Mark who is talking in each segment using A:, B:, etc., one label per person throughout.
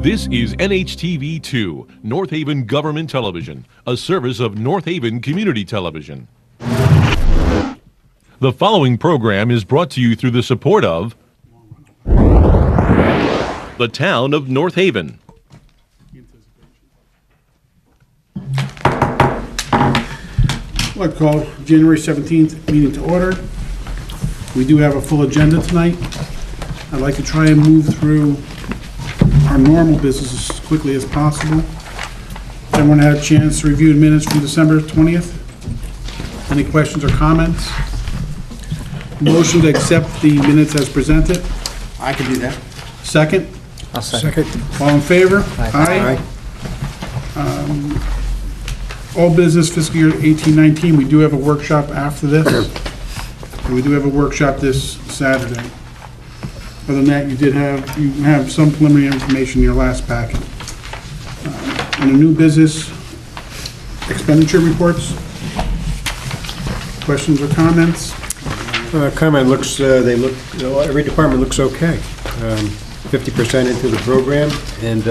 A: This is NHTV2, North Haven Government Television, a service of North Haven Community Television. The following program is brought to you through the support of the Town of North Haven.
B: I'd like to call January 17th meeting to order. We do have a full agenda tonight. I'd like to try and move through our normal business as quickly as possible. Has everyone had a chance to review the minutes from December 20th? Any questions or comments? Motion to accept the minutes as presented.
C: I can do that.
B: Second?
D: I'll second.
B: All in favor?
D: Aye.
B: All business fiscal year 18-19, we do have a workshop after this. And we do have a workshop this Saturday. Other than that, you have some preliminary information in your last packet. On the new business expenditure reports, questions or comments?
D: Comment looks, every department looks okay. 50% into the program, and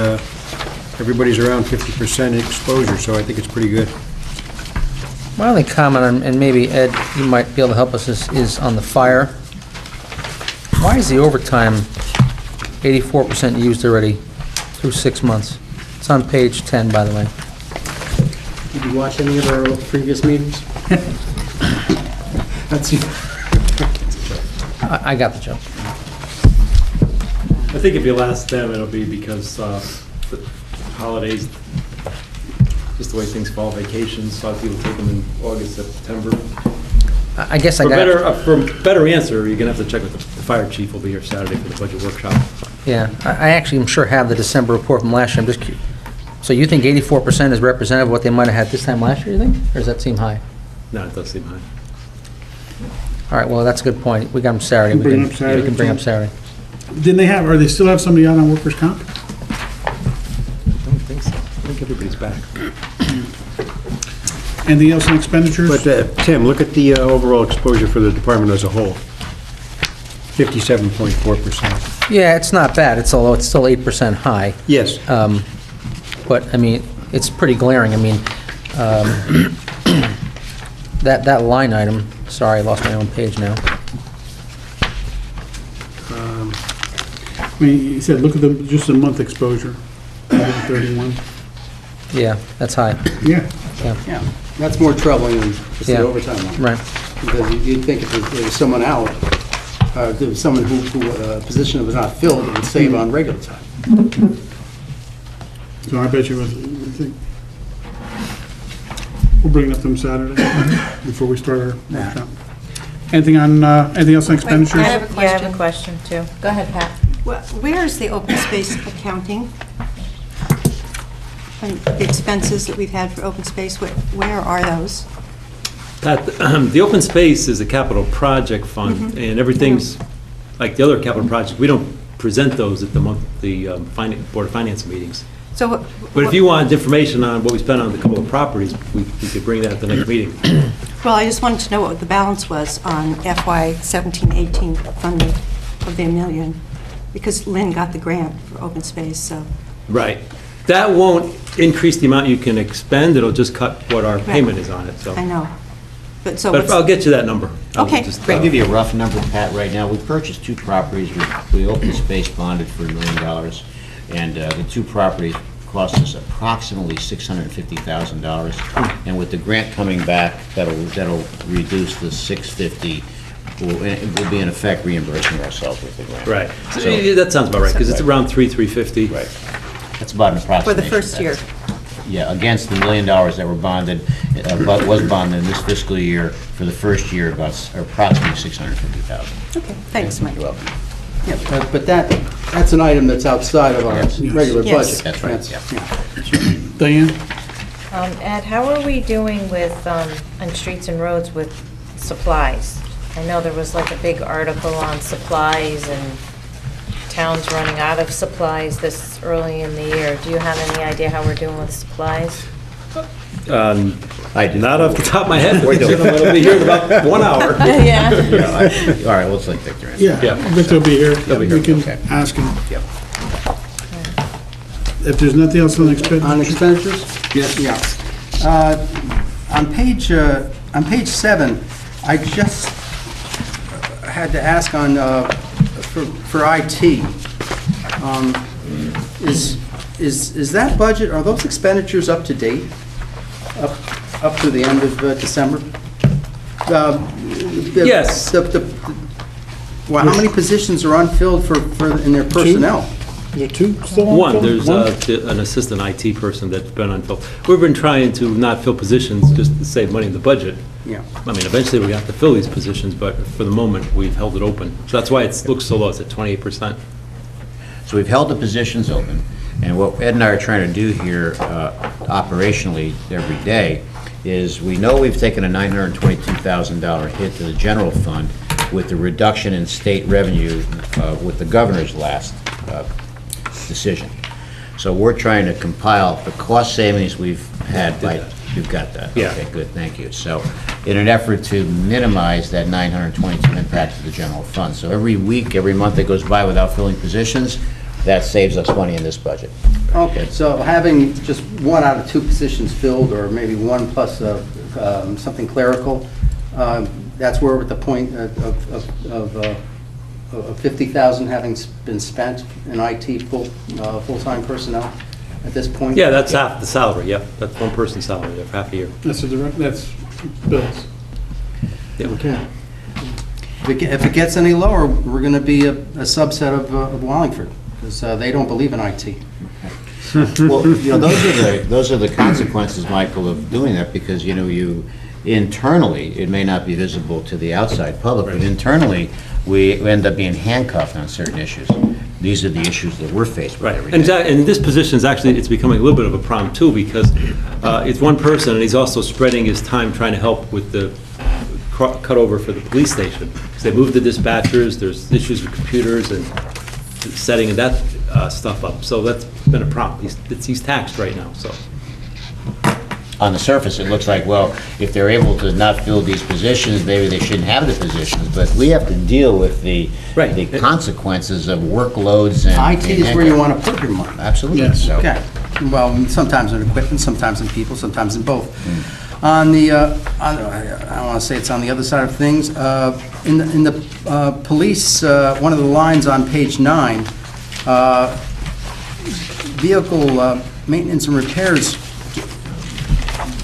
D: everybody's around 50% exposure, so I think it's pretty good.
E: My only comment, and maybe Ed, you might be able to help us, is on the fire. Why is the overtime 84% used already through 6 months? It's on page 10, by the way.
C: Did you watch any of our previous meetings? That's
E: I got the joke.
F: I think if you ask them, it'll be because the holidays, just the way things fall, vacations, a lot of people take them in August, September.
E: I guess
F: For a better answer, you're gonna have to check with the fire chief. Will be here Saturday for the budget workshop.
E: Yeah, I actually am sure have the December report from last year. I'm just curious. So you think 84% is representative of what they might have had this time last year, you think? Or does that seem high?
F: No, it does seem high.
E: All right, well, that's a good point. We got them Saturday.
B: We'll bring it up Saturday,
E: We can bring
B: too.
E: up Saturday.
B: Or they still have somebody out on workers' comp?
F: I don't think so. I think everybody's back.
B: Anything else on expenditures?
D: But Tim, look at the overall exposure for the department as a whole. 57.4%.
E: Yeah, it's not bad. Although it's still 8% high.
D: Yes.
E: But, I mean, it's pretty glaring. I mean, that line item, sorry, I lost my own page now.
B: I mean, you said, look at just the month exposure, 31.
E: Yeah, that's high.
B: Yeah.
C: Yeah, that's more troubling than just the
E: Yeah.
C: overtime one.
E: Right.
C: Because you'd think if there was someone out, there was someone who a position that was not filled, it would save on regular time.
B: So I bet you, I think, we'll bring it up to them Saturday before we start our workshop. Anything else on expenditures?
G: I have a question, too. Go ahead, Pat.
H: Where is the open space accounting? And the expenses that we've had for open space, where are those?
F: Pat, the open space is a capital project fund, and everything's, like the other capital projects, we don't present those at the Board of Finance meetings.
H: So,
F: But if you want information on what we spent on a couple of properties, we could bring that at the next meeting.
H: well, I just wanted to know what the balance was on FY 17-18 funding of the $1 million, because Lynn got the grant for open space, so.
F: Right. That won't increase the amount you can expend, it'll just cut what our payment is on it, so.
H: I know. But so
F: But
H: what's,
F: I'll get you that number.
H: Okay, great.
I: I'll give you a rough number, Pat, right now. We purchased 2 properties. We open space bonded for $1 million, and the 2 properties cost us approximately $650,000. And with the grant coming back, that'll reduce the $650,000. We'll be in effect reimbursing ourselves with the grant.
F: Right.
I: So-
F: That sounds about right, because it's
I: Right.
F: around $350.
I: Right. That's about an
H: for
I: approximation.
H: the first year?
I: Yeah, against the $1 million that were bonded, was bonded in this fiscal year, for the first year, about approximately $650,000.
H: Okay, thanks, Mike.
I: You're welcome.
C: Yeah, but that's an item that's outside of our regular
H: Yes.
C: budget.
I: That's right, yeah.
B: Diane?
G: Ed, how are we doing with, on streets and roads with supplies? I know there was like a big article on supplies and towns running out of supplies this early in the year. Do you have any idea how we're doing with supplies?
I: I do.
F: Not off the top of my head, but it'll be here in about 1 hour.
G: Yeah.
I: All right, let's let Victor answer.
B: Yeah,
F: Yeah.
B: Victor will be here.
F: He'll be here.
B: We can
I: Okay.
B: ask him.
I: Yep.
B: if there's nothing else on expenditures.
C: On expenditures?
B: Yes.
C: Yeah. On page 7, I just had to ask on, for IT, is that budget, are those expenditures up to date? Up to the end of December?
F: Yes.
C: Well, how many positions are unfilled in their personnel?
B: Is there two still on?
F: One, there's an assistant IT person that's been unfilled. We've been trying to not fill positions just to save money in the budget.
C: Yeah.
F: I mean, eventually we have to fill these positions, but for the moment, we've held it open. So that's why it looks so low, it's at 28%.
I: So we've held the positions open, and what Ed and I are trying to do here operationally every day is we know we've taken a $922,000 hit to the general fund with the reduction in state revenue with the governor's last decision. So we're trying to compile the cost savings we've had by, you've got that?
F: Yeah.
I: Okay, good, thank you. So in an effort to minimize that 922 impact to the general fund. So every week, every month that goes by without filling positions, that saves us money in this budget.
C: Okay, so having just 1 out of 2 positions filled, or maybe 1 plus something clerical, that's where we're at the point of 50,000 having been spent in IT full-time personnel at this point?
F: Yeah, that's half the salary, yep. That's one person's salary there for half a year.
B: That's that's bills.
C: Okay. If it gets any lower, we're going to be a subset of Wallingford, because they don't believe in IT.
I: Well, those are the consequences, Michael, of doing that, because, you internally, it may not be visible to the outside public, but internally, we end up being handcuffed on certain issues. These are the issues that we're faced with every day.
F: And this position is actually, it's becoming a little bit of a problem too, because it's one person, and he's also spreading his time trying to help with the cutover for the police station. Because they moved the dispatchers, there's issues with computers and setting that stuff up. So that's been a problem. He's taxed right now, so.
I: On the surface, it looks like, well, if they're able to not fill these positions, maybe they shouldn't have the positions, but we have to deal with the consequences of workloads and...
C: IT is where you want to put your money.
I: Absolutely.
B: Yes.
I: So-
C: Okay. Well, sometimes in equipment, sometimes in people, sometimes in both. On the, I don't want to say it's on the other side of things, in the police, one of the lines on page 9, vehicle maintenance and repairs,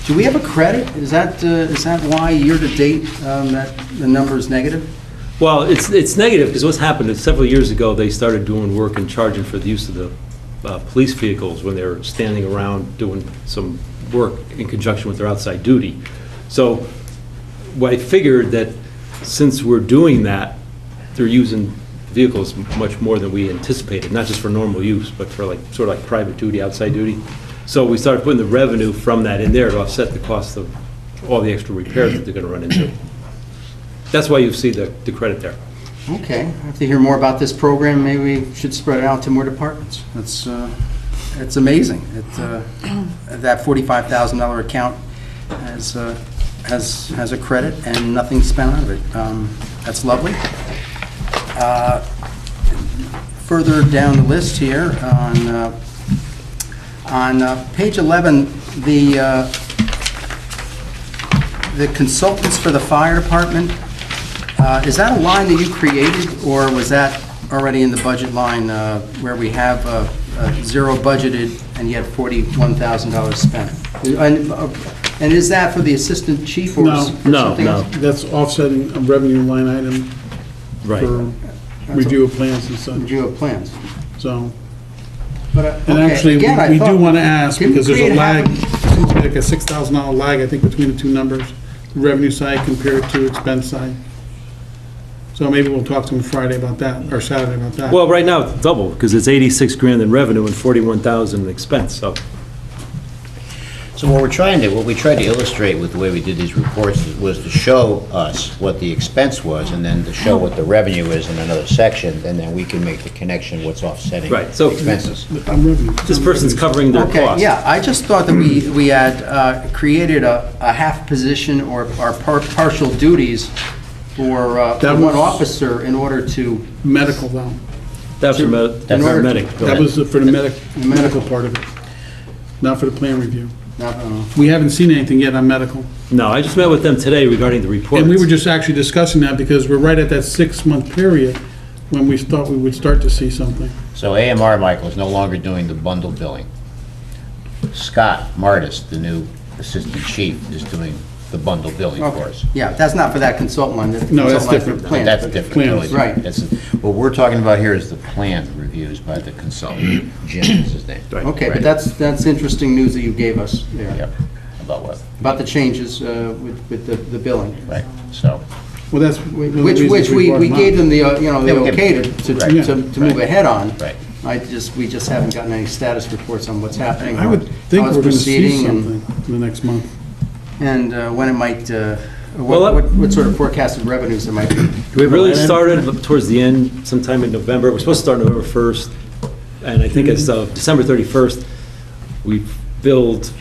C: do we have a credit? Is that why year-to-date that the number is negative?
F: Well, it's negative, because what's happened is several years ago, they started doing work and charging for the use of the police vehicles when they're standing around doing some work in conjunction with their outside duty. So I figured that since we're doing that, they're using vehicles much more than we anticipated, not just for normal use, but for sort of like private duty, outside duty. So we started putting the revenue from that in there to offset the cost of all the extra repairs that they're going to run into. That's why you see the credit there.
C: Okay, I have to hear more about this program. Maybe we should spread it out to more departments. It's amazing. That $45,000 account has a credit and nothing spent out of it. That's lovely. Further down the list here, on page 11, the consultants for the fire department, is that a line that you created, or was that already in the budget line where we have zero budgeted and yet $41,000 spent? And is that for the assistant chief or
B: No.
C: something else?
B: That's offsetting a revenue line item for review of plans and such.
C: Review of plans.
B: So,
C: But,
B: and
C: okay,
B: actually,
C: again, I
B: we do
C: thought-
B: want to ask,
C: Didn't
B: because there's a
C: create
B: lag,
C: half
B: seems to be like a $6,000 lag, I think, between the two numbers, the revenue side compared to expense side. So maybe we'll talk to him Friday about that, or Saturday about that.
F: Well, right now, it's double, because it's 86 grand in revenue and 41,000 in expense, so.
I: So what we tried to illustrate with the way we did these reports was to show us what the expense was, and then to show what the revenue is in another section, and then we can make the connection, what's offsetting
F: Right, so-
I: expenses.
F: This person's covering their
C: Okay,
F: costs.
C: yeah, I just thought that we had created a half position or partial duties for
B: That
C: one
B: was-
C: officer in order to,
B: Medical, though.
F: That's for the
C: in order to-
F: paramedic.
B: That was for the medical part of it, not for the plan review. We haven't seen anything yet on medical.
F: No, I just met with them today regarding the reports.
B: And we were just actually discussing that because we're right at that 6-month period when we thought we would start to see something.
I: So AMR, Michael, is no longer doing the bundle billing. Scott Martis, the new assistant chief, is doing the bundle billing for us.
C: Yeah, that's not for that consultant line. the
B: No, that's
C: consultant line's for
B: different.
C: plans.
I: That's different.
B: Plans.
I: totally
C: Right.
I: different. What we're talking about here is the plan reviews by the consultant. Jim is his name.
C: Okay, but
I: Right.
C: that's interesting news that you gave us there,
I: Yep, about what?
C: about the changes with the billing.
I: Right, so,
B: Well, that's.
C: Which we gave them the, the okay
I: Right.
C: to move ahead on.
I: right.
C: We just haven't gotten any status reports on what's happening.
B: I would
C: or
B: think
C: how it's
B: we're going to see
C: proceeding, and-
B: something in the next month.
C: And when it might,
F: Well,
C: what sort of forecasted revenues there might be.
F: We really started towards the end, sometime in November. We're supposed to start November 1st, and I think as of December 31st, we've billed,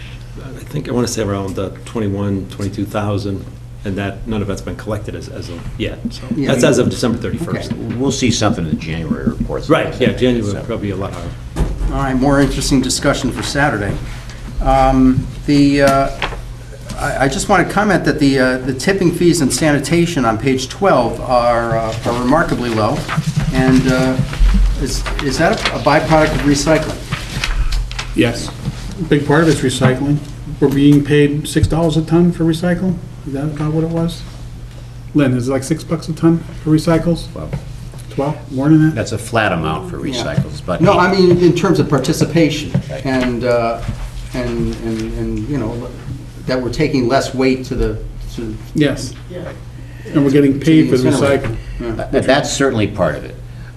F: I want to say around 22,000, and that, none of that's been collected as of yet. So
C: Yeah.
F: that's as of December 31st.
I: We'll see something in the January reports.
F: Right, yeah, January will
I: So-
F: probably be a lot higher.
C: All right, more interesting discussion for Saturday. I just want to comment that the tipping fees and sanitation on page 12 are remarkably low, and is that a byproduct of recycling?
B: Yes. A big part of it's recycling. We're being paid $6 a ton for recycle? Is that about what it was? Lynn, is it like $6 a ton for recycles? 12? More than that?
I: That's a flat amount for recycles, but.
C: No, I mean, in terms of participation,
I: Right.
C: and, that we're taking less weight to
B: Yes. And we're getting paid for the recycle.
I: That's certainly part of it.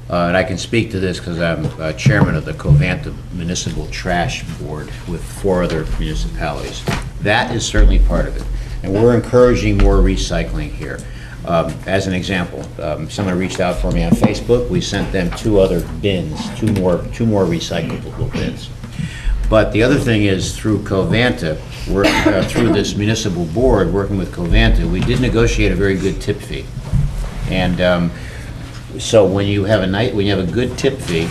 I: And I can speak to this because I'm chairman of the Covanta Municipal Trash Board with 4 other municipalities. That is certainly part of it. And we're encouraging more recycling here. As an example, someone reached out for me on Facebook. We sent them 2 other bins, two more recyclable bins. But the other thing is, through Covanta, through this municipal board, working with Covanta, we did negotiate a very good tip fee. And so when you have a good tip fee,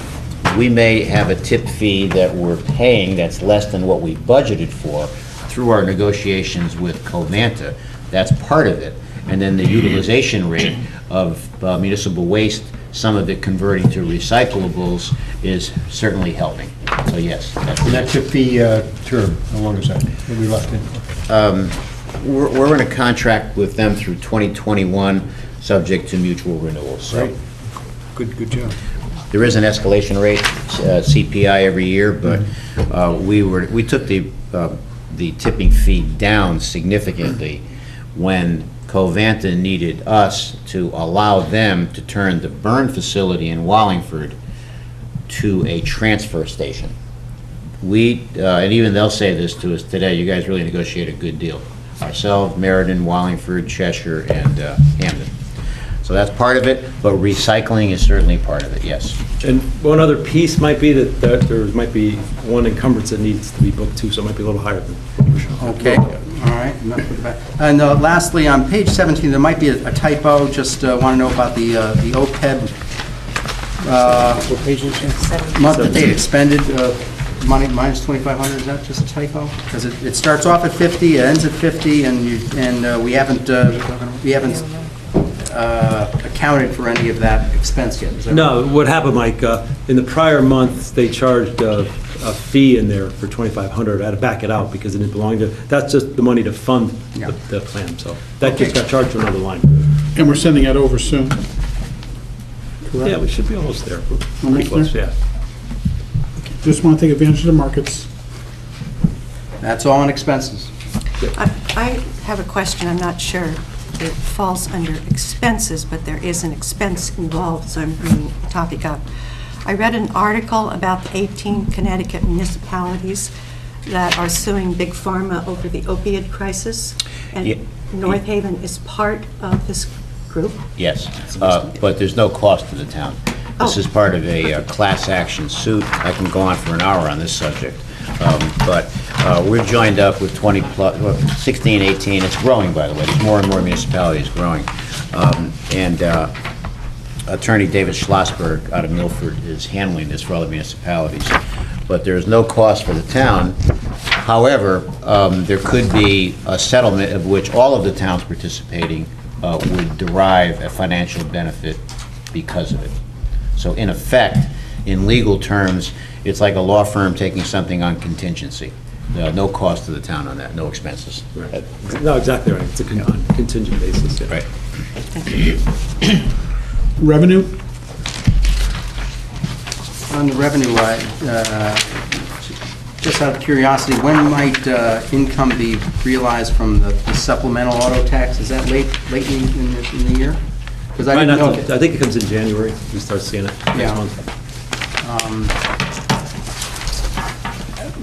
I: we may have a tip fee that we're paying that's less than what we budgeted for through our negotiations with Covanta. That's part of it. And then the utilization rate of municipal waste, some of it converting to recyclables, is certainly helping. So yes.
D: And that tip fee term, how long is that? What we locked in for?
I: We're in a contract with them through 2021, subject to mutual renewals. So
D: Right. Good job.
I: there is an escalation rate, CPI every year, but we took the tipping fee down significantly when Covanta needed us to allow them to turn the burn facility in Wallingford to a transfer station. And even they'll say this to us today, you guys really negotiated a good deal. Ourselves, Meriden, Wallingford, Cheshire, and Hampden. So that's part of it, but recycling is certainly part of it, yes.
F: And one other piece might be that there might be one encumbrance that needs to be booked too, so it might be a little higher than.
C: Okay, all right. enough with that. And lastly, on page 17, there might be a typo, just want to know about the OPEB
D: What page is it?
C: month-to-date expended, money minus 2,500, is that just a typo? Because it starts off at 50, it ends at 50, and we haven't accounted for any of that expense yet. Is that right?
F: No, what happened, Mike, in the prior month, they charged a fee in there for 2,500. I had to back it out because it didn't belong to, that's just the money to fund
C: Yeah.
F: the plan, so that just got charged to another line.
B: And we're sending that over soon. Correct?
F: Yeah, we should be almost there. We're pretty
B: Almost
F: close,
B: there?
F: yeah.
B: Just want to take advantage of the markets.
C: That's all on expenses.
H: I have a question, I'm not sure it falls under expenses, but there is an expense involved, so I'm bringing the topic up. I read an article about the 18 Connecticut municipalities that are suing Big Pharma over the opioid crisis,
I: Yeah.
H: and North Haven is part of this group.
I: Yes, but there's no cost to the town. This is part of a class action suit. I can go on for an hour on this subject. But we're joined up with 20 plus, 16, 18, it's growing, by the way, there's more and more municipalities growing. And Attorney David Schlossberg out of Milford is handling this for all the municipalities. But there is no cost for the town. However, there could be a settlement of which all of the towns participating would derive a financial benefit because of it. So in effect, in legal terms, it's like a law firm taking something on contingency. No cost to the town on that, no expenses.
F: Right. No, exactly right. It's a contingent basis, yeah.
I: Right.
B: Revenue?
C: On the revenue, just out of curiosity, when might income be realized from the supplemental auto tax? Is that late in the year? Because I
F: Might
C: didn't
F: not
C: know.
F: till- I think it comes in January. We start seeing it
C: Yeah.
F: next month.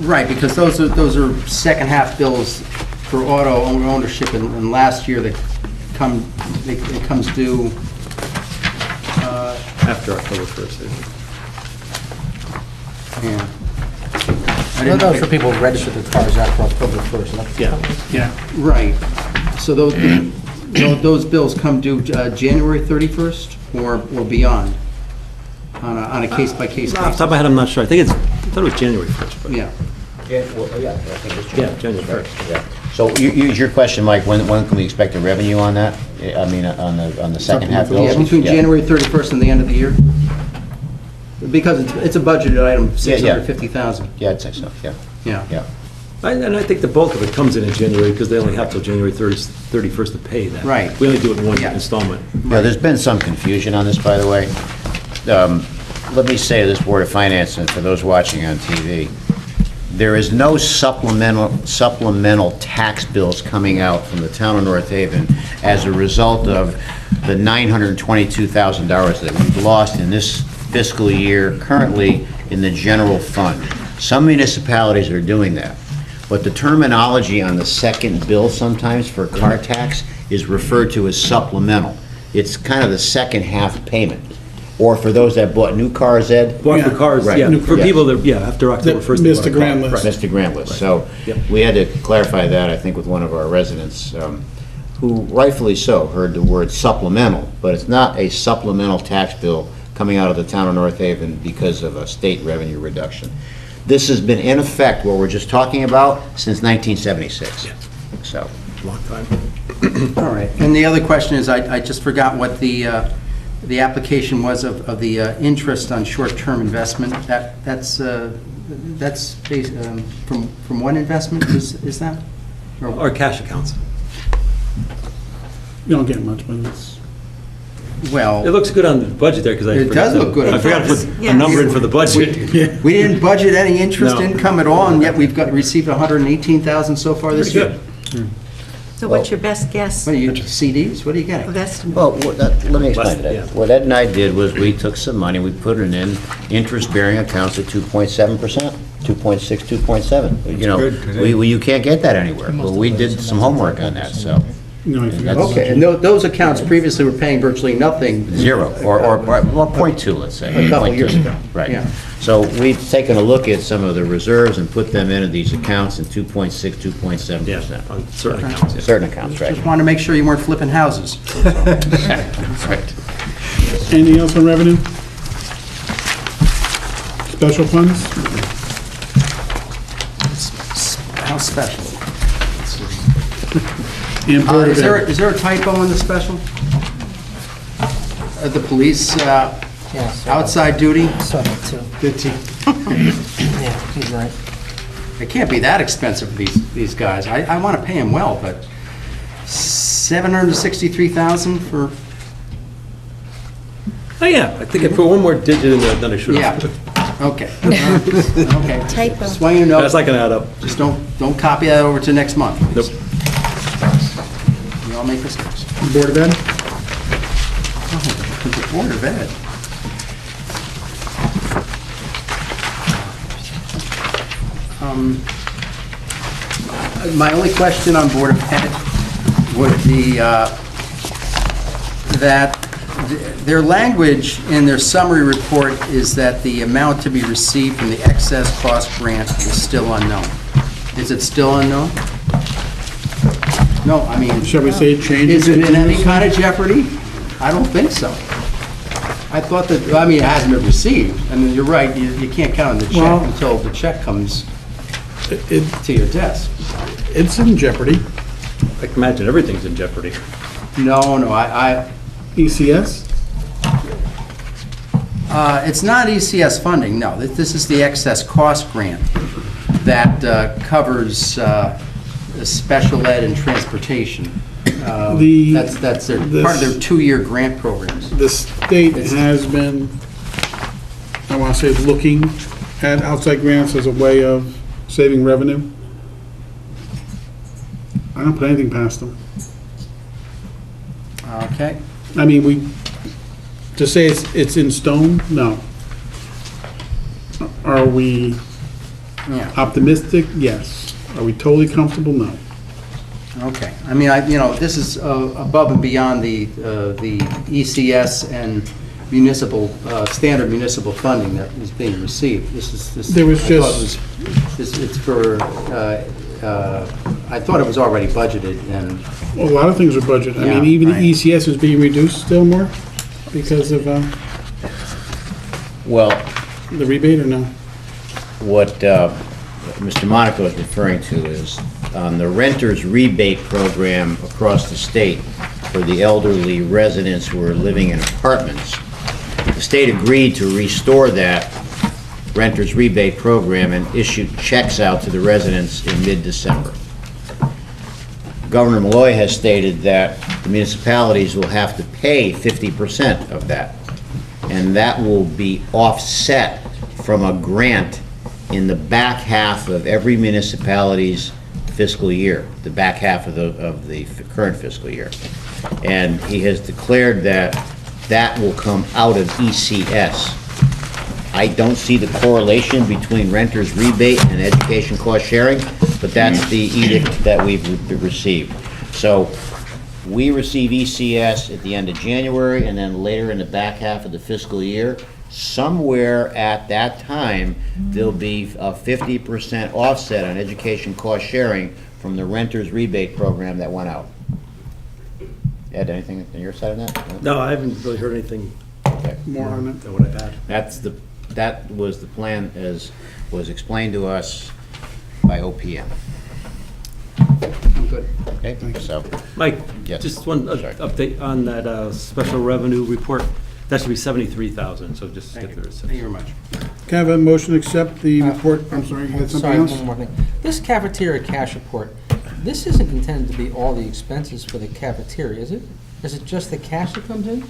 C: Right, because those are second half bills for auto ownership, and last year it comes due,
F: After October 1st, I think.
C: yeah. I
E: No,
C: didn't
E: no,
C: know-
E: for people who register their cars after October 1st.
F: Yeah.
B: Yeah.
C: Right. So those bills come due January 31st or beyond, on a case-by-case
F: Off the top of my
C: basis?
F: head, I'm not sure. I thought it was January 1st, but.
C: Yeah.
I: Yeah, well, yeah, I think it's
F: Yeah, January
I: Right,
F: 1st.
I: yeah. So your question, Mike, when can we expect the revenue on that? I mean, on the second half bills?
C: Yeah, between January 31st and the end of the year? Because it's a budgeted item,
I: Yeah, yeah.
C: $650,000.
I: Yeah, I'd say so, yeah,
C: Yeah.
I: yeah.
F: And I think the bulk of it comes in January because they only have till January 31st to pay that.
C: Right.
F: We only do it in one
C: Yeah.
F: installment.
I: Yeah, there's been some confusion on this, by the way. Let me say to this Board of Finance, and for those watching on TV, there is no supplemental tax bills coming out from the town of North Haven as a result of the $922,000 that we've lost in this fiscal year currently in the general fund. Some municipalities are doing that, but the terminology on the second bill sometimes for car tax is referred to as supplemental. It's kind of the second half payment. Or for those that bought new cars, Ed,
F: Bought the
B: Yeah.
F: cars,
I: Right.
F: yeah, for
I: Yeah.
F: people that, after October 1st. they
B: Missed
F: bought
B: the
F: a car.
B: grand list.
F: Right.
I: missed the grand list. So
F: Yep.
I: we had to clarify that, I think, with one of our residents, who rightfully so heard the word supplemental, but it's not a supplemental tax bill coming out of the town of North Haven because of a state revenue reduction. This has been in effect, what we're just talking about, since 1976. So,
F: Long time.
C: All right. And the other question is, I just forgot what the application was of the interest on short-term investment. That's based, from what investment is that? Or-
F: Our cash accounts.
B: You don't get much, but it's,
F: It
C: Well,
F: looks good on the budget there because I
C: It
F: forgot
C: does look good on
F: I forgot to
C: the
F: put
H: budget.
F: a number in for the budget.
C: we didn't budget any interest
F: No.
C: income at all, and yet we've received $118,000 so far this
F: Pretty
C: year.
F: good.
H: So what's your best guess
C: What are you, CDs? What are you getting?
H: of estimate?
I: well, let me explain
F: Yeah.
I: that. What Ed and I did was we took some money, we put it in interest-bearing accounts at 2.7%, 2.6, 2.7. You know,
D: Good, 'cause
I: you can't get that anywhere, but we did some homework on that, so.
B: you know, if you-
I: That's-
C: Okay, and those accounts previously were paying virtually nothing.
I: Zero, or 0.2, let's say.
C: A couple
I: 0.2.
C: years ago.
I: Right.
C: Yeah.
I: So we've taken a look at some of the reserves and put them into these accounts in 2.6, 2.7%.
F: Yeah, on certain accounts, yeah.
I: Certain accounts, right.
C: Just wanted to make sure you weren't flipping houses.
I: Right.
B: Anything else on revenue? Special funds?
C: How special?
B: And Board of
C: Is there
B: Ed.
C: is there a typo in the special? The police
E: Yes.
C: outside duty?
E: Saw that too. Yeah, he's right.
C: It can't be that expensive for these guys. I want to pay them well, but $763,000 for,
F: Oh, yeah, I think I put one more digit in there than I should
C: yeah,
F: have.
C: okay. Okay.
G: Typo.
C: Just want you to
F: That's
C: know,
F: not going to add up.
C: just don't copy that over to next month.
F: Nope.
C: We all make mistakes.
B: Board of Ed?
C: The Board of Ed. My only question on Board of Ed would be that their language in their summary report is that the amount to be received from the excess cost grant is still unknown. Is it still unknown? No, I mean,
B: Shall we say change?
C: is it in any kind of jeopardy? I don't think so. I thought that, I mean, it hasn't been received. I mean, you're right, you can't count on the check
B: Well-
C: until the check comes
B: It,
C: to your desk.
B: it's in jeopardy.
F: I can imagine everything's in jeopardy.
C: No, I,
B: ECS?
C: it's not ECS funding, no. This is the excess cost grant that covers special ed and transportation.
B: The-
C: That's part of their 2-year grant programs.
B: The state has been, I want to say, looking at outside grants as a way of saving revenue. I don't put anything past them.
C: Okay?
B: I mean, to say it's in stone, no. Are we
C: Yeah,
B: optimistic? Yes. Are we totally comfortable? No.
C: okay. I mean, this is above and beyond the ECS and municipal, standard municipal funding that is being received.
B: There was
C: It's for, I thought it was already budgeted, and
B: Well, a lot of things are budget. I mean,
C: Yeah,
B: even the
C: right.
B: ECS is being reduced still more because of
I: Well,
B: the rebate or no?
I: what Mr. Monaco is referring to is the renter's rebate program across the state for the elderly residents who are living in apartments. The state agreed to restore that renter's rebate program and issued checks out to the residents in mid-December. Governor Malloy has stated that the municipalities will have to pay 50% of that, and that will be offset from a grant in the back half of every municipality's fiscal year, the back half of the current fiscal year. And he has declared that that will come out of ECS. I don't see the correlation between renter's rebate and education cost sharing, but that's the edict that we've received. So we receive ECS at the end of January, and then later in the back half of the fiscal year. Somewhere at that time, there'll be a 50% offset on education cost sharing from the renter's rebate program that went out. Ed, anything on your side of that?
F: No, I haven't really heard anything
I: Okay.
B: More on it?
F: than what I've had.
I: That was the plan as was explained to us by OPM.
C: I'm good.
I: Okay, so,
F: Mike,
I: Yes.
F: just one
I: Sorry.
F: update on that special revenue report. That should be 73,000, so just
C: Thank
F: get
C: you.
F: there.
C: Thank you very much.
B: Can I have a motion to accept the report? I'm sorry, you had something
E: Sorry,
B: else?
E: one more thing. This cafeteria cash report, this isn't intended to be all the expenses for the cafeteria, is it? Is it just the cash that comes in?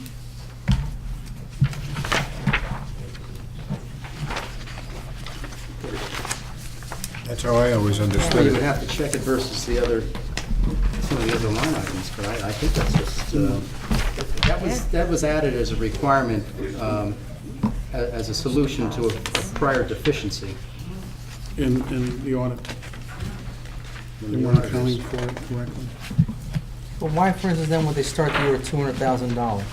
D: That's how I always
C: Well,
D: understood
C: you would
D: it.
C: have to check it versus some of the other line items, but I think that's just, that was added as a requirement, as a solution to a prior deficiency.
B: In the audit. They weren't accounting for it correctly.
E: But why, for instance, then would they start the year at $200,000?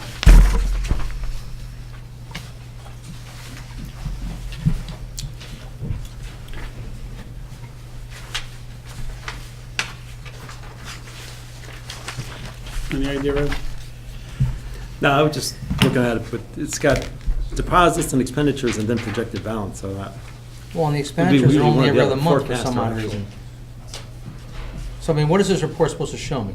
B: Any idea, Ed?
F: No, I was just looking at it, but it's got deposits and expenditures and then projected balance, so that,
E: Well, and the expenditures are only every other month for
F: forecast
E: some
F: or
E: odd
F: actual.
E: reason. So, I mean, what is this report supposed to show me?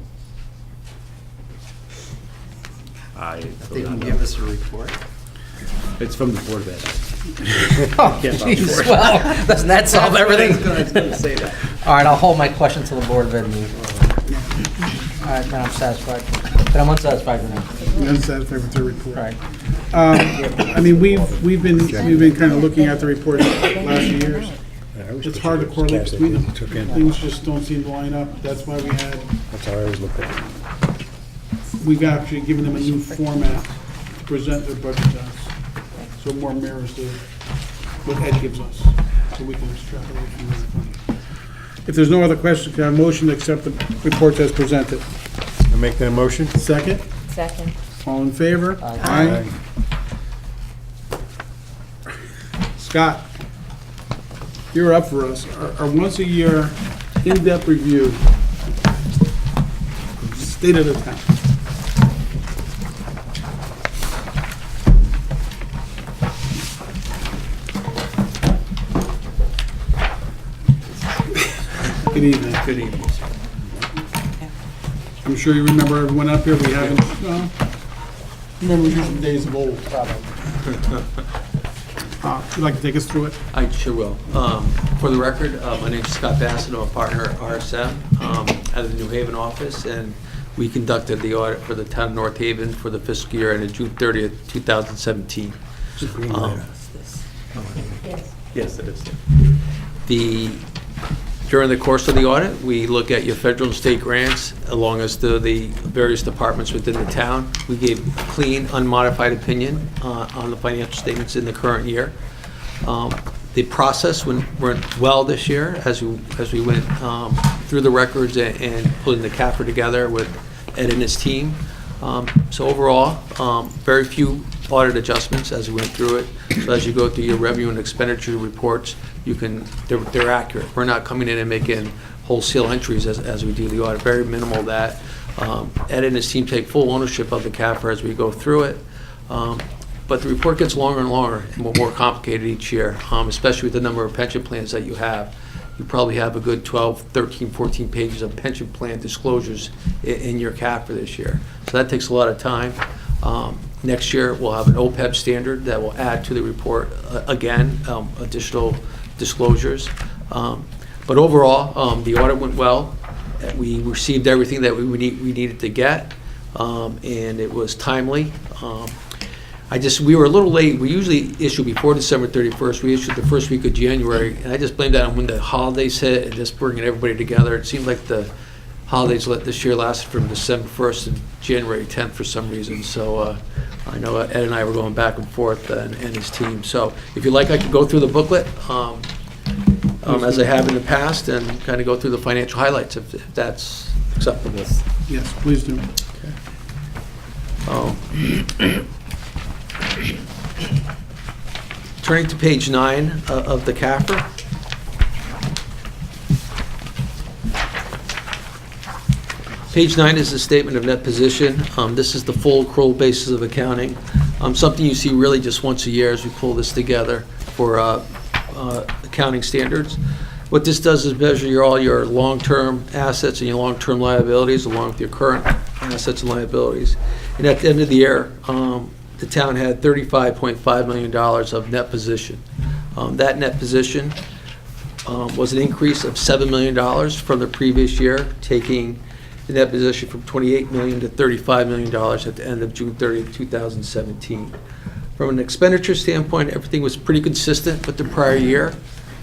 C: They can give us a report.
F: It's from the Board of Ed.
E: Oh,
F: Can't vouch
E: jeez,
F: for it.
E: well, doesn't that solve everything?
C: I was going to say that.
E: All right, I'll hold my question till the Board of Ed meeting. All right, then I'm satisfied. Then I'm unsatisfied with that.
B: You're unsatisfied with their report?
E: All right.
B: I mean, we've been kind of looking at the report last few years. It's hard to correlate between them.
D: Took in.
B: Things just don't seem to line up. That's why
D: That's how I always looked at it.
B: we've actually given them a new format to present their budget to us. So it more mirrors what Ed gives us, so we can extrapolate from that. If there's no other questions, can I have a motion to accept the reports as presented?
D: I make that motion?
B: Second?
G: Second.
B: All in favor? Aye. Scott, you're up for us. Our once-a-year in-depth review of the state of the town. Good evening.
J: Good evening.
B: I'm sure you remember everyone up here. We haven't, remember some days of old, probably. Would you like to take us through it?
J: I sure will. For the record, my name is Scott Bassett. I'm a partner at RSM out of the New Haven office, and we conducted the audit for the town of North Haven for the fiscal year ended June 30th, 2017. Yes, it is. During the course of the audit, we look at your federal and state grants along as to the various departments within the town. We gave a clean, unmodified opinion on the financial statements in the current year. The process went well this year as we went through the records and putting the CAFR together with Ed and his team. So overall, very few audit adjustments as we went through it. So as you go through your revenue and expenditure reports, they're accurate. We're not coming in and making wholesale entries as we do the audit. Very minimal of that. Ed and his team take full ownership of the CAFR as we go through it. But the report gets longer and longer and more complicated each year, especially with the number of pension plans that you have. You probably have a good 12, 13, 14 pages of pension plan disclosures in your CAFR this year. So that takes a lot of time. Next year, we'll have an OPEB standard that will add to the report, again, additional disclosures. But overall, the audit went well. We received everything that we needed to get, and it was timely. We were a little late. We usually issue before December 31st. We issued the first week of January, and I just blamed that on when the holidays hit and just bringing everybody together. It seemed like the holidays this year lasted from December 1st to January 10th for some reason. So I know Ed and I were going back and forth and his team. So if you like, I could go through the booklet as I have in the past and kind of go through the financial highlights if that's acceptable.
B: Yes, please do.
J: Turning to page 9 of the CAFR. Page 9 is the statement of net position. This is the full accrual basis of accounting. Something you see really just once a year as we pull this together for accounting standards. What this does is measure all your long-term assets and your long-term liabilities along with your current assets and liabilities. And at the end of the year, the town had $35.5 million of net position. That net position was an increase of $7 million from the previous year, taking the net position from $28 million to $35 million at the end of June 30th, 2017. From an expenditure standpoint, everything was pretty consistent with the prior year,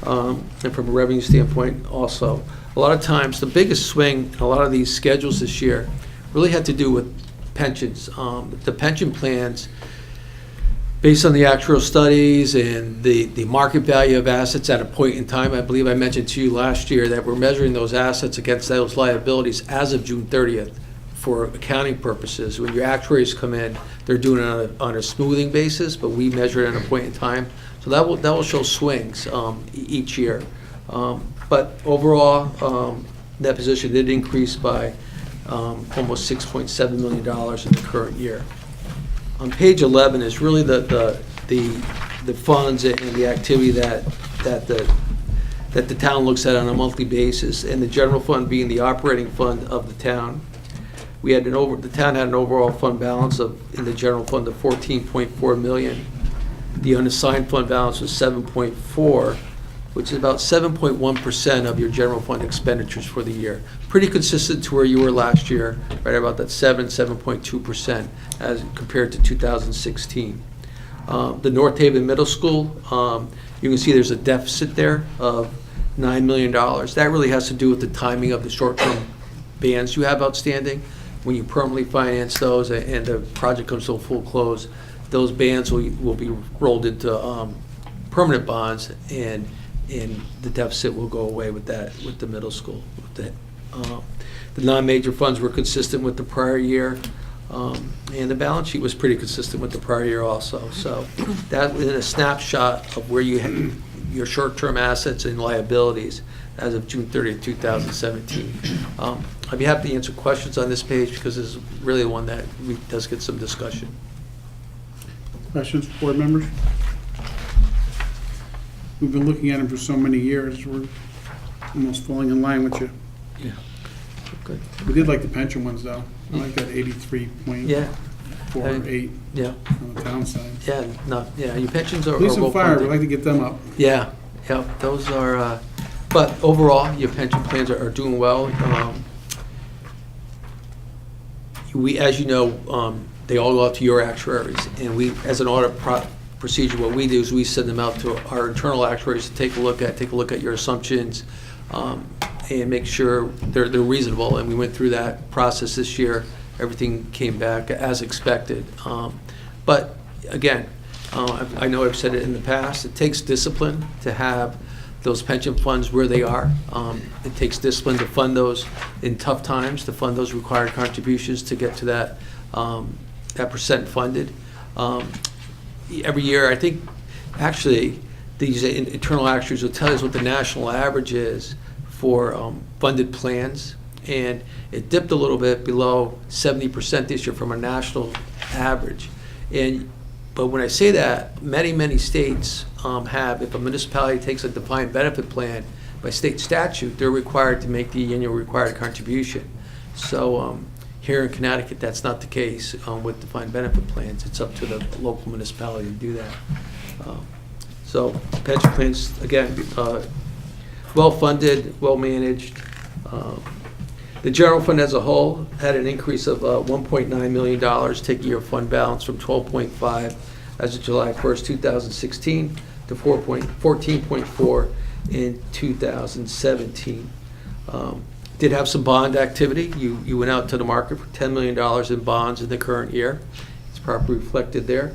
J: and from a revenue standpoint also. A lot of times, the biggest swing in a lot of these schedules this year really had to do with pensions. The pension plans, based on the actual studies and the market value of assets at a point in time, I believe I mentioned to you last year that we're measuring those assets against those liabilities as of June 30th for accounting purposes. When your actuaries come in, they're doing it on a smoothing basis, but we measure it at a point in time. So that will show swings each year. But overall, that position did increase by almost $6.7 million in the current year. On page 11 is really the funds and the activity that the town looks at on a monthly basis, and the general fund being the operating fund of the town. The town had an overall fund balance in the general fund of $14.4 million. The unassigned fund balance was $7.4, which is about 7.1% of your general fund expenditures for the year. Pretty consistent to where you were last year, right about that 7.2% as compared to 2016. The North Haven Middle School, you can see there's a deficit there of $9 million. That really has to do with the timing of the short-term bans you have outstanding. When you permanently finance those and the project comes to a full close, those bans will be rolled into permanent bonds, and the deficit will go away with that, with the middle school. The non-major funds were consistent with the prior year, and the balance sheet was pretty consistent with the prior year also. So that was a snapshot of where you had your short-term assets and liabilities as of June 30th, 2017. I'd be happy to answer questions on this page because this is really the one that does get some discussion.
B: Questions, board members? We've been looking at them for so many years. almost falling in line with you.
J: Yeah. Good.
B: We did like the pension ones, though. I like that 83.48
J: Yeah,
B: on the town side.
J: yeah, no, yeah, your pensions are
B: Police
J: well
B: and fire,
J: funded.
B: we'd like to get them up.
J: Yeah, yeah, those are, but overall, your pension plans are doing well. We, as you know, they all go out to your actuaries, and we, as an audit procedure, what we do is we send them out to our internal actuaries to take a look at your assumptions, and make sure they're reasonable, and we went through that process this year. Everything came back as expected. But again, I know I've said it in the past, it takes discipline to have those pension funds where they are. It takes discipline to fund those in tough times, to fund those required contributions to get to that, that percent funded. Every year, I think, actually, these internal actuaries will tell us what the national average is for funded plans, and it dipped a little bit below 70% this year from a national average. But when I say that, many states have, if a municipality takes a defined benefit plan, by state statute, they're required to make the annual required contribution. So here in Connecticut, that's not the case with defined benefit plans. It's up to the local municipality to do that. So pension plans, again, well-funded, well-managed. The general fund as a whole had an increase of $1.9 million, taking your fund balance from 12.5 as of July 1st, 2016 to 14.4 in 2017. Did have some bond activity. You went out to the market for $10 million in bonds in the current year. It's properly reflected there.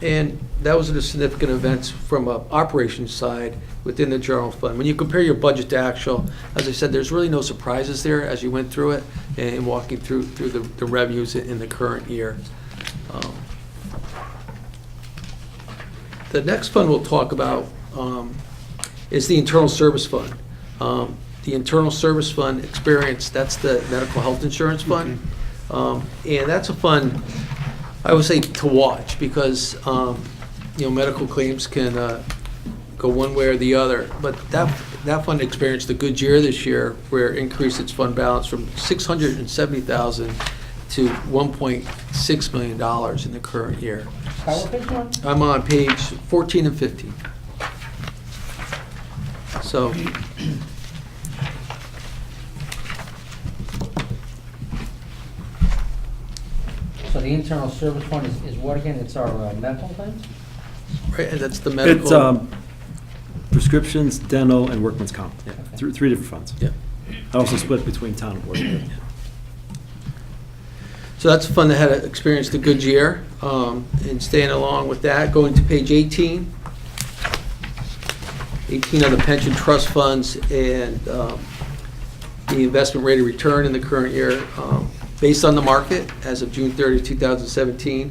J: And that was a significant event from an operations side within the general fund. When you compare your budget to actual, as I said, there's really no surprises there as you went through it and walking through the revenues in the current year. The next fund we'll talk about is the Internal Service Fund. The Internal Service Fund experienced, that's the medical health insurance fund. And that's a fund, I would say, to watch, because medical claims can go one way or the other. But that fund experienced a good year this year, where it increased its fund balance from $670,000 to $1.6 million in the current year. I'm on page 14 and 15. So.
E: So the internal service fund is what again? It's our medical claims?
J: Right, and that's the medical.
K: It's prescriptions, dental, and workman's comp. Yeah,
E: Okay.
K: three different funds.
J: Yeah.
K: Also split between town and board.
J: So that's a fund that had experienced a good year. And staying along with that, going to page 18. 18 on the pension trust funds and the investment rate of return in the current year. Based on the market, as of June 30, 2017,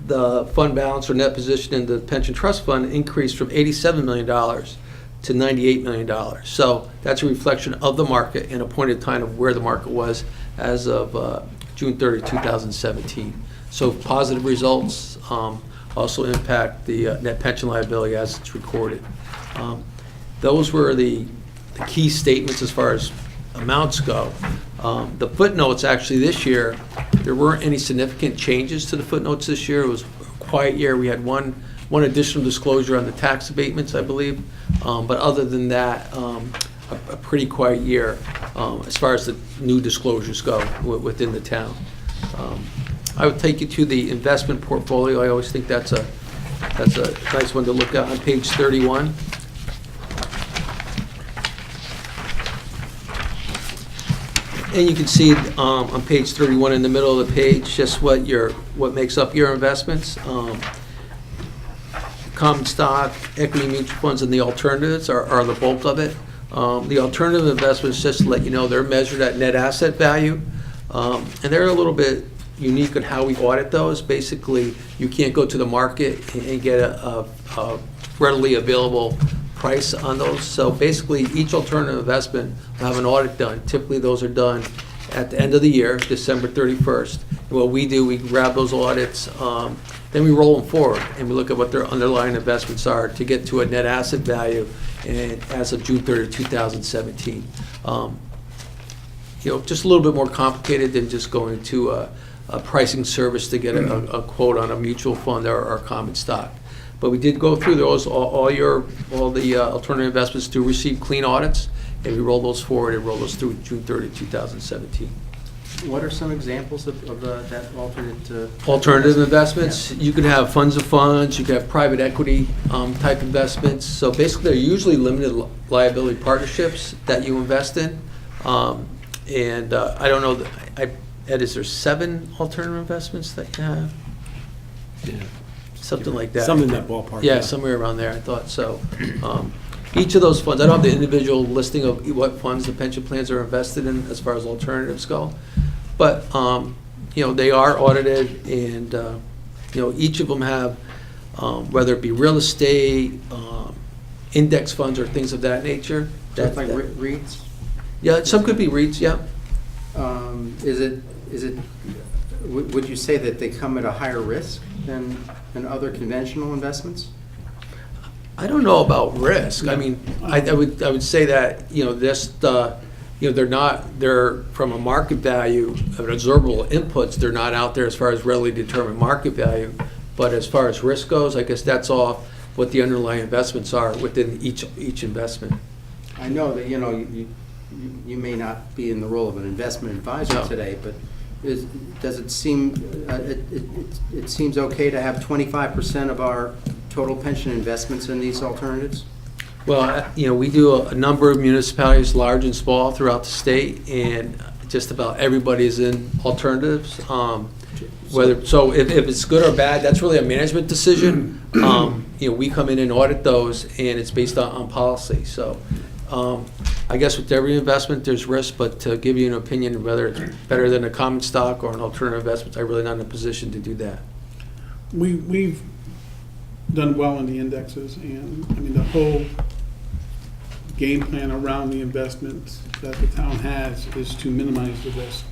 J: the fund balance or net position in the pension trust fund increased from $87 million to $98 million. So that's a reflection of the market and a point in time of where the market was as of June 30, 2017. So positive results also impact the net pension liability as it's recorded. Those were the key statements as far as amounts go. The footnotes, actually, this year, there weren't any significant changes to the footnotes this year. It was a quiet year. We had one additional disclosure on the tax abatements, I believe. But other than that, a pretty quiet year as far as the new disclosures go within the town. I would take you to the investment portfolio. I always think that's a nice one to look at on page 31. And you can see on page 31 in the middle of the page just what makes up your investments. Common stock, equity mutual funds, and the alternatives are the bulk of it. The alternative investments, just to let you know, they're measured at net asset value. And they're a little bit unique in how we audit those. Basically, you can't go to the market and get a readily available price on those. So basically, each alternative investment will have an audit done. Typically, those are done at the end of the year, December 31st. And what we do, we grab those audits, then we roll them forward, and we look at what their underlying investments are to get to a net asset value and as of June 30, 2017. Just a little bit more complicated than just going to a pricing service to get a quote on a mutual fund or common stock. But we did go through those, all the alternative investments do receive clean audits, and we roll those forward and roll those through June 30, 2017.
C: What are some examples of that alternate?
J: Alternative investments, you can have funds of funds, you can have private equity type investments. So basically, they're usually limited liability partnerships that you invest in. And I don't know, Ed, is there 7 alternative investments that you have?
K: Yeah.
J: Something like that.
K: Some in that ballpark.
J: Yeah, somewhere around there, I thought so. Each of those funds, I don't have the individual listing of what funds the pension plans are invested in as far as alternatives go, but, they are audited, and, each of them have, whether it be real estate, index funds, or things of that nature.
C: Just like REITs?
J: Yeah, some could be REITs, yeah.
C: Would you say that they come at a higher risk than other conventional investments?
J: I don't know about risk. I mean, I would say that, they're from a market value of observable inputs, they're not out there as far as readily determined market value. But as far as risk goes, I guess that's all what the underlying investments are within each investment.
C: I know that, you may not be in the role of an investment advisor
J: No.
C: today, but does it seem, it seems okay to have 25% of our total pension investments in these alternatives?
J: Well, we do a number of municipalities, large and small, throughout the state, and just about everybody is in alternatives. So if it's good or bad, that's really a management decision. We come in and audit those, and it's based on policy. So I guess with every investment, there's risk, but to give you an opinion whether it's better than a common stock or an alternative investment, I'm really not in a position to do that.
B: We've done well in the indexes, and, I mean, the whole game plan around the investments that the town has is to minimize the risk.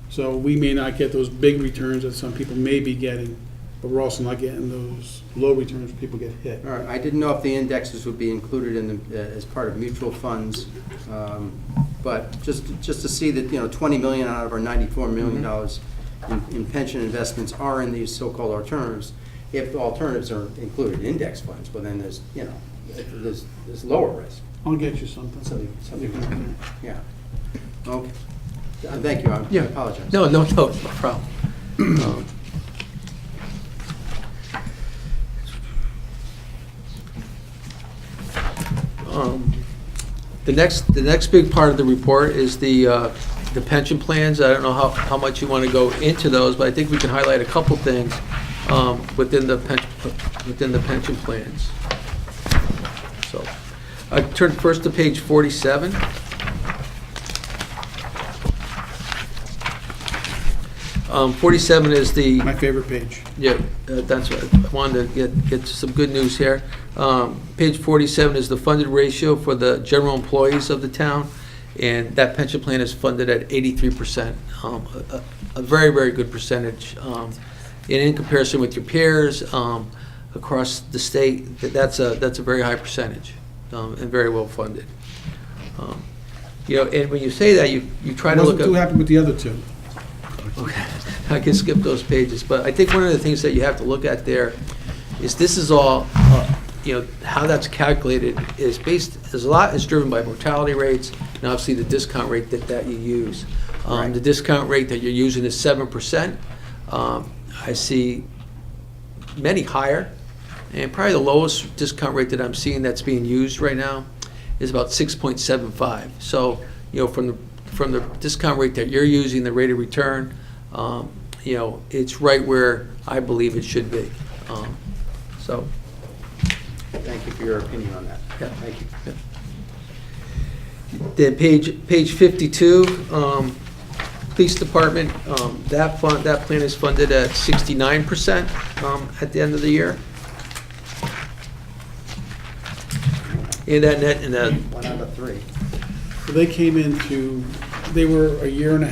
B: So we may not get those big returns that some people may be getting, but we're also not getting those low returns where people get hit.
C: All right, I didn't know if the indexes would be included in as part of mutual funds, but just to see that, $20 million out of our $94 million in pension investments are in these so-called alternatives. If the alternatives are included in index funds, well, then there's lower risk.
B: I'll get you something.
C: Something. Yeah. Okay. Thank you. I apologize.
J: No problem. The next big part of the report is the pension plans. I don't know how much you want to go into those, but I think we can highlight a couple things within the pension plans. So, I turn first to page 47. 47 is the...
B: My favorite page.
J: Yeah, that's right. I wanted to get some good news here. Page 47 is the funded ratio for the general employees of the town, and that pension plan is funded at 83%, a very, very good percentage. And in comparison with your peers across the state, that's a very high percentage and very well funded. And when you say that, you try to look
B: Wasn't too happy with the other two.
J: Okay, I can skip those pages, but I think one of the things that you have to look at there is this is all, how that's calculated is there's a lot is driven by mortality rates, and obviously the discount rate that you use.
C: Right.
J: The discount rate that you're using is 7%. I see many higher, and probably the lowest discount rate that I'm seeing that's being used right now is about 6.75. So, from the discount rate that you're using, the rate of return, it's right where I believe it should be. So,
C: Thank you for your opinion on that.
J: Yeah.
C: Thank you.
J: then page 52, police department, that plan is funded at 69% at the end of the year. And that
C: 1 out of 3.
B: So they were a year and a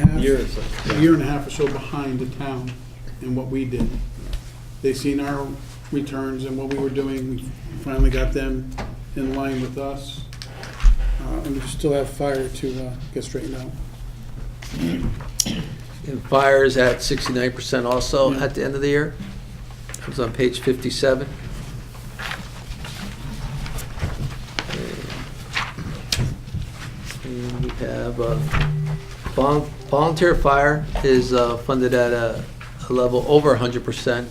B: half or so behind the town in what we did. They seen our returns and what we were doing. We finally got them in line with us. And we still have fire to get straightened out.
J: And fire is at 69% also at the end of the year. It was on page 57. And we have volunteer fire is funded at a level over 100%,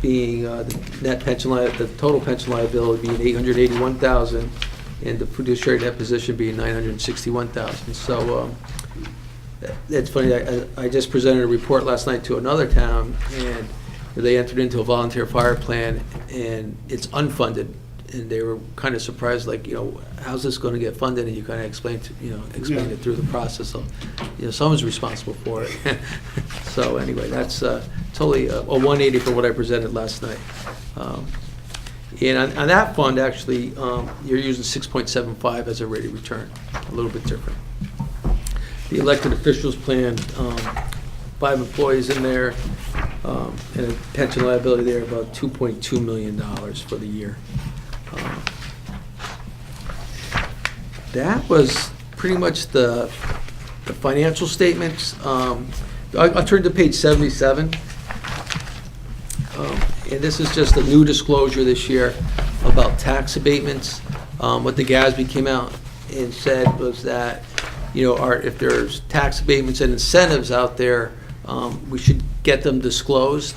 J: being the net pension the total pension liability being $881,000, and the fiduciary net position being $961,000. So it's funny. I just presented a report last night to another town, and they entered into a volunteer fire plan, and it's unfunded. And they were kind of surprised, like, how's this going to get funded? And you kind of explained it through the process. So, someone's responsible for it. So anyway, that's totally a 180 for what I presented last night. And on that fund, actually, you're using 6.75 as a rate of return, a little bit different. The elected officials plan, 5 employees in there, and a pension liability there about $2.2 million for the year. That was pretty much the financial statements. I'll turn to page 77. And this is just a new disclosure this year about tax abatements. What the GASB came out and said was that, if there's tax abatements and incentives out there, we should get them disclosed.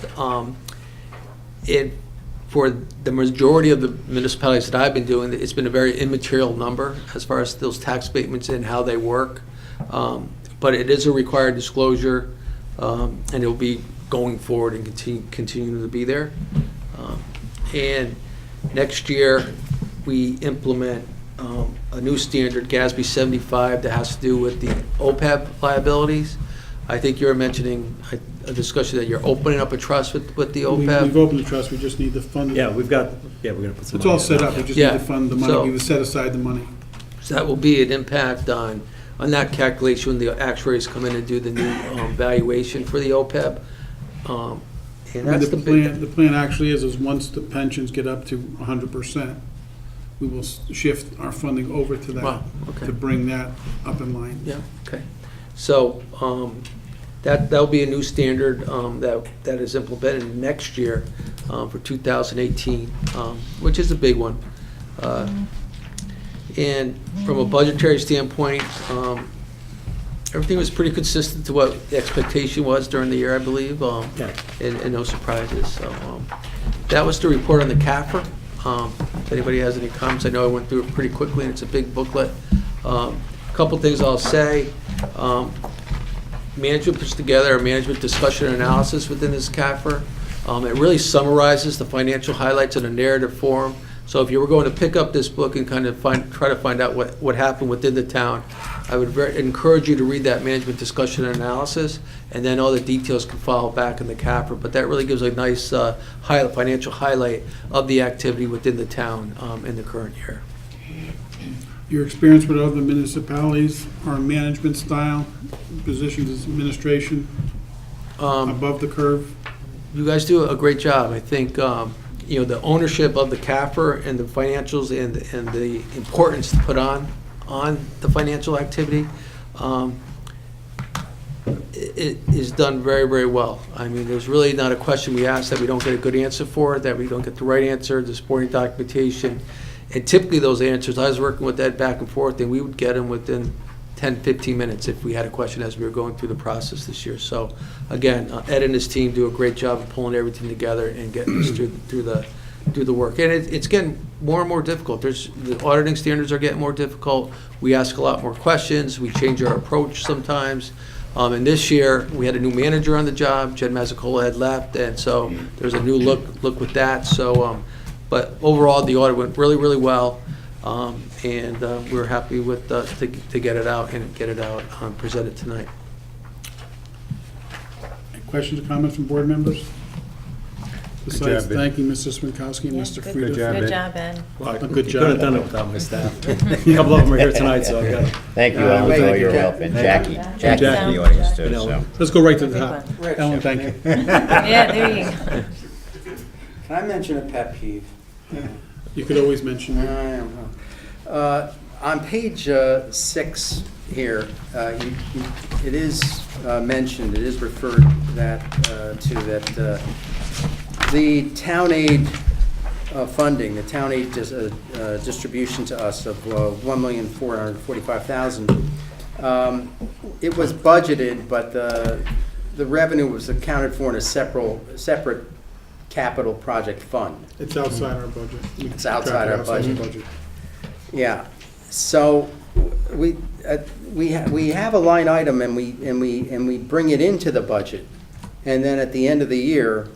J: For the majority of the municipalities that I've been doing, it's been a very immaterial number as far as those tax abatements and how they work. But it is a required disclosure, and it'll be going forward and continuing to be there. And next year, we implement a new standard, GASB 75, that has to do with the OPEB liabilities. I think you were mentioning a discussion that you're opening up a trust with the OPEB.
B: We've opened the trust, we just need to fund it.
K: Yeah, we're gonna put some
B: It's
K: money
B: all
K: in
B: set
K: it.
B: up, we just
J: Yeah.
B: need to fund the money,
J: So-
B: we've set aside the money.
J: So that will be an impact on that calculation when the actuaries come in and do the new valuation for the OPEB. And
B: I mean,
J: that's the big.
B: The plan actually is once the pensions get up to 100%, we will shift our funding over to that,
J: Wow, okay.
B: to bring that up in line.
J: Yeah, okay. So that'll be a new standard that is implemented next year for 2018, which is a big one. And from a budgetary standpoint, everything was pretty consistent to what the expectation was during the year, I believe, and no surprises. So that was the report on the CAFR. If anybody has any comments, I know I went through it pretty quickly, and it's a big booklet. A couple things I'll say. Management puts together a management discussion and analysis within this CAFR. It really summarizes the financial highlights in a narrative form. So if you were going to pick up this book and kind of try to find out what happened within the town, I would encourage you to read that management discussion and analysis, and then all the details can follow back in the CAFR. But that really gives a nice financial highlight of the activity within the town in the current year.
B: Your experience with other municipalities, our management style, positions as administration, above the curve?
J: You guys do a great job. I think, the ownership of the CAFR and the financials and the importance to put on the financial activity, it is done very, very well. I mean, there's really not a question we ask that we don't get a good answer for, that we don't get the right answer, the supporting documentation. And typically those answers, I was working with Ed back and forth, and we would get them within 10, 15 minutes if we had a question as we were going through the process this year. So again, Ed and his team do a great job of pulling everything together and getting us through the work. And it's getting more and more difficult. The auditing standards are getting more difficult. We ask a lot more questions. We change our approach sometimes. And this year, we had a new manager on the job. Jen Mazzicola had left, and so there's a new look with that. So, but overall, the audit went really, really well. And we're happy with to get it out and get it out presented tonight.
B: Any questions or comments from board members? Besides
D: Ben.
B: thanking Mr. Swinkowski and
G: Yeah,
B: Mr.
G: good-
B: Frieda.
D: Good job,
G: Good
D: Ed.
G: job, Ed.
K: Well,
B: A good
K: you
B: job.
K: Couldn't have done it without my staff. A couple of them are here tonight, so I got it.
I: Thank you,
B: Uh,
I: Ellen, for
B: thank
I: all
B: you,
I: your
B: Jack.
I: help, and Jackie.
G: Thank you.
I: Jackie in the audience too,
K: You know,
I: so.
B: Let's go right to the
G: Big
B: top.
G: one.
B: Ellen, thank you.
G: Yeah, there you go.
L: Can I mention a pet peeve?
B: You could always mention it.
C: I don't know. On page 6 here, it is mentioned, it is referred the town aid funding, the town aid distribution to us of $1,445,000. It was budgeted, but the revenue was accounted for in a separate capital project fund.
B: It's outside our budget.
C: It's outside our
B: Outside
C: budget. Yeah, so we have a line item and we bring it into the budget, and then at the end of the year,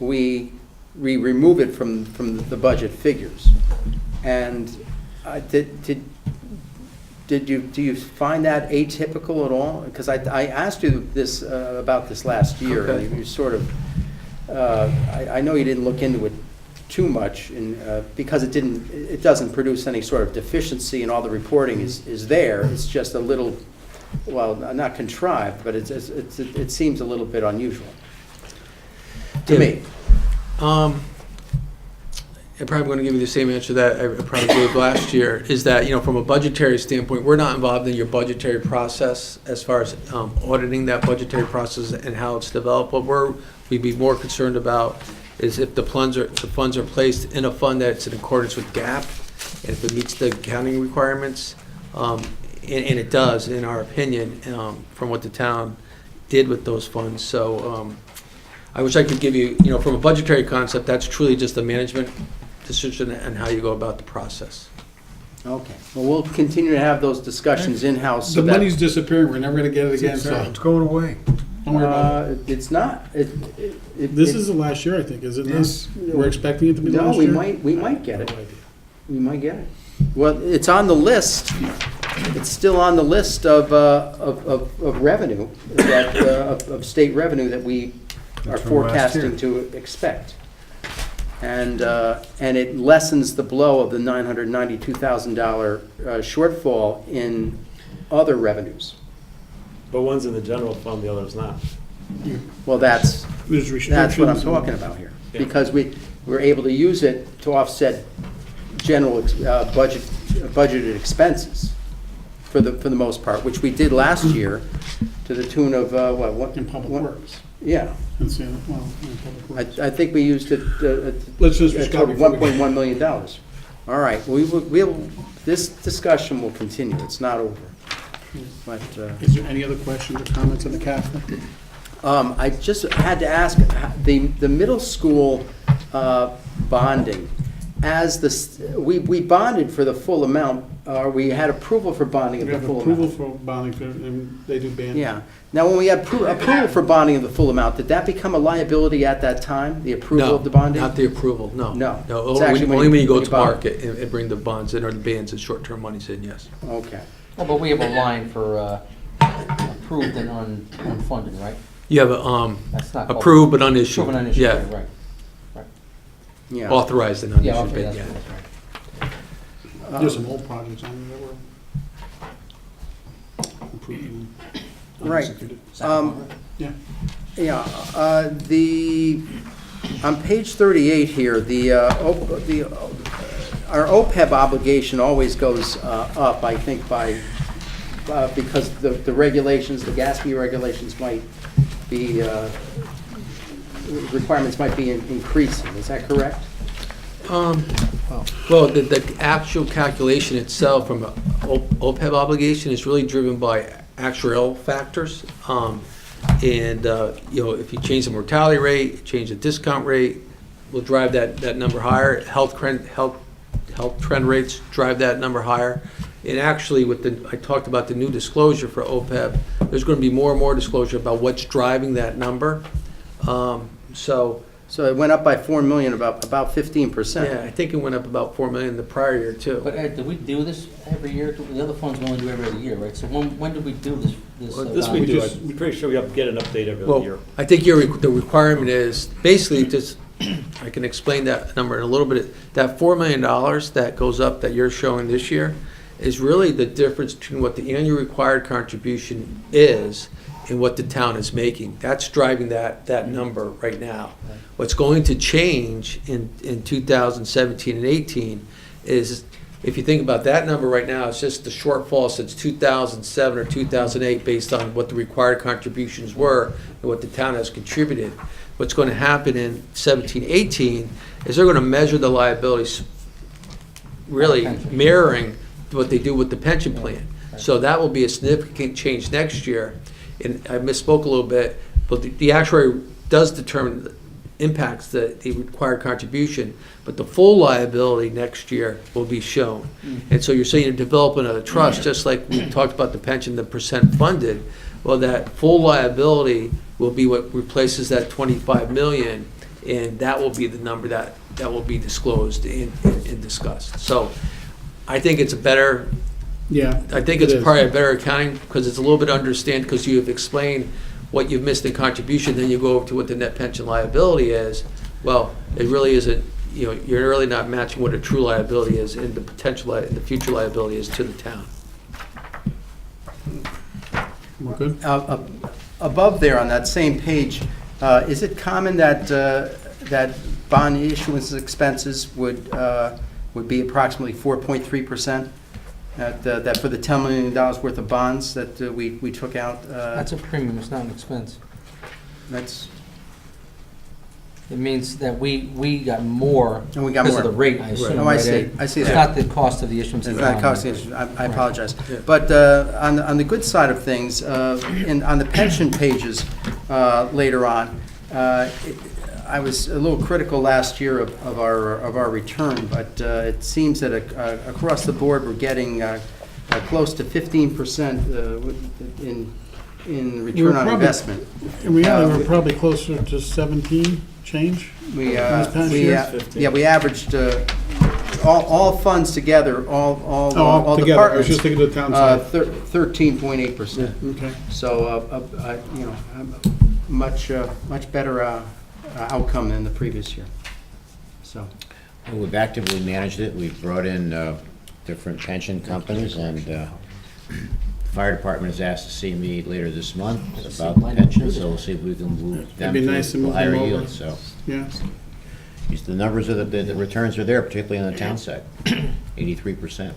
C: we remove it from the budget figures. And do you find that atypical at all? Because I asked you this about this last year,
J: Okay.
C: and you sort of I know you didn't look into it too much, because it doesn't produce any sort of deficiency, and all the reporting is there. It's just a little, well, not contrived, but it seems a little bit unusual to me.
J: I'm probably going to give you the same answer that I probably gave last year, is that, from a budgetary standpoint, we're not involved in your budgetary process as far as auditing that budgetary process and how it's developed. What we'd be more concerned about is if the funds are placed in a fund that's in accordance with GAAP, and if it meets the accounting requirements, and it does, in our opinion, from what the town did with those funds. So I wish I could give you, from a budgetary concept, that's truly just a management decision and how you go about the process.
C: Okay, well, we'll continue to have those discussions in-house.
B: The money's disappearing, we're never gonna get it again, so
D: It's going away.
B: don't worry about it.
C: It's not.
B: This is the last year, I think, is it not?
C: Yes.
B: We're expecting it to be the
C: No,
B: last
C: we
B: year?
C: might get it. We might get it. Well, it's on the list. It's still on the list of revenue, of state revenue that we are
D: That's from last year.
C: forecasting to expect. And it lessens the blow of the $992,000 shortfall in other revenues.
K: But one's in the general fund, the other's not.
C: Well, that's
B: There's restrictions.
C: what I'm talking about here.
K: Yeah.
C: Because we're able to use it to offset general budgeted expenses for the most part, which we did last year to the tune of, what?
B: In Public Works.
C: Yeah.
B: Let's see, well, in Public Works.
C: I think we used it,
B: Let's just,
C: a total of $1.1 million. All right, this discussion will continue, it's not over. But,
B: Is there any other questions or comments on the capital?
C: I just had to ask, the middle school bonding, we bonded for the full amount, we had approval for bonding of
B: We
C: the
B: have
C: full
B: approval
C: amount.
B: for bonding, and they do band.
C: Yeah. Now, when we had approval for bonding of the full amount, did that become a liability at that time, the approval of the bonding?
J: Not the approval, no.
C: No. It's
J: Only
C: actually when
J: only when you go
C: you
J: to
C: bond.
J: market and bring the bonds in, or the bands and short-term monies in, yes.
C: Okay.
E: Well, but we have a line for approved and unfunded, right?
J: You have
E: That's not called-
J: approved but unissued.
E: Approved and unissued,
J: Yeah,
E: right.
C: Yeah.
J: authorized and
E: Yeah,
J: unissued
E: okay,
J: bid,
E: that's
J: yeah.
E: right.
B: There's some old projects on there that were approved and
C: Right.
B: unexecuted. Yeah.
C: Yeah, on page 38 here, our OPEB obligation always goes up, I think, because the regulations, the GASB regulations might be, requirements might be increasing, is that correct?
J: Well, the actual calculation itself from a OPEB obligation is really driven by actuarial factors. And, if you change the mortality rate, change the discount rate, will drive that number higher. Health trend rates drive that number higher. And actually, I talked about the new disclosure for OPEB, there's going to be more and more disclosure about what's driving that number.
C: So it went up by 4 million, about 15%.
J: Yeah, I think it went up about 4 million the prior year, too.
E: But Ed, do we do this every year? The other funds we only do every other year, right? So when do we do this?
K: Well, this we
E: bond?
K: do, I'm pretty sure we get an update every
J: Well,
K: year.
J: I think the requirement is, basically, just, I can explain that number in a little bit. That $4 million that goes up that you're showing this year is really the difference between what the annual required contribution is in what the town is making. That's driving that number right now. What's going to change in 2017 and 18 is, if you think about that number right now, it's just the shortfall since 2007 or 2008 based on what the required contributions were and what the town has contributed. What's going to happen in 17, 18 is they're going to measure the liabilities really mirroring what they do with the pension plan. So that will be a significant change next year. And I misspoke a little bit, but the actuary does determine the impacts the required contribution, but the full liability next year will be shown. And so you're saying you're developing a trust, just like we talked about the pension, the percent funded. Well, that full liability will be what replaces that 25 million, and that will be the number that will be disclosed and discussed. So I think it's a better,
B: Yeah.
J: I think
B: it
J: it's
B: is.
J: probably a better accounting, because it's a little bit understand, because you have explained what you've missed in contribution, then you go over to what the net pension liability is. Well, it really isn't, you're really not matching what a true liability is and the potential, the future liability is to the town.
B: We're good?
C: Above there on that same page, is it common that bond issuance expenses would be approximately 4.3%? That for the $10 million worth of bonds that we took out?
E: That's a premium, it's not an expense.
C: That's,
E: It means that we got more
C: and we got
E: because
C: more.
E: of the rate, I assume.
C: Oh, I
E: right,
C: see.
E: Ed?
C: I see
E: It's
C: that.
E: not the cost of the issuance of
C: It's
E: the
C: not
E: bond.
C: costing issue. I apologize.
J: Yeah.
C: But on the good side of things, on the pension pages later on, I was a little critical last year of our return, but it seems that across the board, we're getting close to 15% in return on investment.
B: In reality, we're probably closer to 17 change.
C: We
B: Last past year?
C: we averaged all funds together, all
B: Together, I was
C: departments,
B: just thinking of the town side.
C: 13.8%.
B: Okay.
C: So, much better outcome than the previous year. So,
I: Well, we've actively managed it. We've brought in different pension companies, and the fire department has asked to see me later this month about the pension, so we'll see if we can move them
B: It'd be nice to
I: to a
B: move
I: higher
B: them over.
I: yield. So
B: Yeah.
I: the numbers are the returns are there, particularly on the town side, 83%.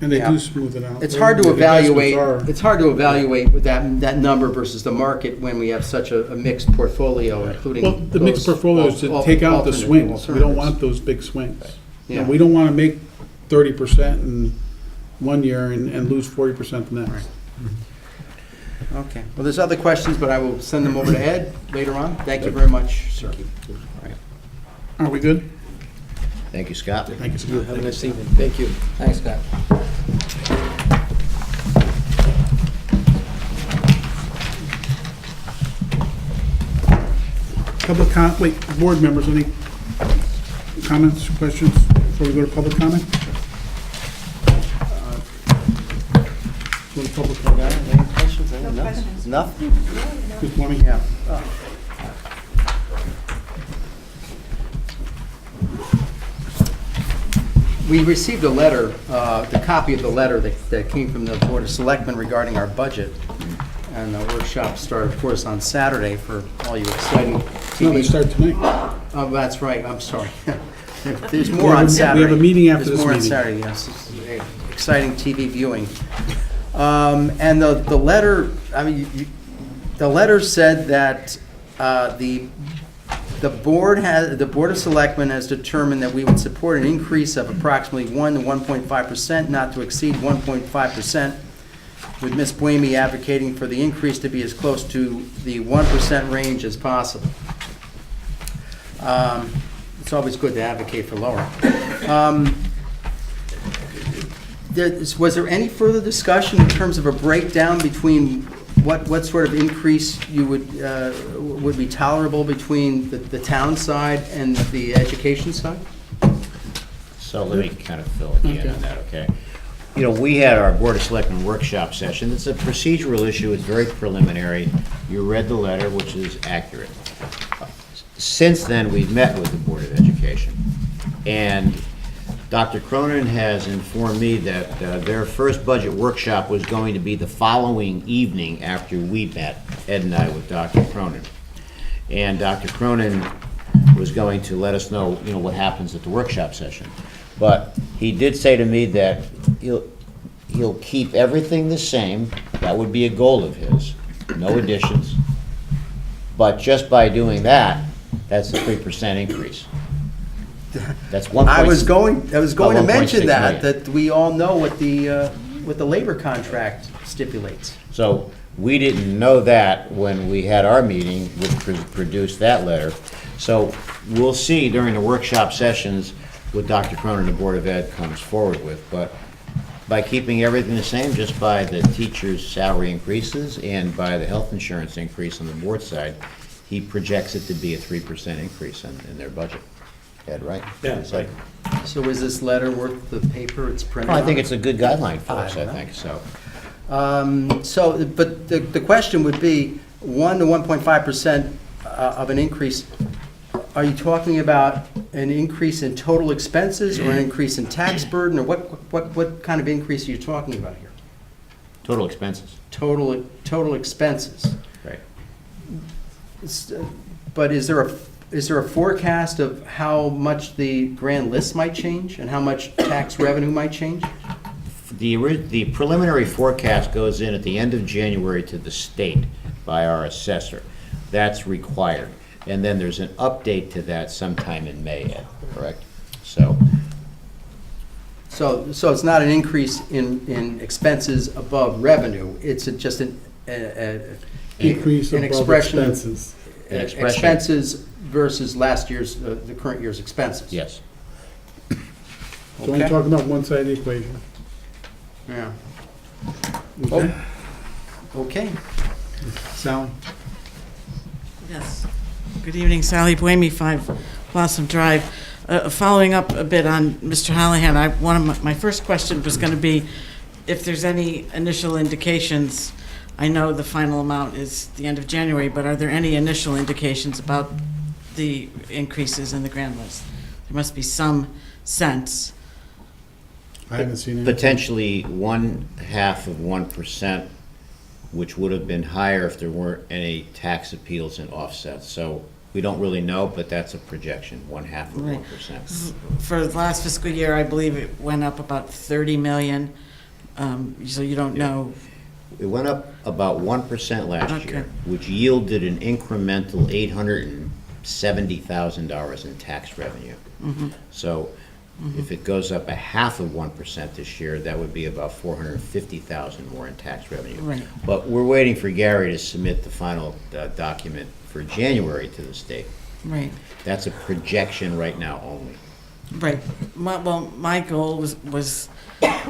B: And they
C: Yeah.
B: do smooth it out.
C: it's hard to
B: The investments
C: evaluate,
B: are-
C: it's hard to evaluate with that number versus the market when we have such a mixed portfolio, including.
B: Well, the mixed
C: those
B: portfolio is to
C: al-
B: take out the
C: alternate
B: swings. We don't
C: alternatives.
B: want those big swings. You know,
C: Yeah.
B: we don't want to make 30% in one year and lose 40% the next.
C: Okay, well, there's other questions, but I will send them over to Ed later on. Thank you very much, sir.
B: Are we good?
I: Thank you, Scott.
B: Thank you, Scott.
J: Have a nice evening. Thank you.
E: Thanks, Scott.
B: Board members, any comments, questions before we go to public comment? Go to public comment.
C: Any questions?
H: No questions.
C: Nothing?
B: Good morning.
C: Yeah. We received a letter, the copy of the letter that came from the Board of Selectmen regarding our budget. And the workshop started, of course, on Saturday for all you exciting
B: No,
C: TV.
B: they start tonight.
C: Oh, that's right, I'm sorry. There's
B: We
C: more
B: have
C: on
B: a-
C: Saturday.
B: we have a meeting after
C: There's
B: this
C: more on
B: meeting.
C: Saturday, yes. Exciting TV viewing. And the letter, I mean, the letter said that the Board of Selectmen has determined that we would support an increase of approximately 1 to 1.5%, not to exceed 1.5%, with Ms. Boehme advocating for the increase to be as close to the 1% range as possible. It's always good to advocate for lower. Was there any further discussion in terms of a breakdown between what sort of increase you would be tolerable between the town side and the education side?
I: So let me kind of fill in on that, okay? You know, we had our Board of Selectmen workshop session. It's a procedural issue. It's very preliminary. You read the letter, which is accurate. Since then, we've met with the Board of Education. And Dr. Cronin has informed me that their first budget workshop was going to be the following evening after we met, Ed and I, with Dr. Cronin. And Dr. Cronin was going to let us know, what happens at the workshop session. But he did say to me that he'll keep everything the same. That would be a goal of his, no additions. But just by doing that, that's a 3% increase. That's one.
C: I was going to
I: 1.6
C: mention
I: million.
C: that we all know what the labor contract stipulates.
I: So we didn't know that when we had our meeting, which produced that letter. So we'll see during the workshop sessions what Dr. Cronin and the Board of Ed comes forward with. But by keeping everything the same, just by the teachers' salary increases and by the health insurance increase on the board side, he projects it to be a 3% increase in their budget. Ed, right?
F: Yeah.
I: It's like,
C: So is this letter worth the paper it's printed
I: well,
C: on?
I: I think it's a good guideline for us,
C: I
I: I
C: don't know.
I: think, so.
C: But the question would be, 1 to 1.5% of an increase, are you talking about an increase in total expenses or an increase in tax burden, or what kind of increase are you talking about here?
I: Total expenses.
C: Total expenses.
I: Right.
C: But is there a forecast of how much the grand list might change and how much tax revenue might change?
I: The preliminary forecast goes in at the end of January to the state by our assessor. That's required. And then there's an update to that sometime in May, Ed, correct? So,
C: So it's not an increase in expenses above revenue, it's just an
B: Increase
C: an
B: above
C: expression of
B: expenses.
I: An expression.
C: expenses versus last year's, the current year's expenses.
I: yes.
B: So we're
C: Okay.
B: talking about one side of the equation.
C: Yeah.
B: Okay?
C: Okay.
B: Sally?
L: Yes. Good evening, Sally Buemi, 5 Blossom Drive. Following up a bit on Mr. Hallahan, one of my first question was going to be if there's any initial indications. I know the final amount is the end of January, but are there any initial indications about the increases in the grand list? There must be some sense.
B: I haven't seen it.
I: Potentially 0.5%, which would have been higher if there weren't any tax appeals and offsets. So we don't really know, but that's a projection, 0.5%.
L: For the last fiscal year, I believe it went up about 30 million, so you don't know.
I: It went up about 1% last
L: Okay.
I: year, which yielded an incremental $870,000 in tax revenue. So if it goes up 0.5% this year, that would be about $450,000 more in tax revenue.
L: Right.
I: But we're waiting for Gary to submit the final document for January to the state.
L: Right.
I: That's a projection right now only.
L: Right. My goal was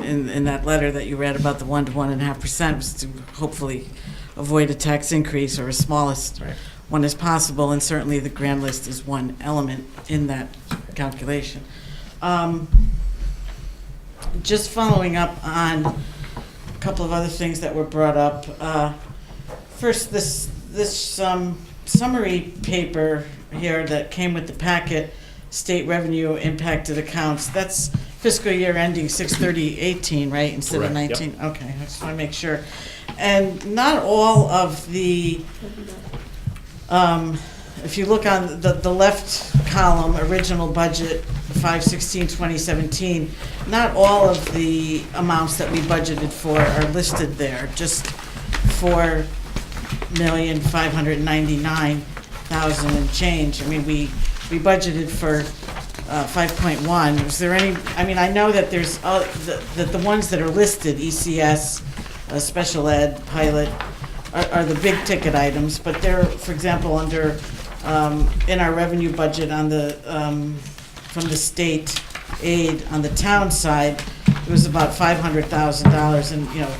L: in that letter that you read about the 1 to 1.5% was to hopefully avoid a tax increase or as smallest
I: Right.
L: one as possible, and certainly the grand list is one element in that calculation. Just following up on a couple of other things that were brought up. First, this summary paper here that came with the packet, state revenue impacted accounts, that's fiscal year ending 6/30/18, right, instead of
F: Correct, yep.
L: 19? Okay, I just want to make sure. And not all of the, if you look on the left column, original budget, 5/16/2017, not all of the amounts that we budgeted for are listed there, just 4,599,000 and change. I mean, we budgeted for 5.1. Was there any, I mean, I know that there's, the ones that are listed, ECS, special ed, pilot, are the big ticket items, but they're, for example, under, in our revenue budget on the, from the state aid on the town side, it was about $500,000, and, you know,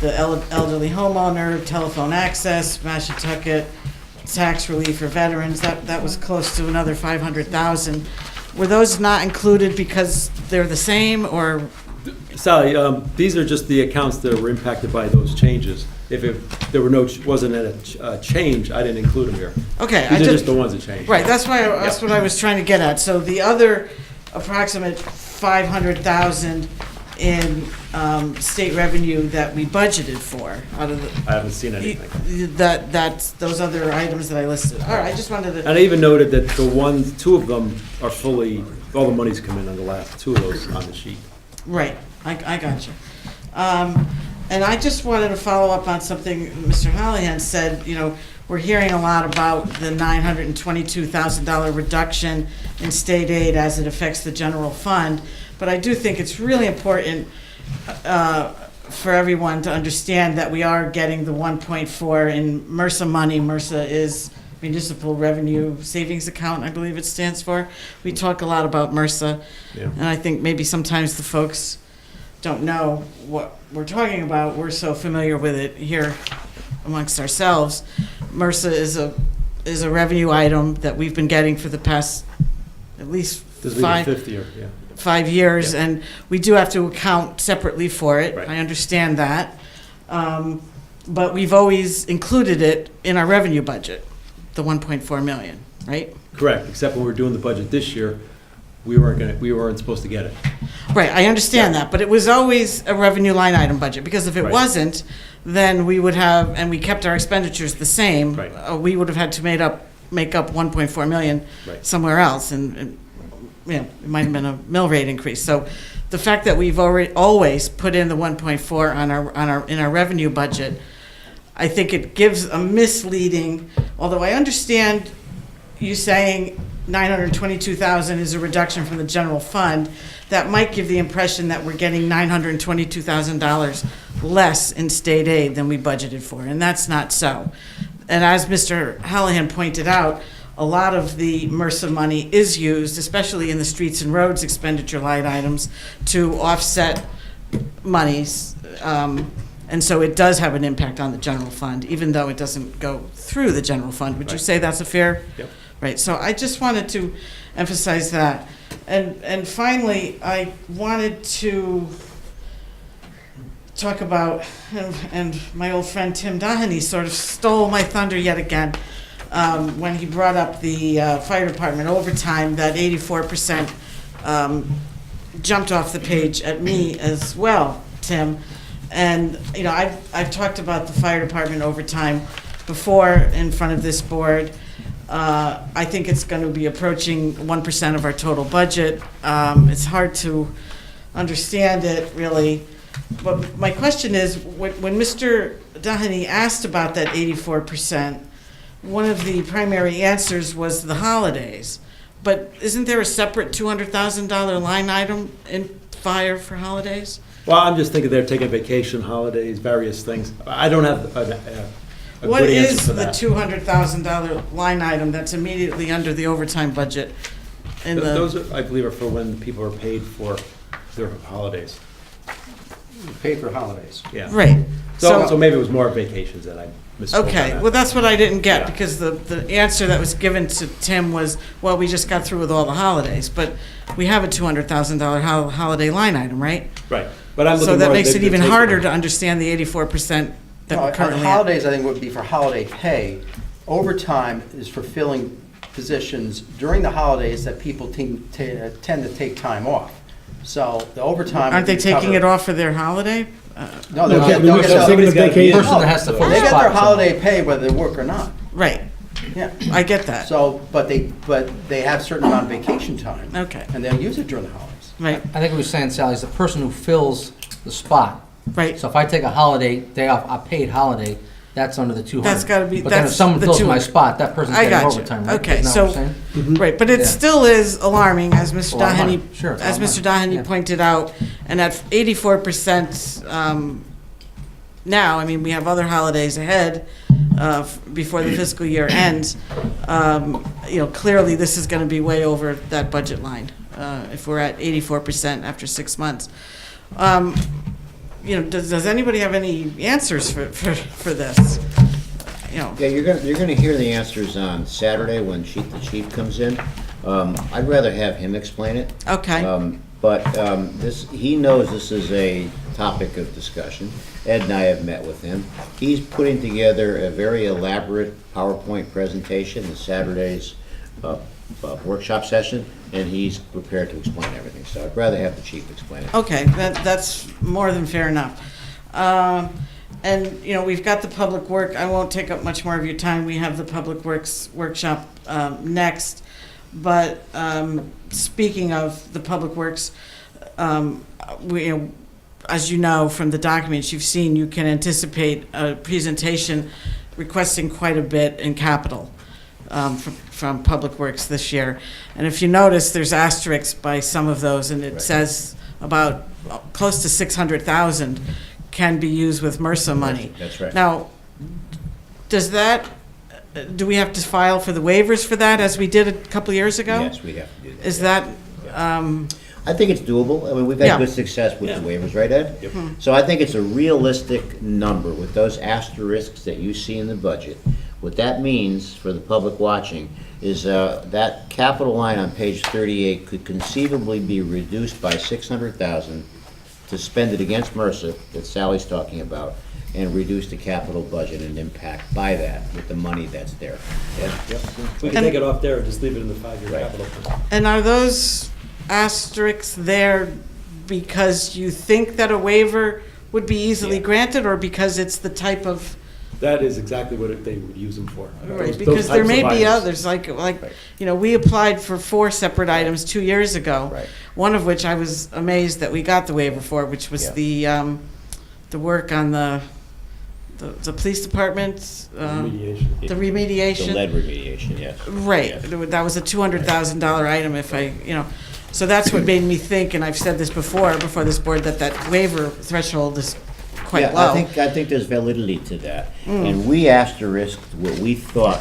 L: the elderly homeowner, telephone access, Mashantucket, tax relief for veterans, that was close to another 500,000. Were those not included because they're the same, or?
F: Sally, these are just the accounts that were impacted by those changes. If there wasn't a change, I didn't include them here.
L: Okay.
F: These are just the ones that changed.
L: Right, that's what I was trying to get at. So the other approximate 500,000 in state revenue that we budgeted for out of the.
F: I haven't seen anything.
L: That's those other items that I listed. All right, I just wanted to.
F: And I even noted that two of them are fully, all the money's come in on the last two of those on the sheet.
L: Right, I got you. And I just wanted to follow up on something Mr. Hallahan said. You know, we're hearing a lot about the $922,000 reduction in state aid as it affects the general fund, but I do think it's really important for everyone to understand that we are getting the 1.4 in MRSA money. MRSA is Municipal Revenue Savings Account, I believe it stands for. We talk a lot about MRSA, and I think maybe sometimes the folks don't know what we're talking about. We're so familiar with it here amongst ourselves. MRSA is a revenue item that we've been getting for the past at least
F: This will be the fifth year, yeah.
L: 5 years,
F: Yeah.
L: and we do have to account separately for it.
F: Right.
L: I understand that. But we've always included it in our revenue budget, the 1.4 million, right?
F: Correct, except when we're doing the budget this year, we weren't supposed to get it.
L: Right, I understand that, but it was always a revenue line item budget, because if it
F: Right.
L: wasn't, then we would have, and we kept our expenditures the same.
F: Right.
L: We would have had to make up 1.4 million
F: Right.
L: somewhere else, and you know, it might have been a mill rate increase. So the fact that we've always put in the 1.4 in our revenue budget, I think it gives a misleading, although I understand you saying 922,000 is a reduction from the general fund, that might give the impression that we're getting $922,000 less in state aid than we budgeted for, and that's not so. And as Mr. Hallahan pointed out, a lot of the MRSA money is used, especially in the streets and roads expenditure line items, to offset monies. And so it does have an impact on the general fund, even though it doesn't go through the general fund. Would you
F: Right.
L: say that's a fair?
F: Yep.
L: Right, so I just wanted to emphasize that. And finally, I wanted to talk about, and my old friend Tim Doheny sort of stole my thunder yet again, when he brought up the fire department overtime, that 84% jumped off the page at me as well, Tim. And, you know, I've talked about the fire department overtime before in front of this board. I think it's going to be approaching 1% of our total budget. It's hard to understand it, really. But my question is, when Mr. Doheny asked about that 84%, one of the primary answers was the holidays. But isn't there a separate $200,000 line item in fire for holidays?
F: Well, I'm just thinking they're taking vacation, holidays, various things. I don't have a
L: What
F: good answer
L: is
F: for
L: the
F: that.
L: $200,000 line item that's immediately under the overtime budget? In
F: Those,
L: the,
F: I believe, are for when people are paid for their holidays.
D: Paid for holidays.
F: Yeah.
L: right.
F: So maybe it was more vacations that I misspoke on
L: Okay,
F: that.
L: well, that's what I didn't get,
F: Yeah.
L: because the answer that was given to Tim was, well, we just got through with all the holidays, but we have a $200,000 holiday line item, right?
F: Right, but I'm looking
L: So
F: more
L: that
F: at
L: makes
F: the
L: it even
F: take-
L: harder to understand the 84% that we're currently at.
C: Holidays, I think, would be for holiday pay. Overtime is for filling positions during the holidays that people tend to take time off. So the overtime.
L: Aren't they
C: would
L: taking
C: cover-
L: it off for their holiday?
C: No,
D: They'll get
C: they'll
D: the
C: get
D: taking the
C: their-
D: vacation.
E: Person that has to
C: No,
E: fill
C: They
E: the
C: get
E: spot
C: their
E: somewhere.
C: holiday pay whether they work or not.
L: Right,
C: Yeah.
L: I get that.
C: So, but they have certain amount of vacation time.
L: Okay.
C: And they'll use it during the holidays.
L: Right,
E: I think what we're saying, Sally, is the person who fills the spot.
L: right.
E: So if I take a holiday, day off, a paid holiday, that's under the 200.
L: That's gotta be-
E: But then if
L: that's
E: someone
L: the
E: fills my
L: 200.
E: spot, that person's
L: I
E: getting
L: got you.
E: overtime, right?
L: Okay,
E: Isn't that
L: so-
E: what you're saying?
L: Right, but it
E: Yeah.
L: still is alarming, as Mr.
E: It's a lot of money.
L: Doheny,
E: Sure, it's a
L: as
E: lot
L: Mr.
E: of money.
L: Doheny
E: Yeah.
L: pointed out, and at 84% now, I mean, we have other holidays ahead before the fiscal year ends. You know, clearly, this is going to be way over that budget line if we're at 84% after 6 months. You know, does anybody have any answers for this? You know,
I: Yeah, you're gonna hear the answers on Saturday when the chief comes in. I'd rather have him explain it.
L: okay,
I: But he knows this is a topic of discussion. Ed and I have met with him. He's putting together a very elaborate PowerPoint presentation in Saturday's workshop session, and he's prepared to explain everything. So I'd rather have the chief explain it.
L: Okay, that's more than fair enough. And, you know, we've got the public work, I won't take up much more of your time, we have the public works workshop next. But speaking of the public works, we, as you know from the documents you've seen, you can anticipate a presentation requesting quite a bit in capital from Public Works this year. And if you notice, there's asterisks by some of those, and it says about close to 600,000 can be used with MRSA money.
I: That's right.
L: Now, do we have to file for the waivers for that, as we did a couple years ago?
I: Yes, we have to do that.
L: Is
I: yes.
L: that,
I: I think it's doable. I mean, we've had
L: Yeah.
I: good success with the waivers, right, Ed? So I think it's a realistic number with those asterisks that you see in the budget. What that means for the public watching is that capital line on page 38 could conceivably be reduced by 600,000 to spend it against MRSA that Sally's talking about, and reduce the capital budget and impact by that with the money that's there. Ed? Yep.
K: We can take it off there and just leave it in the 5-year
I: Right.
K: capital plan.
L: and are those asterisks there because you think that a waiver would be easily
I: Yeah.
L: granted, or because it's the type of,
K: That is exactly what they would use them for.
L: right,
K: Those
L: because there
K: types
L: may
K: of
L: be
K: items.
L: others, like,
I: Right.
L: you know, we applied for 4 separate items 2 years ago.
I: Right.
L: One of which I was amazed that we got the waiver for, which was
I: Yeah.
L: the work on the police department,
K: Remediation.
L: the
I: The
L: remediation.
I: lead remediation, yes.
L: Right,
I: Yes.
L: that was a $200,000 item if so that's what made me think, and I've said this before this board, that waiver threshold is quite
I: Yeah,
L: low.
I: I think there's validity to that. And we asterisked what we thought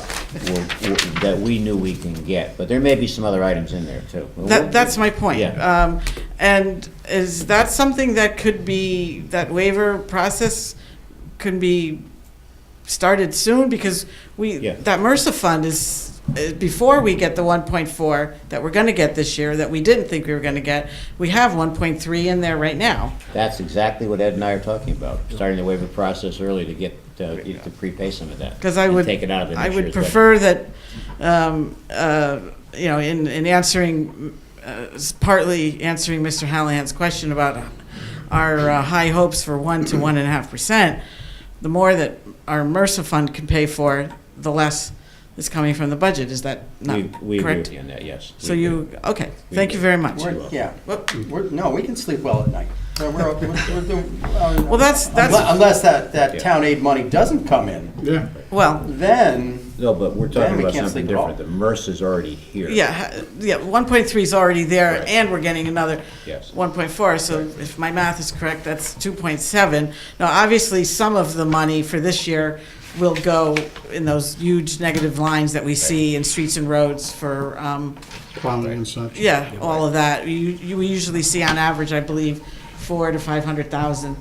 I: that we knew we can get, but there may be some other items in there too.
L: That's my point.
I: Yeah.
L: And is that something that that waiver process could be started soon? Because
I: Yeah.
L: that MRSA fund is, before we get the 1.4 that we're gonna get this year, that we didn't think we were gonna get, we have 1.3 in there right now.
I: That's exactly what Ed and I are talking about, starting the waiver process early to get, to prepay some of that.
L: Because I
I: and
L: would,
I: take it out of the
L: I
I: next
L: would
I: year's budget.
L: prefer that, in answering, partly answering Mr. Hallahan's question about our high hopes for 1 to 1.5%, the more that our MRSA fund can pay for, the less is coming from the budget. Is that not
I: We agree
L: correct?
I: with you on that, yes.
L: So okay, thank you very much.
C: No, we can sleep well at night. We're doing,
L: Well, that's,
C: unless that
I: Yeah.
C: town aid money doesn't come in,
B: Yeah.
L: well,
C: then,
I: No, but we're
C: Then
I: talking
C: we
I: about
C: can't
I: something
C: sleep at all.
I: different. The MRSA's already here.
L: yeah, 1.3 is already there,
I: Right.
L: and we're getting another
I: Yes.
L: 1.4, so if my math is correct, that's 2.7. Now, obviously, some of the money for this year will go in those huge negative lines that we see in streets and roads for,
B: Plowing and such.
L: yeah, all of that. We usually see on average, I believe, 400,000 to 500,000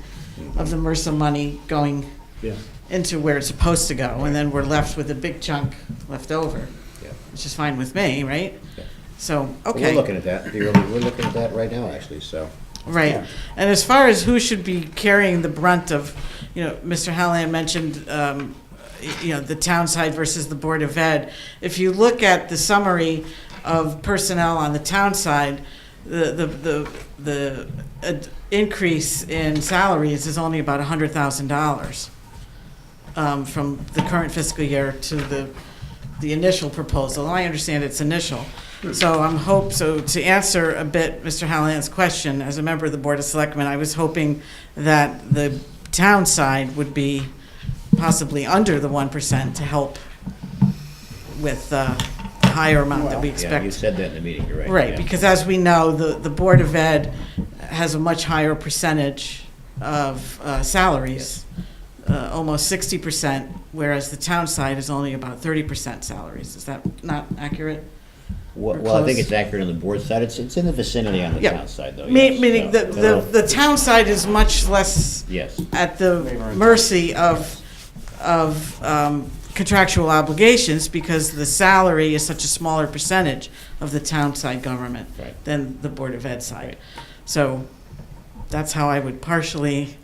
L: of the MRSA money going
K: Yeah.
L: into where it's supposed to go, and then we're left with a big chunk left over,
I: Yeah.
L: which is fine with me, right?
I: Yeah.
L: So,
I: But
L: okay.
I: We're looking at that. We're looking at that right now, actually, so.
L: Right. And as far as who should be carrying the brunt of, Mr. Hallahan mentioned, the town side versus the Board of Ed. If you look at the summary of personnel on the town side, the increase in salaries is only about $100,000 from the current fiscal year to the initial proposal. And I understand it's initial. So to answer a bit Mr. Hallahan's question, as a member of the Board of Selectmen, I was hoping that the town side would be possibly under the 1% to help with the higher amount that we
I: Yeah, you
L: expect.
I: said that in the meeting, you're right.
L: Right,
I: Yeah.
L: because as we know, the Board of Ed has a much higher percentage of salaries, almost 60%, whereas the town side is only about 30% salaries. Is that not accurate?
I: Well,
L: Or
I: I think
L: close.
I: it's accurate on the board side. It's in the vicinity on the
L: Yeah.
I: town side, though.
L: Me-
I: yes.
L: Meaning
I: So,
L: the town side is much less
I: Yes.
L: at the mercy of contractual obligations, because the salary is such a smaller percentage of the town side government
I: Right.
L: than the Board of Ed side.
I: Right.
L: So that's how I would partially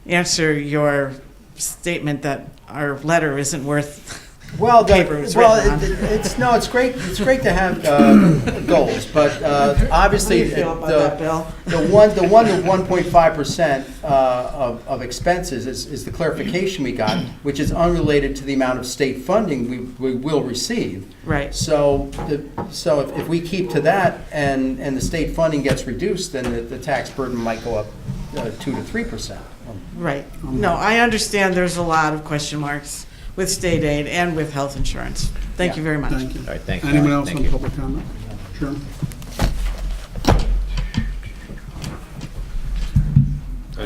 L: answer your statement that our letter isn't worth
C: Well,
L: paper was written on.
C: it's great to have goals, but obviously,
L: How do you feel about that, Bill?
C: the 1 to 1.5% of expenses is the clarification we got, which is unrelated to the amount of state funding we will receive.
L: Right.
C: So if we keep to that and the state funding gets reduced, then the tax burden might go up 2 to 3%.
L: Right. No, I understand there's a lot of question marks with state aid and with health insurance. Thank you very much.
B: Thank you.
I: All right, thanks.
B: Anyone
I: Howard.
B: else
I: Thank
B: on
I: you.
B: public comment? Sure.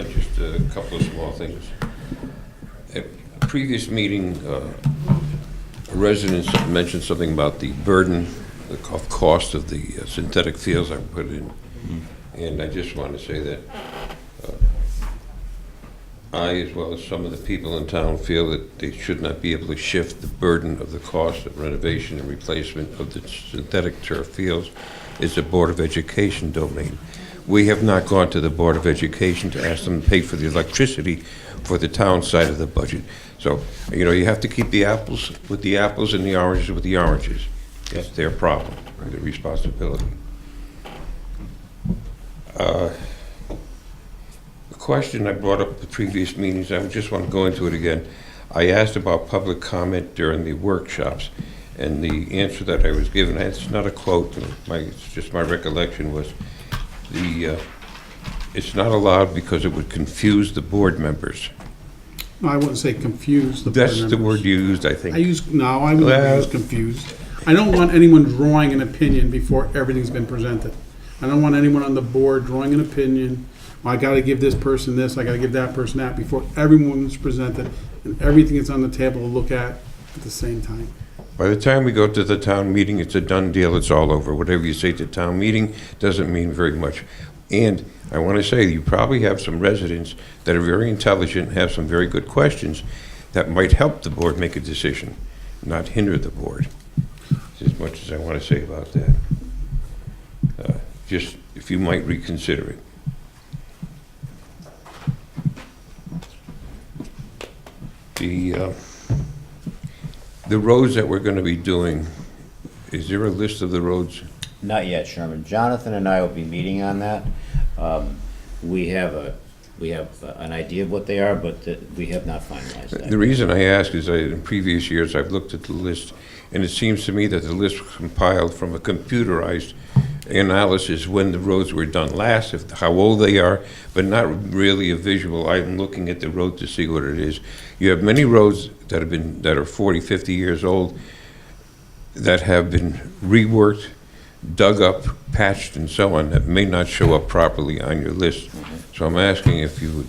M: Just a couple of small things. At a previous meeting, a resident mentioned something about the burden, the cost of the synthetic fields I put in. And I just want to say that I, as well as some of the people in town, feel that they should not be able to shift the burden of the cost of renovation and replacement of the synthetic turf fields. It's a Board of Education domain. We have not gone to the Board of Education to ask them to pay for the electricity for the town side of the budget. So, you have to keep the apples with the apples and the oranges with the oranges. It's their problem, their responsibility. The question I brought up at the previous meetings, I just want to go into it again. I asked about public comment during the workshops, and the answer that I was given, it's not a quote, it's just my recollection, was it's not allowed because it would confuse the board members.
B: No, I wouldn't say confused.
M: That's the word you used, I think.
B: I wouldn't use confused. I don't want anyone drawing an opinion before everything's been presented. I don't want anyone on the board drawing an opinion. Well, I gotta give this person this, I gotta give that person that, before everyone's presented and everything is on the table to look at the same time.
M: By the time we go to the town meeting, it's a done deal, it's all over. Whatever you say at the town meeting doesn't mean very much. And I want to say, you probably have some residents that are very intelligent, have some very good questions that might help the board make a decision, not hinder the board. It's as much as I want to say about that. Just, if you might reconsider it. The roads that we're going to be doing, is there a list of the roads?
I: Not yet, Sherman. Jonathan and I will be meeting on that. We have an idea of what they are, but we have not finalized that.
M: The reason I ask is in previous years, I've looked at the list, and it seems to me that the list was compiled from a computerized analysis when the roads were done last, how old they are, but not really a visual. I'm looking at the road to see what it is. You have many roads that are 40, 50 years old that have been reworked, dug up, patched, and so on, that may not show up properly on your list. So I'm asking if you would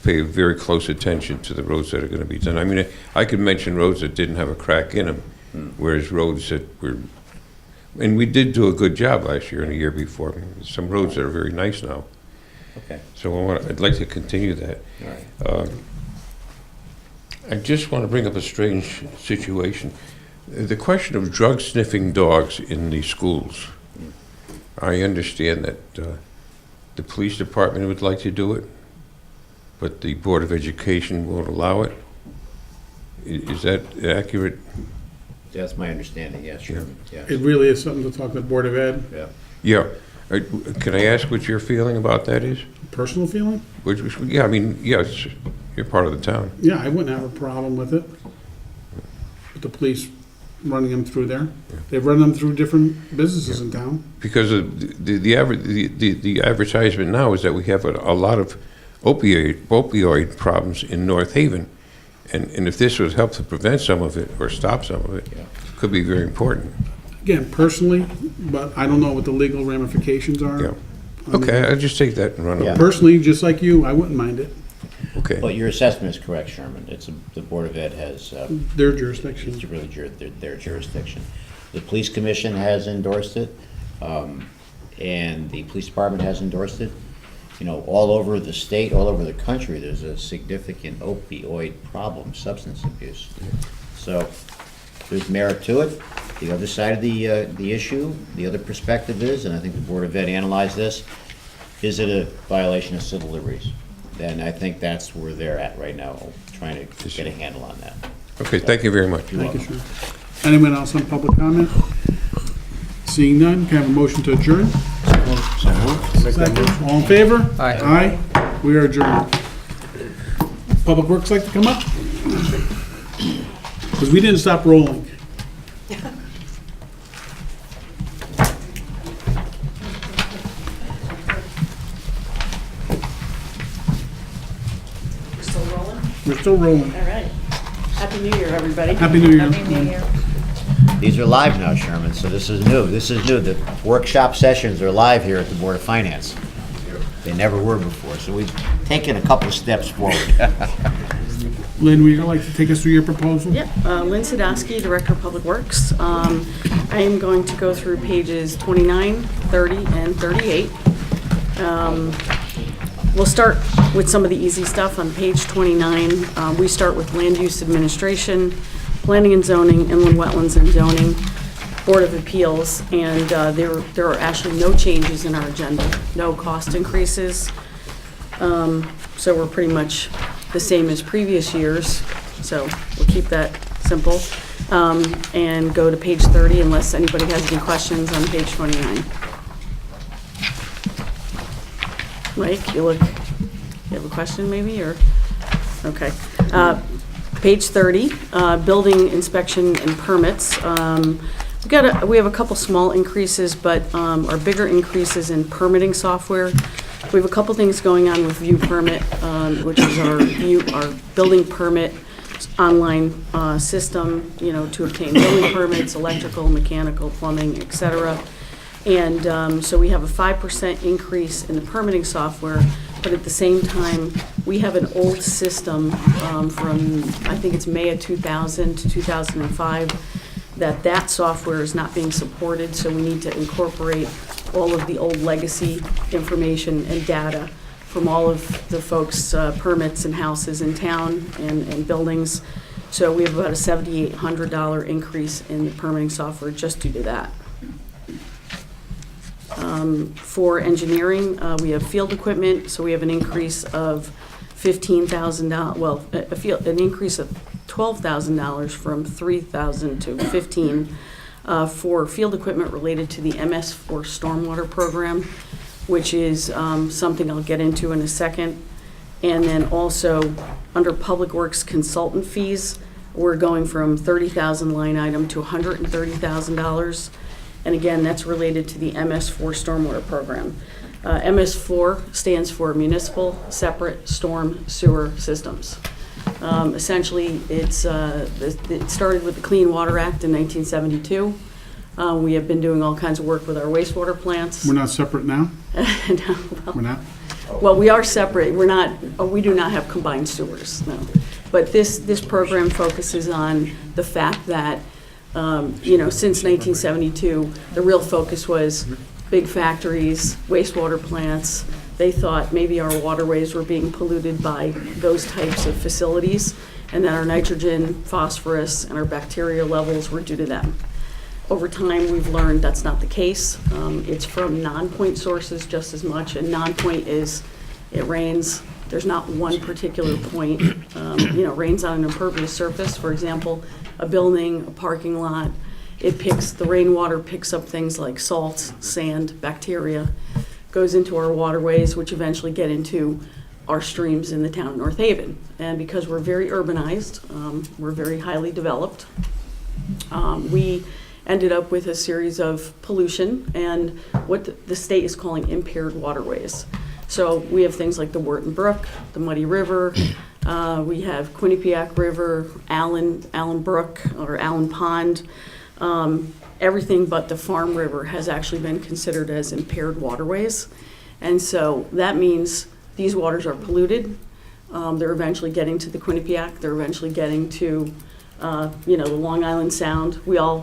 M: pay very close attention to the roads that are going to be done. I mean, I could mention roads that didn't have a crack in them, whereas roads that were, and we did do a good job last year and the year before. I mean, some roads that are very nice now.
I: Okay.
M: So I'd like to continue that.
I: All right.
M: I just want to bring up a strange situation. The question of drug sniffing dogs in the schools. I understand that the police department would like to do it, but the Board of Education won't allow it. Is that accurate?
I: That's my understanding, yes, Sherman. Yes.
B: It really is something to talk to the Board of Ed.
I: Yeah.
M: Yeah. Can I ask what your feeling about that is?
B: Personal feeling?
M: Yeah, I mean, yes, you're part of the town.
B: Yeah, I wouldn't have a problem with it. With the police running them through there. They've run them through different businesses in town.
M: Because of the advertisement now is that we have a lot of opioid problems in North Haven. And if this would help to prevent some of it or stop some of it, could be very important.
B: Again, personally, but I don't know what the legal ramifications are.
M: Yeah. Okay, I'll just take that and run
I: Yeah.
M: over.
B: Personally, just like you, I wouldn't mind it.
M: Okay.
I: But your assessment is correct, Sherman. The Board of Ed has,
B: Their jurisdiction.
I: it's really their jurisdiction. The Police Commission has endorsed it, and the Police Department has endorsed it. You know, all over the state, all over the country, there's a significant opioid problem, substance abuse. So there's merit to it. The other side of the issue, the other perspective is, and I think the Board of Ed analyzed this, is it a violation of civil liberties? And I think that's where they're at right now, trying to get a handle on that.
M: Okay, thank you very much.
B: Thank you, sir. Anyone else on public comment? Seeing none, can I have a motion to adjourn? Second. All in favor?
E: Aye.
B: Aye. We are adjourned. Public Works like to come up? Because we didn't stop rolling.
L: We're still rolling?
B: We're still rolling.
L: All right. Happy New Year, everybody.
B: Happy New Year.
G: Happy New Year.
I: These are live now, Sherman, so this is new. This is new. The workshop sessions are live here at the Board of Finance. They never were before, so we've taken a couple steps forward.
B: Lynn, would you like to take us through your proposal?
N: Yeah, Lynn Sadowski, Director of Public Works. I am going to go through pages 29, 30, and 38. We'll start with some of the easy stuff. On page 29, we start with Land Use Administration, Planning and Zoning, Inland Wetlands and Zoning, Board of Appeals, and there are actually no changes in our agenda, no cost increases. So we're pretty much the same as previous years, so we'll keep that simple. And go to page 30 unless anybody has any questions on page 29. Mike, you have a question maybe, or? Okay. Page 30, building inspection and permits. We have a couple small increases, but our bigger increases in permitting software. We have a couple things going on with View Permit, which is our building permit online system, to obtain building permits, electrical, mechanical, plumbing, et cetera. And so we have a 5% increase in the permitting software, but at the same time, we have an old system from, I think it's May of 2000 to 2005, that software is not being supported, so we need to incorporate all of the old legacy information and data from all of the folks' permits and houses in town and buildings. So we have about a $7,800 increase in the permitting software just due to that. For engineering, we have field equipment, so we have an increase of $15,000, well, an increase of $12,000 from $3,000 to $15,000 for field equipment related to the MS4 stormwater program, which is something I'll get into in a second. And then also, under Public Works consultant fees, we're going from $30,000 line item to $130,000. And again, that's related to the MS4 stormwater program. MS4 stands for Municipal Separate Storm Sewer Systems. Essentially, it started with the Clean Water Act in 1972. We have been doing all kinds of work with our wastewater plants.
B: We're not separate now?
N: No, well,
B: We're not?
N: well, we are separate. We do not have combined sewers, no. But this program focuses on the fact that, since 1972, the real focus was big factories, wastewater plants. They thought maybe our waterways were being polluted by those types of facilities, and that our nitrogen, phosphorus, and our bacteria levels were due to them. Over time, we've learned that's not the case. It's from non-point sources just as much, and non-point is it rains. There's not one particular point. Rains on an impervious surface, for example, a building, a parking lot. The rainwater picks up things like salt, sand, bacteria, goes into our waterways, which eventually get into our streams in the town of North Haven. And because we're very urbanized, we're very highly developed, we ended up with a series of pollution and what the state is calling impaired waterways. So we have things like the Wharton Brook, the Muddy River, we have Quinnipiac River, Allen Brook, or Allen Pond. Everything but the Farm River has actually been considered as impaired waterways. And so that means these waters are polluted. They're eventually getting to the Quinnipiac. They're eventually getting to, the Long Island Sound. We all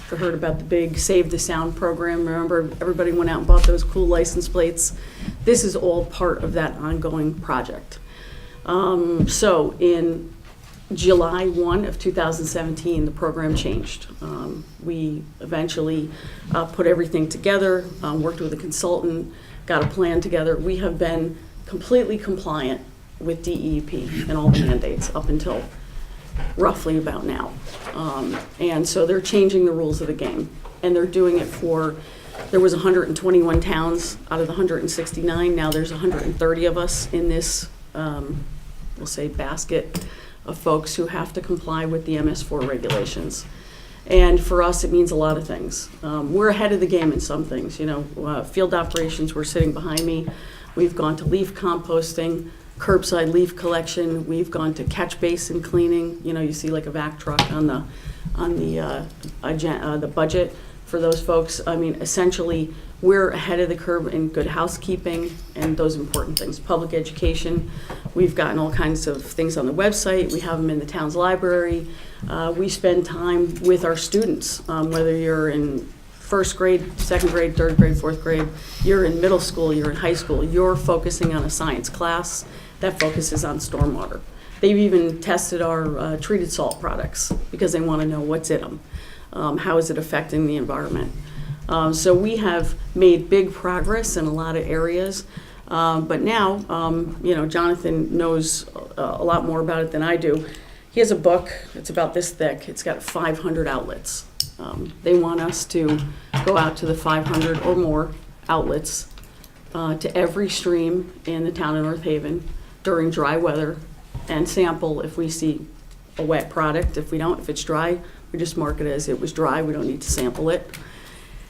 N: heard about the big Save the Sound program. Remember, everybody went out and bought those cool license plates. This is all part of that ongoing project. So in July 1 of 2017, the program changed. We eventually put everything together, worked with a consultant, got a plan together. We have been completely compliant with DEP and all the mandates up until roughly about now. And so they're changing the rules of the game, and they're doing it for, there was 121 towns out of the 169, now there's 130 of us in this, we'll say, basket of folks who have to comply with the MS4 regulations. And for us, it means a lot of things. We're ahead of the game in some things. You know, field operations, we're sitting behind me. We've gone to leaf composting, curbside leaf collection. We've gone to catch basin cleaning. You know, you see like a vac truck on the budget for those folks. I mean, essentially, we're ahead of the curve in good housekeeping and those important things. Public education, we've gotten all kinds of things on the website. We have them in the town's library. We spend time with our students, whether you're in first grade, second grade, third grade, fourth grade, you're in middle school, you're in high school, you're focusing on a science class that focuses on stormwater. They've even tested our treated salt products because they want to know what's in them. How is it affecting the environment? So we have made big progress in a lot of areas, but now, you know, Jonathan knows a lot more about it than I do. He has a book, it's about this thick, it's got 500 outlets. They want us to go out to the 500 or more outlets to every stream in the town of North Haven during dry weather and sample if we see a wet product. If we don't, if it's dry, we just mark it as it was dry, we don't need to sample it.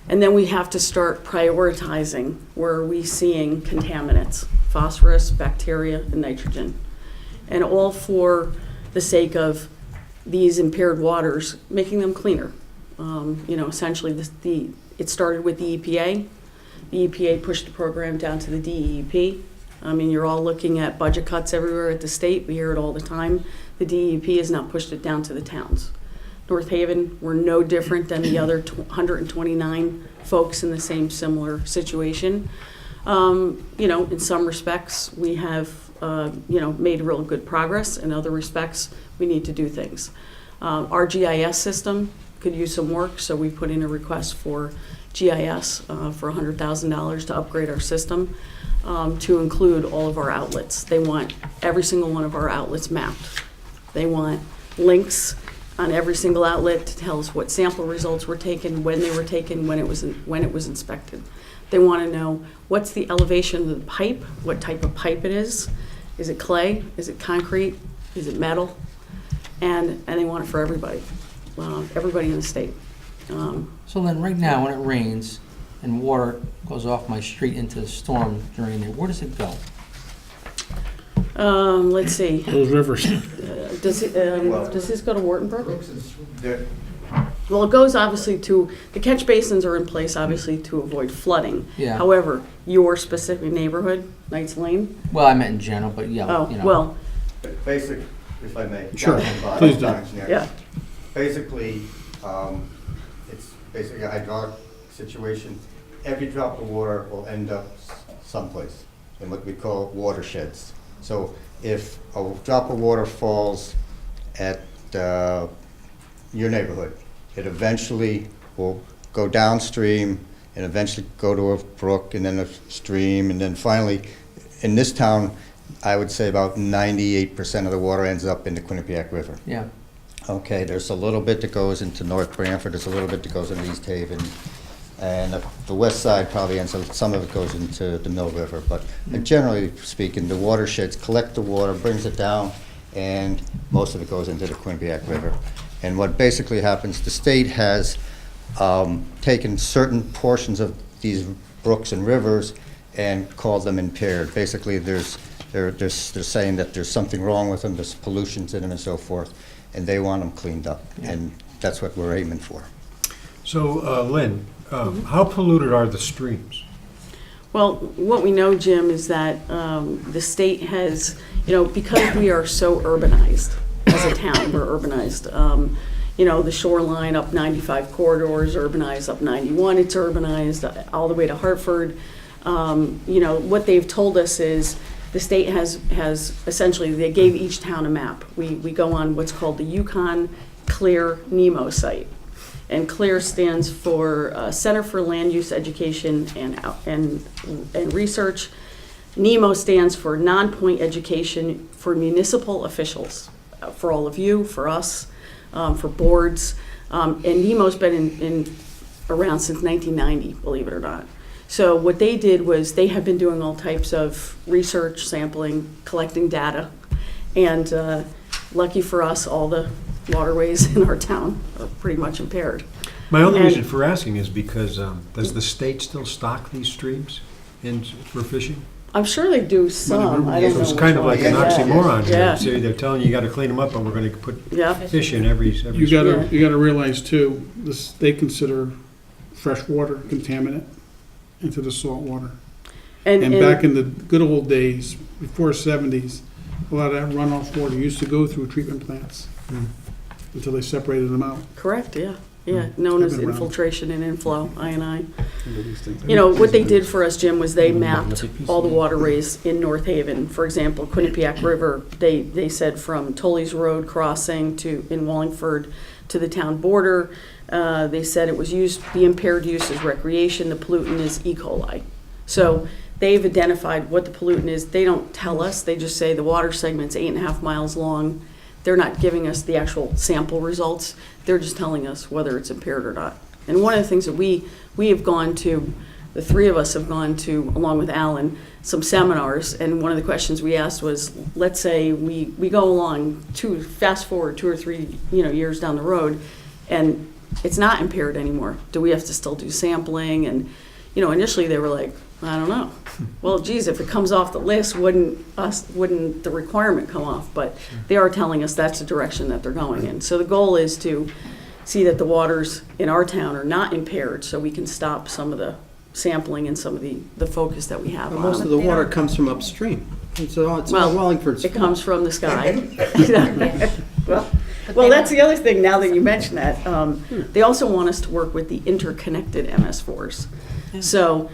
N: And then we have to start prioritizing where are we seeing contaminants, phosphorus, bacteria, and nitrogen. And all for the sake of these impaired waters, making them cleaner. You know, essentially, it started with the EPA. The EPA pushed the program down to the DEP. I mean, you're all looking at budget cuts everywhere at the state. We hear it all the time. The DEP has now pushed it down to the towns. North Haven, we're no different than the other 129 folks in the same similar situation. You know, in some respects, we have, you know, made real good progress. In other respects, we need to do things. Our GIS system could use some work, so we put in a request for GIS for $100,000 to upgrade our system to include all of our outlets. They want every single one of our outlets mapped. They want links on every single outlet to tell us what sample results were taken, when they were taken, when it was inspected. They want to know what's the elevation of the pipe, what type of pipe it is. Is it clay? Is it concrete? Is it metal? And they want it for everybody, everybody in the state.
E: So then, right now, when it rains and water goes off my street into the storm drain there, where does it go?
N: Let's see.
B: Those rivers.
N: Does this go to Wharton Brook? Well, it goes obviously to, the catch basins are in place obviously to avoid flooding.
E: Yeah.
N: However, your specific neighborhood, Knights Lane?
E: Well, I meant in general, but yeah,
N: Oh,
E: you know.
N: well,
O: Basic, if I may.
B: Sure.
O: John,
B: Please do.
O: John Engineer.
N: yeah.
O: Basically, it's basically a hydraulic situation. Every drop of water will end up someplace in what we call watersheds. So if a drop of water falls at your neighborhood, it eventually will go downstream and eventually go to a brook and then a stream, and then finally, in this town, I would say about 98% of the water ends up in the Quinnipiac River.
E: Yeah.
O: Okay, there's a little bit that goes into North Branford, there's a little bit that goes into East Haven, and the west side probably ends up, some of it goes into the Mill River, but generally speaking, the watersheds collect the water, brings it down, and most of it goes into the Quinnipiac River. And what basically happens, the state has taken certain portions of these brooks and rivers and called them impaired. Basically, they're saying that there's something wrong with them, there's pollutions in them and so forth, and they want them cleaned up, and that's what we're aiming for.
D: So, Lynn, how polluted are the streams?
N: Well, what we know, Jim, is that the state has, you know, because we are so urbanized as a town, we're urbanized. You know, the shoreline up 95 corridors, urbanized up 91, it's urbanized all the way to Hartford. You know, what they've told us is the state has essentially, they gave each town a map. We go on what's called the Yukon Clear NEMO site. And CLEAR stands for Center for Land Use Education and Research. NEMO stands for Non-Point Education for Municipal Officials. for all of you, for us, for boards. And NEMO's been around since 1990, believe it or not. So what they did was they have been doing all types of research, sampling, collecting data. And lucky for us, all the waterways in our town are pretty much impaired.
D: My only
N: And-
D: reason for asking is because, does the state still stock these streams for fishing?
N: I'm sure they do some, I don't know
D: So it's
N: which
D: kind of like an
N: ones. Yeah.
D: oxymoron here.
N: Yeah.
D: See, they're telling you, you gotta clean them up, and we're gonna put
N: Yeah.
D: fish in every
B: You
D: stream.
B: gotta realize too, this, they consider fresh water contaminant into the salt water. And back in the good old days, before '70s, a lot of that runoff water used to go through treatment plants until they separated them out.
N: Correct, yeah, yeah, known
B: I've
N: as
B: been around.
N: infiltration and inflow, I&I.
B: These things.
N: You know, what they did for us, Jim, was they mapped all the waterways in North Haven. For example, Quinnipiac River, they said from Tolley's Road crossing in Wallingford to the town border, they said it was the impaired use is recreation, the pollutant is E. coli. So they've identified what the pollutant is. They don't tell us, they just say the water segment's 8.5 miles long. They're not giving us the actual sample results. They're just telling us whether it's impaired or not. And one of the things that we have gone to, the three of us have gone to, along with Alan, some seminars, and one of the questions we asked was, let's say we go along, fast forward 2 or 3 years down the road, and it's not impaired anymore. Do we have to still do sampling? And initially they were like, I don't know. Well, geez, if it comes off the list, wouldn't the requirement come off? But they are telling us that's the direction that they're going in. So the goal is to see that the waters in our town are not impaired, so we can stop some of the sampling and some of the focus that we have
C: But
N: on
C: most
N: it.
C: of the water comes from upstream. It's all Wallingford's
N: It
C: fault.
N: comes from the sky. Well, that's the other thing, now that you mention that. They also want us to work with the interconnected MS4s. So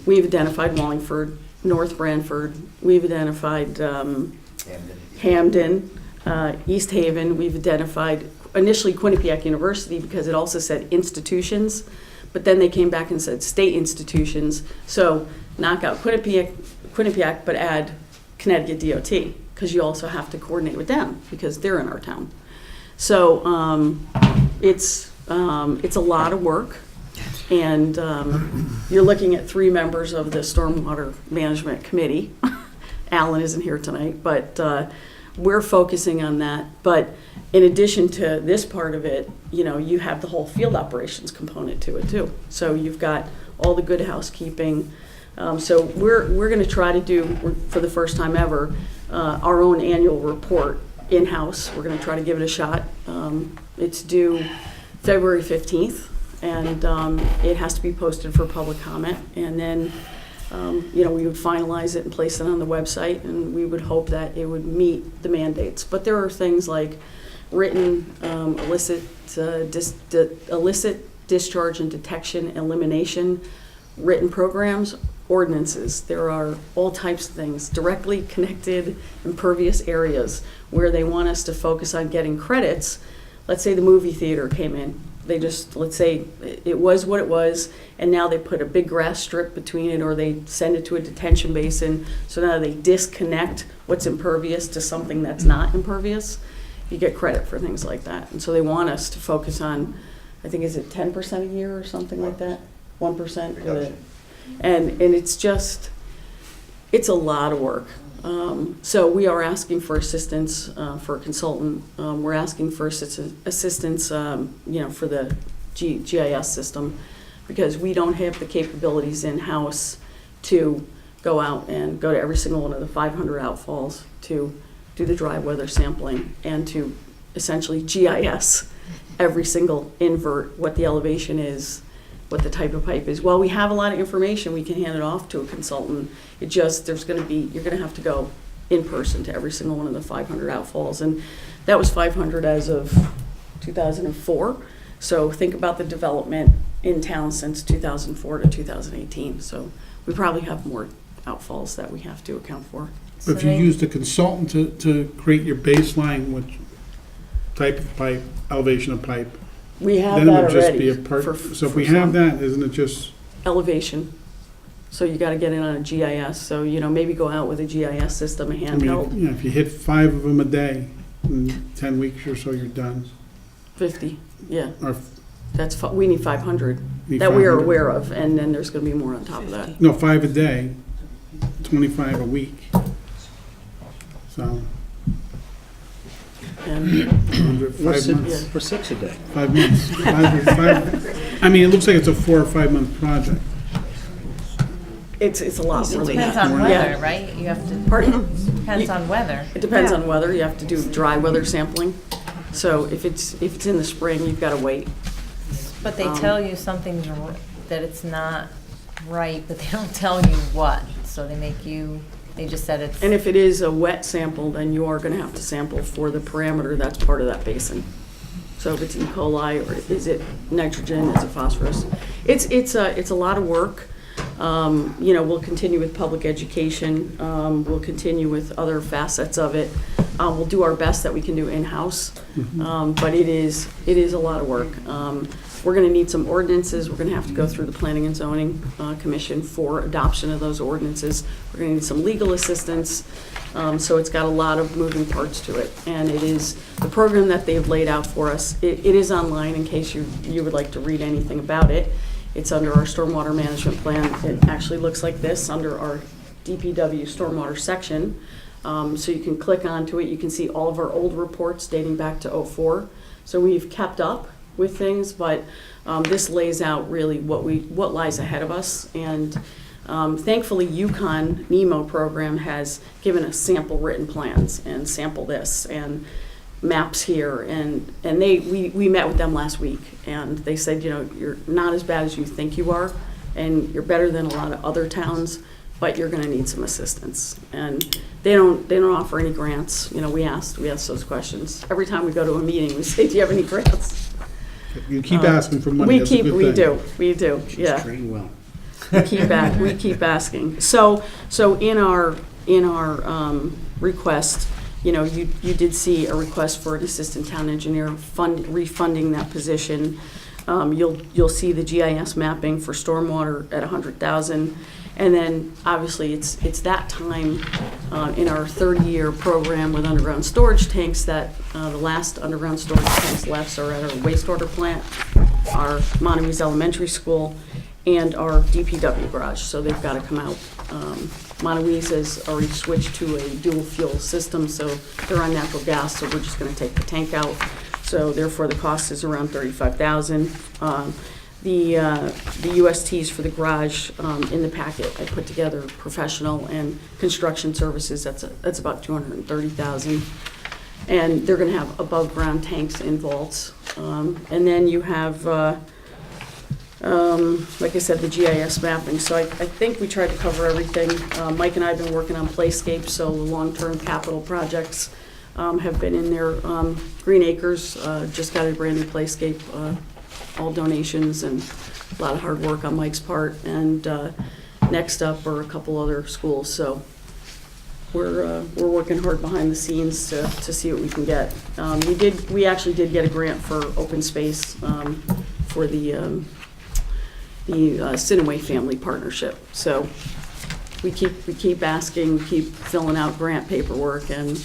N: we've identified Wallingford, North Branford, we've identified Hamden, East Haven, we've identified initially Quinnipiac University because it also said institutions, but then they came back and said state institutions. So knock out Quinnipiac, but add Connecticut DOT, because you also have to coordinate with them because they're in our town. So it's a lot of work. And you're looking at 3 members of the Stormwater Management Committee. Alan isn't here tonight, but we're focusing on that. But in addition to this part of it, you have the whole field operations component to it too. So you've got all the good housekeeping. So we're going to try to do, for the first time ever, our own annual report in-house. We're going to try to give it a shot. It's due February 15th. And it has to be posted for public comment. And then, we would finalize it and place it on the website, and we would hope that it would meet the mandates. But there are things like written illicit discharge and detection, elimination, written programs, ordinances. There are all types of things, directly connected impervious areas where they want us to focus on getting credits. Let's say the movie theater came in. They just, let's say it was what it was, and now they put a big grass strip between it, or they send it to a detention basin. So now they disconnect what's impervious to something that's not impervious. You get credit for things like that. And so they want us to focus on, I think, is it 10% a year or something like that? 1% for the, and it's just, it's a lot of work. So we are asking for assistance for a consultant. We're asking for assistance, for the GIS system, because we don't have the capabilities in-house to go out and go to every single one of the 500 outfalls to do the dry weather sampling and to essentially GIS every single invert, what the elevation is, what the type of pipe is. While we have a lot of information, we can hand it off to a consultant. It just, you're gonna have to go in person to every single one of the 500 outfalls. And that was 500 as of 2004. So think about the development in town since 2004 to 2018. So we probably have more outfalls that we have to account for.
B: But if you used a consultant to create your baseline, which type of pipe, elevation of pipe,
N: We have
B: then it
N: that
B: would just
N: already.
B: be a part.
N: for-
B: So if
N: for
B: we have
N: some.
B: that, isn't it just,
N: Elevation. So you gotta get it on a GIS. So, maybe go out with a GIS system, a
B: I
N: handheld.
B: mean, if you hit 5 of them a day, in 10 weeks or so you're done?
N: 50, yeah.
B: Or,
N: We need 500
B: Need
N: that we are
B: 500.
N: aware of, and then there's going to be more on top of that.
B: no, 5 a day, 25 a week. So,
N: And
B: 100, 5
D: it
B: months,
D: for 6 a day?
B: 5 months. I mean, it looks like it's a 4 or 5 month project.
N: it's a lot
G: It
N: more than
G: depends
N: that.
G: on
N: Yeah.
G: weather, right? You have to,
N: Pardon?
G: depends on weather.
N: It depends on weather. You have to do dry weather sampling. So if it's in the spring, you've got to wait.
G: But they tell you something's, that it's not right, but they don't tell you what. So they make you, they just said it's.
N: And if it is a wet sample, then you are going to have to sample for the parameter that's part of that basin. So if it's E. coli, or is it nitrogen, is it phosphorus? It's a lot of work. We'll continue with public education. We'll continue with other facets of it. We'll do our best that we can do in-house, but it is a lot of work. We're going to need some ordinances. We're going to have to go through the Planning and Zoning Commission for adoption of those ordinances. We're going to need some legal assistance. So it's got a lot of moving parts to it. And it is, the program that they've laid out for us, it is online in case you would like to read anything about it. It's under our stormwater management plan. It actually looks like this under our DPW stormwater section. So you can click onto it. You can see all of our old reports dating back to '04. So we've kept up with things, but this lays out really what lies ahead of us. And thankfully, UConn NEMO program has given us sample written plans and sample this and maps here, and we met with them last week, and they said, you're not as bad as you think you are, and you're better than a lot of other towns, but you're going to need some assistance. And they don't offer any grants. We asked those questions every time we go to a meeting. We say, do you have any grants?
B: You keep asking for money, that's a good thing.
N: We do, yeah.
B: Trained well.
N: We keep asking. So in our request, you did see a request for an assistant town engineer refunding that position. You'll see the GIS mapping for stormwater at $100,000, and then obviously it's that time in our 30-year program with underground storage tanks that the last underground storage tanks left are at our wastewater plant, our Montagues Elementary School, and our DPW garage. So they've got to come out. Montagues has already switched to a dual fuel system, so they're on natural gas, so we're just going to take the tank out. So therefore, the cost is around $35,000. The USTs for the garage in the packet, I put together professional and construction services. That's about $230,000, and they're going to have above ground tanks in vaults. And then you have, like I said, the GIS mapping. So I think we tried to cover everything. Mike and I have been working on Playscape, so the long-term capital projects have been in there. Green Acres just got a brand new Playscape, all donations and a lot of hard work on Mike's part. And next up are a couple other schools. So we're working hard behind the scenes to see what we can get. We actually did get a grant for open space for the Sinaway Family Partnership. So we keep asking, we keep filling out grant paperwork, and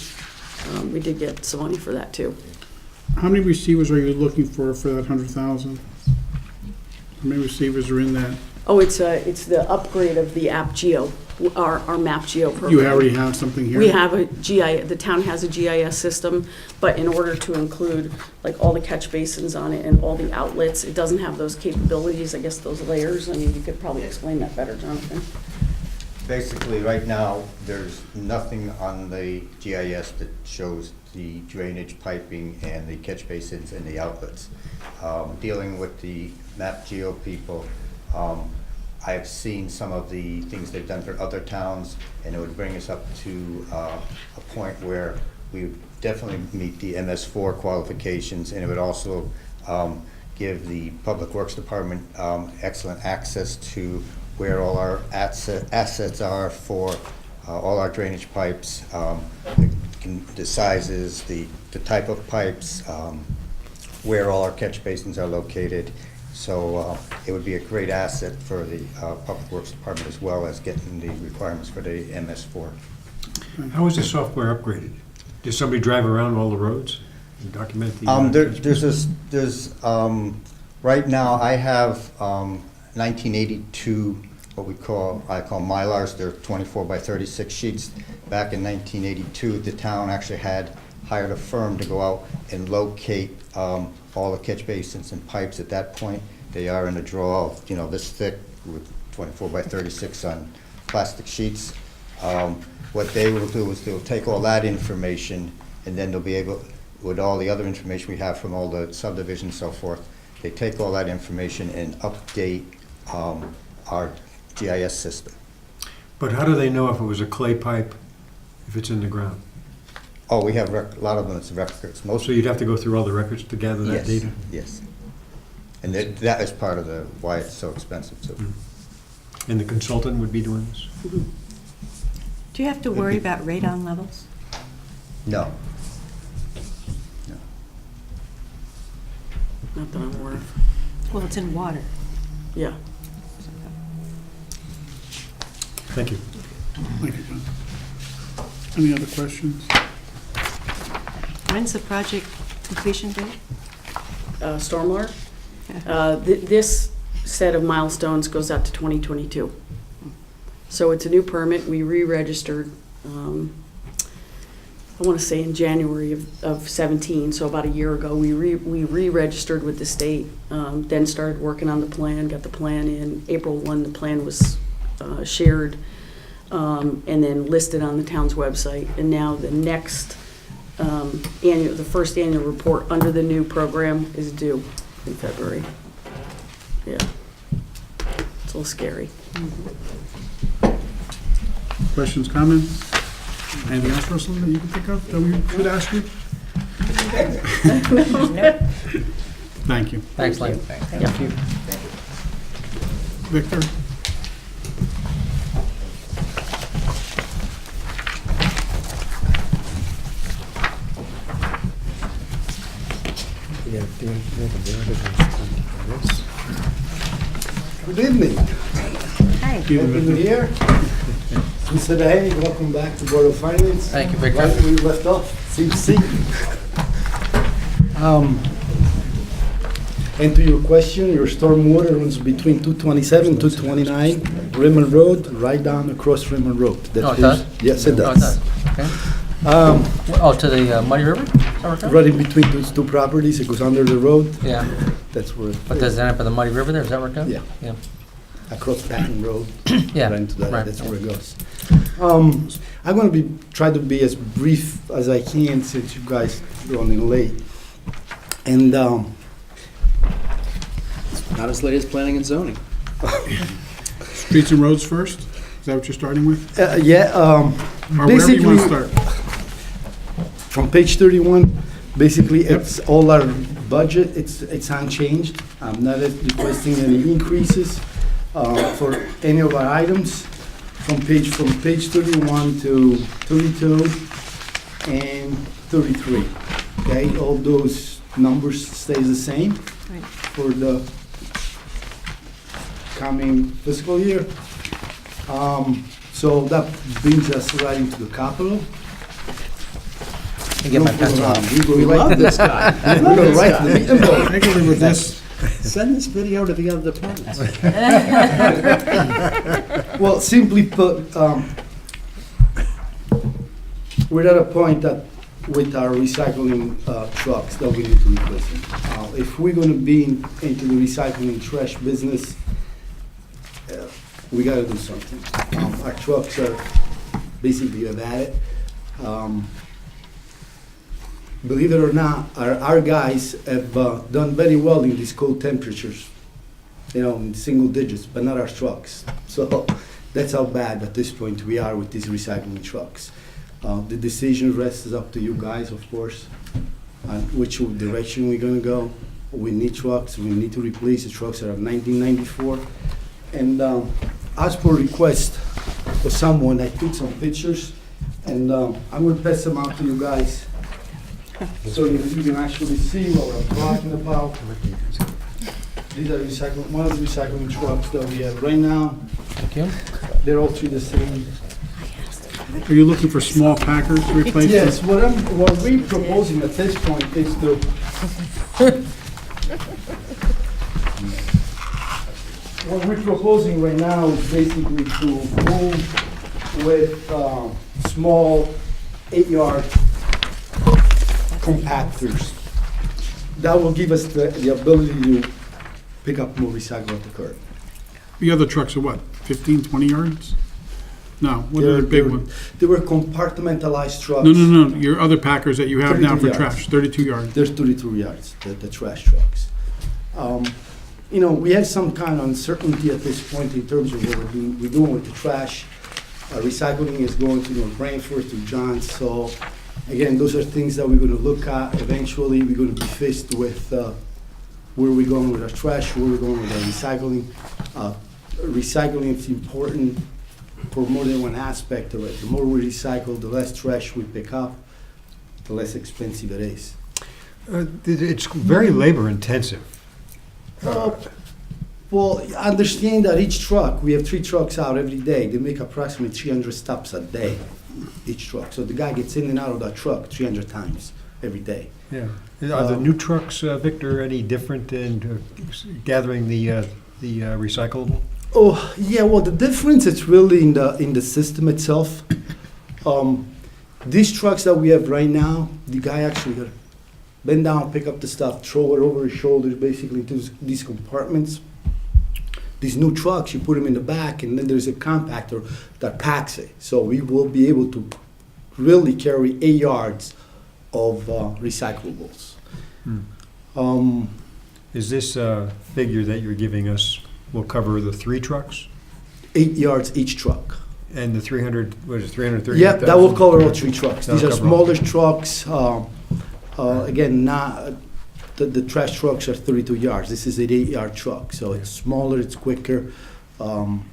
N: we did get some money for that too.
B: How many receivers are you looking for that 100,000? How many receivers are in that?
N: Oh, it's the upgrade of the AppGeo, our MapGeo program.
B: You already have something here?
N: We have the town has a GIS system, but in order to include like all the catch basins on it and all the outlets, it doesn't have those capabilities, I guess those layers. I mean, you could probably explain that better, Jonathan.
O: Basically, right now, there's nothing on the GIS that shows the drainage piping and the catch basins and the outlets. Dealing with the MapGeo people, I've seen some of the things they've done for other towns, and it would bring us up to a point where we would definitely meet the MS4 qualifications, and it would also give the Public Works Department excellent access to where all our assets are for all our drainage pipes, the sizes, the type of pipes, where all our catch basins are located. So it would be a great asset for the Public Works Department, as well as getting the requirements for the MS4.
D: How is the software upgraded? Does somebody drive around all the roads and document the?
O: Right now, I have 1982, I call Mylars, they're 24 by 36 sheets. Back in 1982, the town actually had hired a firm to go out and locate all the catch basins and pipes at that point. They are in a drawer, this thick with 24 by 36 on plastic sheets. What they will do is they'll take all that information, and then they'll be able, with all the other information we have from all the subdivisions and so forth, they take all that information and update our GIS system.
D: But how do they know if it was a clay pipe, if it's in the ground?
O: Oh, we have a lot of them, it's records.
D: So you'd have to go through all the records to gather that data?
O: Yes. And that is part of why it's so expensive, too.
D: And the consultant would be doing this?
H: Do you have to worry about radon levels?
O: No.
N: Not that I'm aware of.
H: Well, it's in water.
N: Yeah.
D: Thank you.
B: Thank you, John. Any other questions?
H: When's the project completion date?
N: Stormwater? This set of milestones goes out to 2022. So it's a new permit. We re-registered, I want to say in January of 17, so about a year ago. We re-registered with the state, then started working on the plan, got the plan in. April 1, the plan was shared and then listed on the town's website. And now the next the first annual report under the new program is due in February. Yeah. It's a little scary.
B: Questions, comments? Anything else, Ursula, that you can think of that we should ask you? Thank you.
E: Thanks, Lynn.
G: Thank you.
B: Victor?
P: Good evening.
H: Hi.
P: Happy New Year. Mr. Dehaney, welcome back to Board of Finance.
E: Thank you, Victor.
P: Right where we left off, CPC. And to your question, your stormwater runs between 227 and 229 Rimmon Road, right down across Rimmon Road.
E: Oh, it does?
P: Yes, it
E: Oh, it
P: does.
E: does, okay. To the Muddy River? Is that where it goes?
P: Right in between those two properties, it goes under the road.
E: Yeah.
P: That's where.
E: But does it end up in the Muddy River there? Is that where it goes?
P: Yeah.
E: Yeah.
P: Across Patton Road.
E: Yeah,
P: Right into that,
E: right.
P: that's where it goes. I'm going to try to be as brief as I can since you guys are running late. And
C: Not as late as planning and zoning.
B: Streets and roads first? Is that what you're starting with?
P: yeah,
B: Or wherever you
P: basically,
B: want to start.
P: from page 31, basically it's all our budget. It's unchanged. I'm not requesting any increases for any of our items. From page 31 to 32 and 33. Okay, all those numbers stays the same
H: Right.
P: for the coming fiscal year. So that brings us right into the capital.
E: And get my pencil out.
P: We love this guy. We're going right to the meat and bone.
B: Particularly with this,
C: Send this video to the other departments.
P: Well, simply put, we're at a point that with our recycling trucks that we need to replace them. If we're going to be into the recycling trash business, we got to do something. Our trucks are basically at it. Believe it or not, our guys have done very well in these cold temperatures, in single digits, but not our trucks. So that's how bad at this point we are with these recycling trucks. The decision rests up to you guys, of course, on which direction we're gonna go. We need trucks, we need to replace the trucks that are 1994. And as per request for someone, I took some pictures, and I'm gonna pass them out to you guys so you can actually see what we're talking about. These are one of the recycling trucks that we have right now.
E: Thank you.
P: They're all three the same.
B: Are you looking for small packers to replace?
P: Yes, what we're proposing at this point is to, what we're proposing right now is basically to move with small 8-yard compactors. That will give us the ability to pick up more recycle at the curb.
B: The other trucks are what, 15, 20 yards? No, what are the big ones?
P: They were compartmentalized trucks.
B: No, your other packers that you have now
P: 32
B: for
P: yards.
B: trash, 32 yards.
P: There's 32 yards, the trash trucks. You know, we have some kind of uncertainty at this point in terms of what we're doing with the trash. Recycling is going to North Branford, to Johns, so again, those are things that we're gonna look at eventually. We're gonna be faced with where we're going with our trash, where we're going with our recycling. Recycling is important for more than one aspect of it. The more we recycle, the less trash we pick up, the less expensive it is.
D: It's very labor intensive.
P: Well, understand that each truck, we have 3 trucks out every day. They make approximately 300 stops a day, each truck. So the guy gets in and out of that truck 300 times every day.
D: Yeah. Are the new trucks, Victor, any different in gathering the recyclable?
P: Oh, yeah, well, the difference is really in the system itself. These trucks that we have right now, the guy actually got to bend down, pick up the stuff, throw it over his shoulders, basically, into these compartments. These new trucks, you put them in the back, and then there's a compactor that packs it. So we will be able to really carry 8 yards of recyclables.
D: Is this figure that you're giving us will cover the 3 trucks?
P: 8 yards each truck.
D: And the 300, what is it, 330?
P: Yeah, that will cover all 3 trucks. These are
D: That'll cover all.
P: smaller trucks. Again, not, the trash trucks are 32 yards. This is an 8-yard truck, so it's smaller, it's quicker. And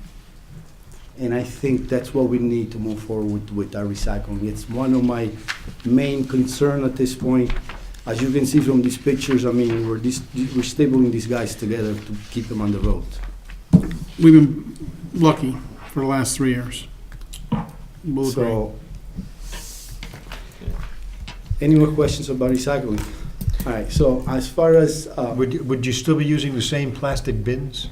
P: I think that's what we need to move forward with our recycling. It's one of my main concern at this point. As you can see from these pictures, I mean, we're stabling these guys together to keep them on the road.
B: We've been lucky for the last 3 years. We'll agree.
P: So, any more questions about recycling? All right, so as far as...
D: Would you still be using the same plastic bins?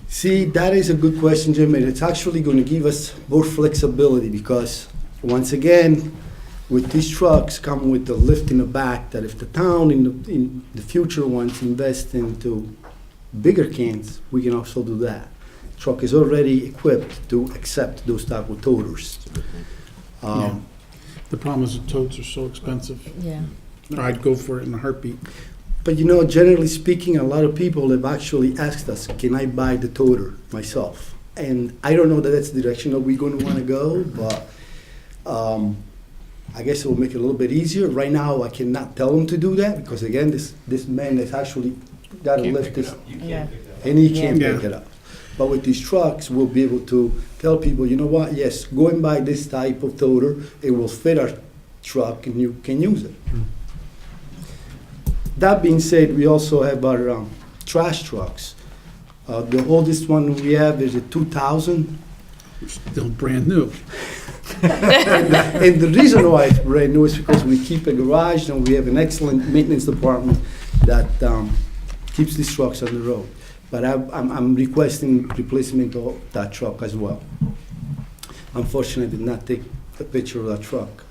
P: See, that is a good question, Jim, and it's actually going to give us more flexibility because, once again, with these trucks come with the lift in the back, that if the town in the future wants to invest into bigger cans, we can also do that. Truck is already equipped to accept those type of toters.
B: Yeah. The problem is the totes are so expensive.
G: Yeah.
B: I'd go for it in a heartbeat.
P: But you know, generally speaking, a lot of people have actually asked us, can I buy the toter myself? And I don't know that that's the direction that we're going to want to go, but I guess it will make it a little bit easier. Right now, I cannot tell them to do that because, again, this man has actually got to lift this,
G: Yeah.
P: and he can't
B: Yeah.
P: pick it up. But with these trucks, we'll be able to tell people, you know what, yes, go and buy this type of toter. It will fit our truck, and you can use it. That being said, we also have our trash trucks. The oldest one we have is a 2000.
B: Still brand new.
P: And the reason why it's brand new is because we keep a garage and we have an excellent maintenance department that keeps these trucks on the road. But I'm requesting replacement of that truck as well. Unfortunately, I did not take a picture of that truck.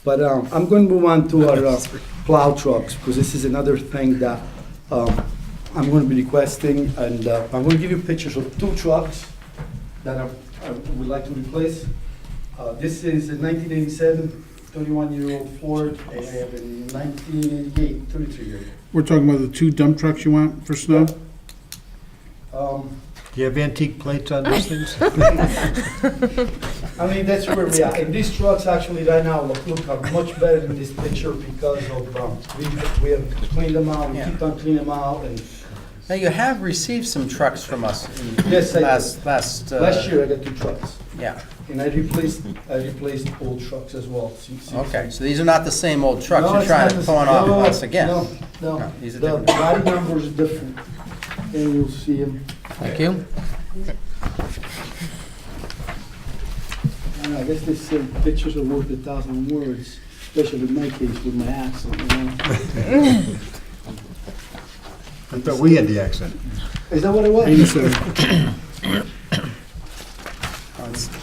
P: But I'm going to move on to our plow trucks, because this is another thing that I'm going to be requesting. And I'm going to give you pictures of 2 trucks that I would like to replace. This is a 1987 31-year-old Ford, and I have a 1988 33-year-old.
B: We're talking about the 2 dump trucks you want for snow?
D: Do you have antique plates on those things?
P: I mean, that's where we are. And these trucks actually right now look are much better in this picture because of, we have cleaned them out, we keep on cleaning them out. And
C: Now, you have received some trucks from us in
P: yes, I
C: last...
P: last year I got 2 trucks.
C: Yeah.
P: And I replaced old trucks as well.
C: Okay, so these are not the same old trucks
P: No,
C: you're
P: it's
C: trying
P: not
C: to
P: the
C: pawn
P: same.
C: off
P: No,
C: us again?
P: No.
C: These are
P: The
C: different.
P: body number is different, and you'll see them.
E: Thank you.
P: I guess they say pictures are worth 1,000 words, especially in my case with my accent, you know?
D: I thought we had the accent.
P: Is that what it was?
B: 87.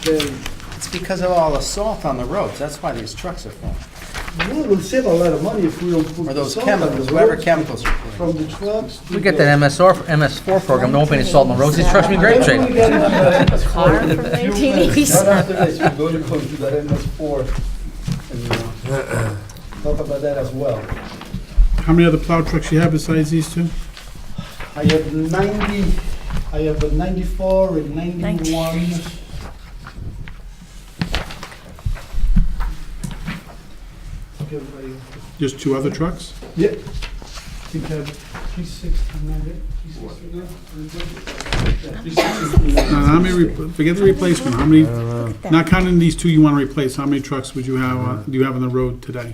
C: It's because of all the salt on the roads, that's why these trucks are full.
P: Well, we'll save a lot of money if we don't put
C: Or those
P: salt on the
C: chemicals, whatever
P: roads.
C: chemicals are
P: From the trucks.
E: We get that MS4 program, don't put any salt on the roads, these trucks be in great shape.
G: Car from 1987.
P: Right after this, we're going to go to that MS4 and talk about that as well.
B: How many other plow trucks you have besides these two?
P: I have 90, I have a 94 and 91. Okay, everybody.
B: Just two other trucks?
P: Yeah. I think I have 369, 369.
B: Now, how many, forget the replacement, how many, not counting these two you want to replace, how many trucks would you have, do you have on the road today?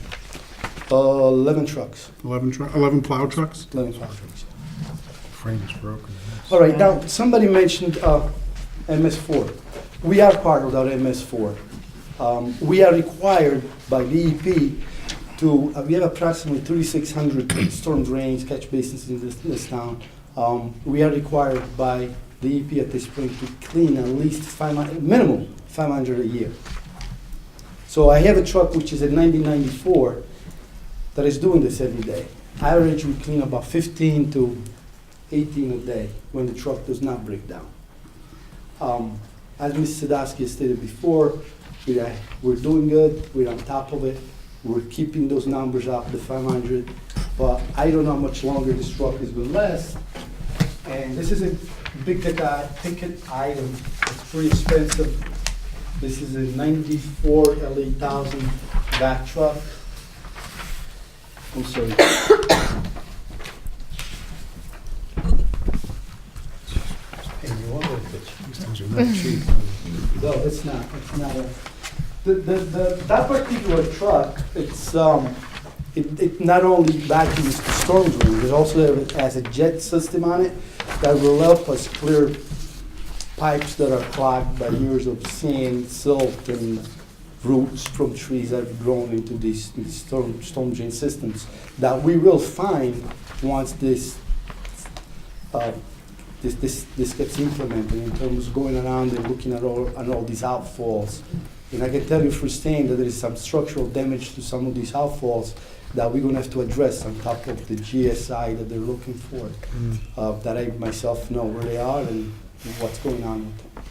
P: 11 trucks.
B: 11 plow trucks?
P: 11 plow trucks.
D: Frame is broken.
P: All right, now, somebody mentioned MS4. We are part of that MS4. We are required by DEP to, we have approximately 3,600 storm drains, catch basins in this town. We are required by DEP at this point to clean at least 500, minimum 500 a year. So I have a truck which is a 1994 that is doing this every day. Average, we clean about 15 to 18 a day when the truck does not break down. As Mr. Sadowski stated before, we're doing good, we're on top of it, we're keeping those numbers up, the 500, but I don't know how much longer this truck is going to last. And this is a big ticket item, it's pretty expensive. This is a 94 L8000 back truck. I'm sorry.
D: These things are not cheap.
P: No, it's not, it's not a, that particular truck, it's, it not only vacuums the storm drain, it also has a jet system on it that will help us clear pipes that are clogged by years of sand, silt, and roots from trees that have grown into these storm drain systems that we will find once this gets implemented in terms of going around and looking at all these outfalls. And I can tell you firsthand that there is some structural damage to some of these outfalls that we're going to have to address on top of the GSI that they're looking for. That I myself know where they are and what's going on with them.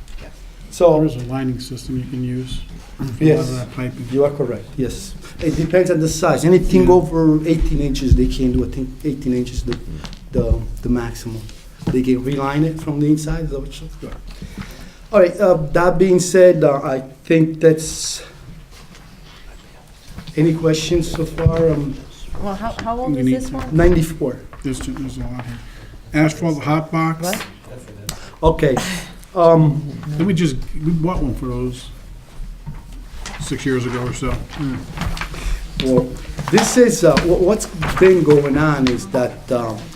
P: So
B: There is a lining system you can use for a lot
P: yes,
B: of that piping.
P: you are correct. Yes, it depends on the size. Anything over 18 inches, they can do. I think 18 inches the maximum. They can reline it from the inside. Is that what you're saying? All right. That being said, I think that's. Any questions so far?
G: Well, how old is this one?
P: 94.
B: There's a lot here. Asphalt hot box.
G: What?
P: Okay.
B: Then we bought one for those 6 years ago or so.
P: Well, this is what's been going on is that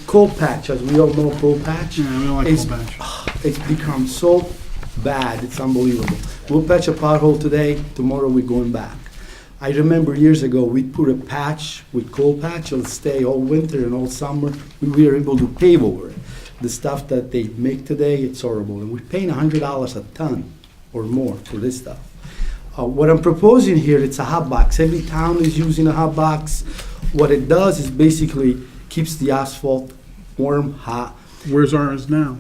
P: coal patch, as we all know, coal patch.
B: Yeah, we don't like
P: is-
B: coal patch.
P: It's become so bad, it's unbelievable. We'll patch a pothole today, tomorrow we're going back. I remember years ago, we'd put a patch with coal patch, it'll stay all winter and all summer. We were able to pave over it. The stuff that they make today, it's horrible. And we're paying $100 a ton or more for this stuff. What I'm proposing here, it's a hot box. Every town is using a hot box. What it does is basically keeps the asphalt warm, hot.
B: Where's ours now?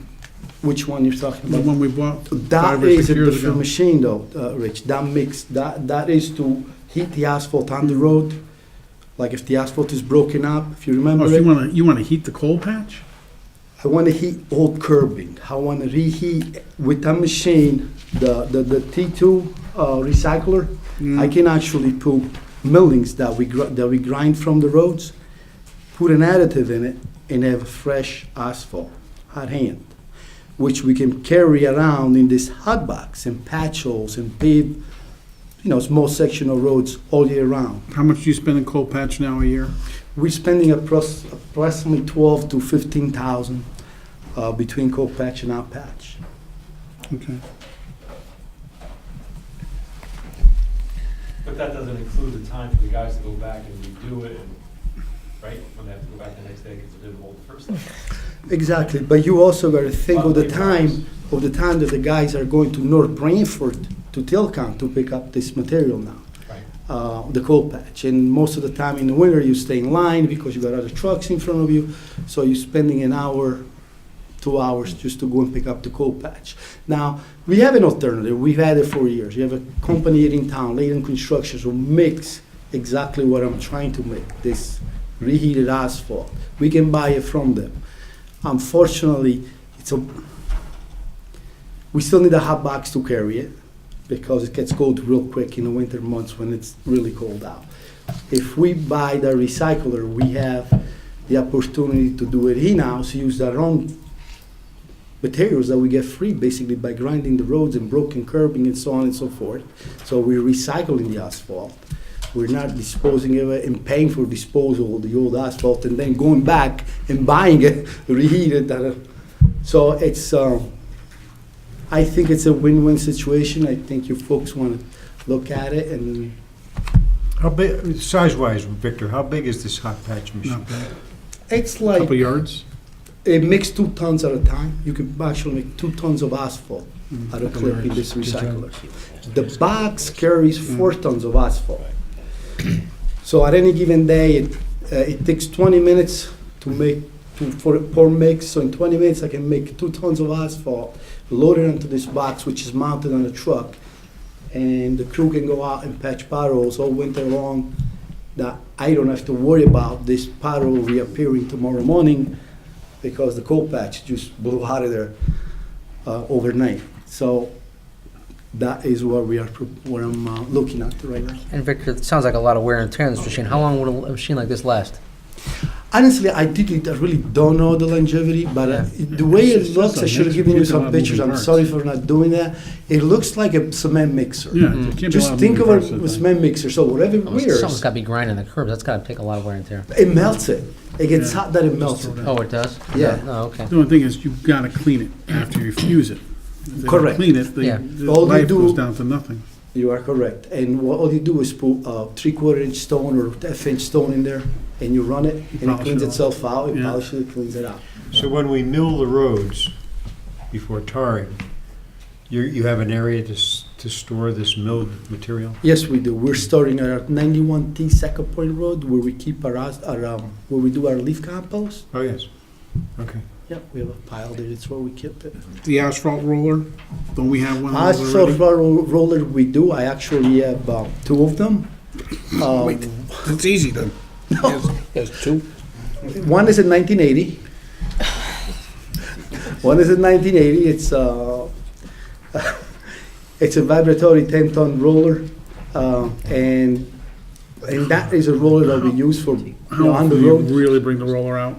P: Which one you're talking
B: The
P: about?
B: one we bought
P: That
B: 5 or 6
P: is a
B: years
P: different
B: ago.
P: machine though, Rich. That is to heat the asphalt on the road. Like if the asphalt is broken up, if you remember
B: Oh, so
P: it.
B: you want to heat the coal patch?
P: I want to heat old curbing. I want to reheat with that machine, the T2 recycler. I can actually put millings that we grind from the roads, put an additive in it, and have fresh asphalt at hand, which we can carry around in this hot box and patch holes and pave, small section of roads all year round.
B: How much do you spend in coal patch now a year?
P: We're spending approximately 12 to 15,000 between coal patch and out patch.
B: Okay.
K: But that doesn't include the time for the guys to go back and redo it, and, right? When they have to go back the next day because they didn't hold the first time.
P: Exactly, but you also got to think of the time that the guys are going to North Branford to Tilcon to pick up this material now. The coal patch, and most of the time in the winter you stay in line because you got other trucks in front of you, so you're spending an hour, 2 hours just to go and pick up the coal patch. Now, we have an alternative, we've had it for years. You have a company here in town, Layden Construction, who makes exactly what I'm trying to make, this reheated asphalt. We can buy it from them. Unfortunately, we still need a hot box to carry it, because it gets cold real quick in the winter months when it's really cold out. If we buy the recycler, we have the opportunity to do it in-house, use our own materials that we get free basically by grinding the roads and broken curbing and so on and so forth. So we're recycling the asphalt. We're not disposing of it and paying for disposal of the old asphalt and then going back and buying it, reheated. So it's, I think it's a win-win situation. I think you folks want to look at it and.
D: How big, size-wise, Victor, how big is this hot patch machine?
B: Not bad.
P: It's like.
B: Couple yards?
P: It makes 2 tons at a time. You can actually make 2 tons of asphalt at a clip in this recycler. The box carries 4 tons of asphalt. So at any given day, it takes 20 minutes to make, for per mix. So in 20 minutes, I can make 2 tons of asphalt, load it onto this box, which is mounted on a truck, and the crew can go out and patch potholes all winter long. That I don't have to worry about this pothole reappearing tomorrow morning because the coal patch just blew out of there overnight. So that is what I'm looking at right now.
E: And Victor, it sounds like a lot of wear and tear on this machine. How long would a machine like this last?
P: Honestly, I really don't know the longevity, but the way it looks, I should have given you some pictures. I'm sorry for not doing that. It looks like a cement mixer.
B: Yeah, it can't be a lot
P: Just
B: of
P: think of
B: moving
P: a
B: parts,
P: cement mixer. So whatever it wears,
E: Someone's got to be grinding the curbs. That's got to take a lot of wear and tear.
P: it melts it. It gets
B: Yeah.
P: hot that it melts it.
E: Oh, it does?
P: Yeah.
E: Oh, okay.
B: The only thing is, you've got to clean it after you fuse it. If they don't
P: Correct.
B: clean it,
E: Yeah.
B: the
P: All they
B: life
P: do-
B: goes down to nothing.
P: You are correct. And all you do is put 3/4 inch stone or 1/2 inch stone in there, and you run it, and it
B: polish
P: cleans
B: it off.
P: itself out. It
B: Yeah.
P: polishes it, cleans it out.
D: So when we mill the roads before tarring, you have an area to store this milled material?
P: Yes, we do. We're starting at our 91T Second Point Road, where we keep our where we do our leaf compost.
D: Oh, yes. Okay.
P: Yep, we have a pile there. It's where we keep it.
B: The asphalt roller, don't we have one of those
P: Asphalt
B: already?
P: roller, we do. I actually have 2 of them.
B: Wait, it's easy then.
E: There's 2?
P: One is in 1980. One is in 1980. It's a vibratory 10-ton roller, and that is a roller that we use for
B: How
P: on
B: often
P: the
B: do you
P: road.
B: really bring the roller out?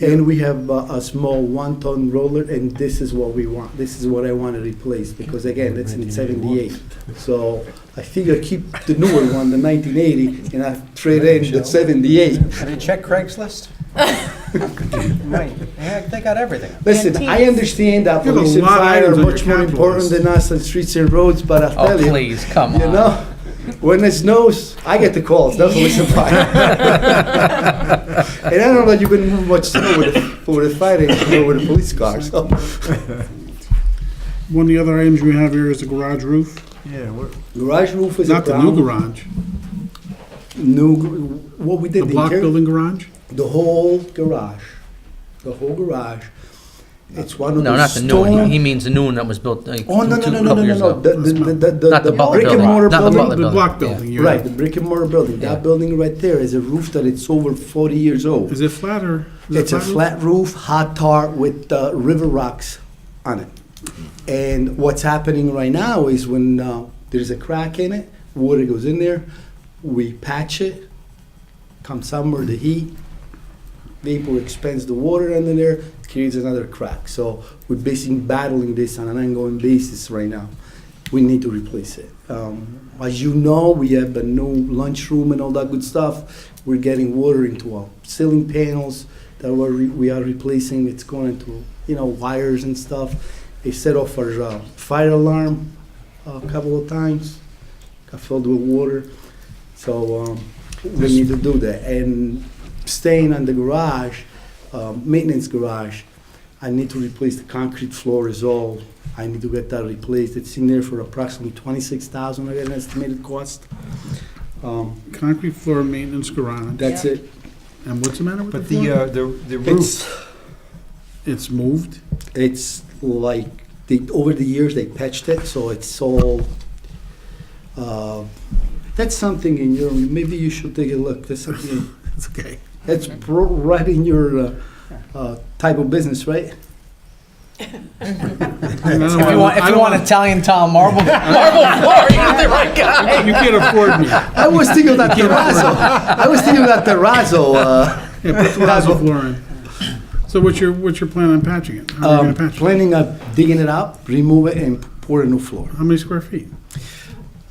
P: And we have a small 1-ton roller, and this is what we want. This is what I want to replace, because again, that's in 78. So I figure keep the newer one, the 1980, and I trade in the 78.
D: Have you checked Craigslist? Right, yeah, they got everything.
P: Listen, I understand that
B: You have a
P: police and
B: lot of
P: fire are
B: items on your
P: much more
B: capital
P: important
B: list.
P: than us on streets and roads, but I
E: Oh,
P: tell you,
E: please, come
P: you
E: on.
P: know, when it snows, I get the calls, not police and fire. And I don't know that you can move much snow with the fire engine or with a police car, so.
B: One of the other items we have here is the garage roof.
D: Yeah,
P: Garage roof is a
B: Not the new
P: brown.
B: garage,
P: What we did,
B: the
P: the
B: block
P: interior,
B: building garage?
P: the whole garage. It's one of
E: No,
P: those
E: not the new one.
P: stone.
E: He means the new one that was built like
P: Oh, no, no,
E: two
P: no, no,
E: couple
P: no,
E: years
P: no,
E: ago.
P: the
E: Not the Butler
P: brick and
E: building.
P: mortar
E: Not the
P: building.
E: Butler
B: The
E: building.
B: block
E: Yeah.
B: building, you're
P: Right,
B: right.
P: the brick and mortar building.
E: Yeah.
P: That building right there is a roof that it's over 40 years old.
B: Is it flat or? is it
P: It's a
B: roof?
P: flat roof, hot tar with river rocks on it. And what's happening right now is when there's a crack in it, water goes in there, we patch it, come summer, the heat, vapor expands the water under there, creates another crack. So we're basically battling this on an ongoing basis right now. We need to replace it. As you know, we have a new lunchroom and all that good stuff. We're getting water into our ceiling panels that we are replacing. It's going into, wires and stuff. They set off our fire alarm a couple of times. filled with water. So we need to do that. And staying on the garage, maintenance garage, I need to replace the concrete floor is all. I need to get that replaced. It's in there for approximately $26,000. I got an estimated cost.
B: Concrete floor maintenance garage.
P: That's it.
B: And what's the matter with
D: But
B: the floor?
D: the roof,
B: It's moved?
P: It's like, over the years, they patched it, so it's all, that's something in your, maybe you should take a look. That's something,
B: It's okay.
P: that's right in your type of business, right?
E: If you want Italian tile marble floor, you're the right guy.
B: You can't afford me.
P: I was thinking of that terrazzo. I was thinking of that terrazzo.
B: Yeah, put terrazzo floor in. So what's your plan on patching it? How are you gonna patch it?
P: Planning on digging it out, remove it, and pour a new floor.
B: How many square feet?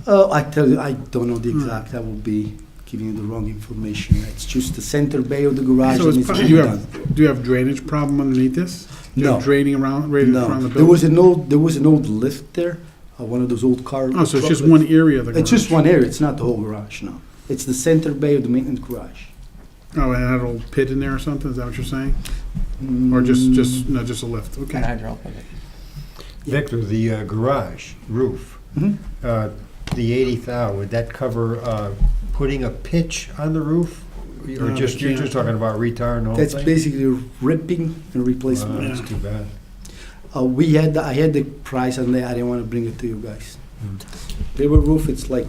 P: I tell you, I don't know the exact. I will be giving you the wrong information. It's just the center bay of the garage
B: So
P: that
B: it's,
P: needs to
B: do
P: be
B: you
P: done.
B: have drainage problem underneath this? Do you have
P: No.
B: draining around the
P: No,
B: building?
P: there was an old lift there, one of those old car.
B: Oh, so it's just
P: truck
B: one
P: lifts.
B: area of the garage?
P: It's just one area. It's not the whole garage. No, it's the center bay of the maintenance garage.
B: Oh, and it had a little pit in there or something? Is that what you're saying? Or just a lift? Okay.
D: Victor, the garage roof,
P: Mhm.
D: the 80,000, would that cover putting a pitch on the roof? Or
B: No,
D: just,
B: they
D: you're
B: can't.
D: just talking about retiring the whole
P: That's
D: thing?
P: basically ripping and replacement.
D: That's too bad.
P: I had the price on there. I didn't want to bring it to you guys. Paper roof, it's like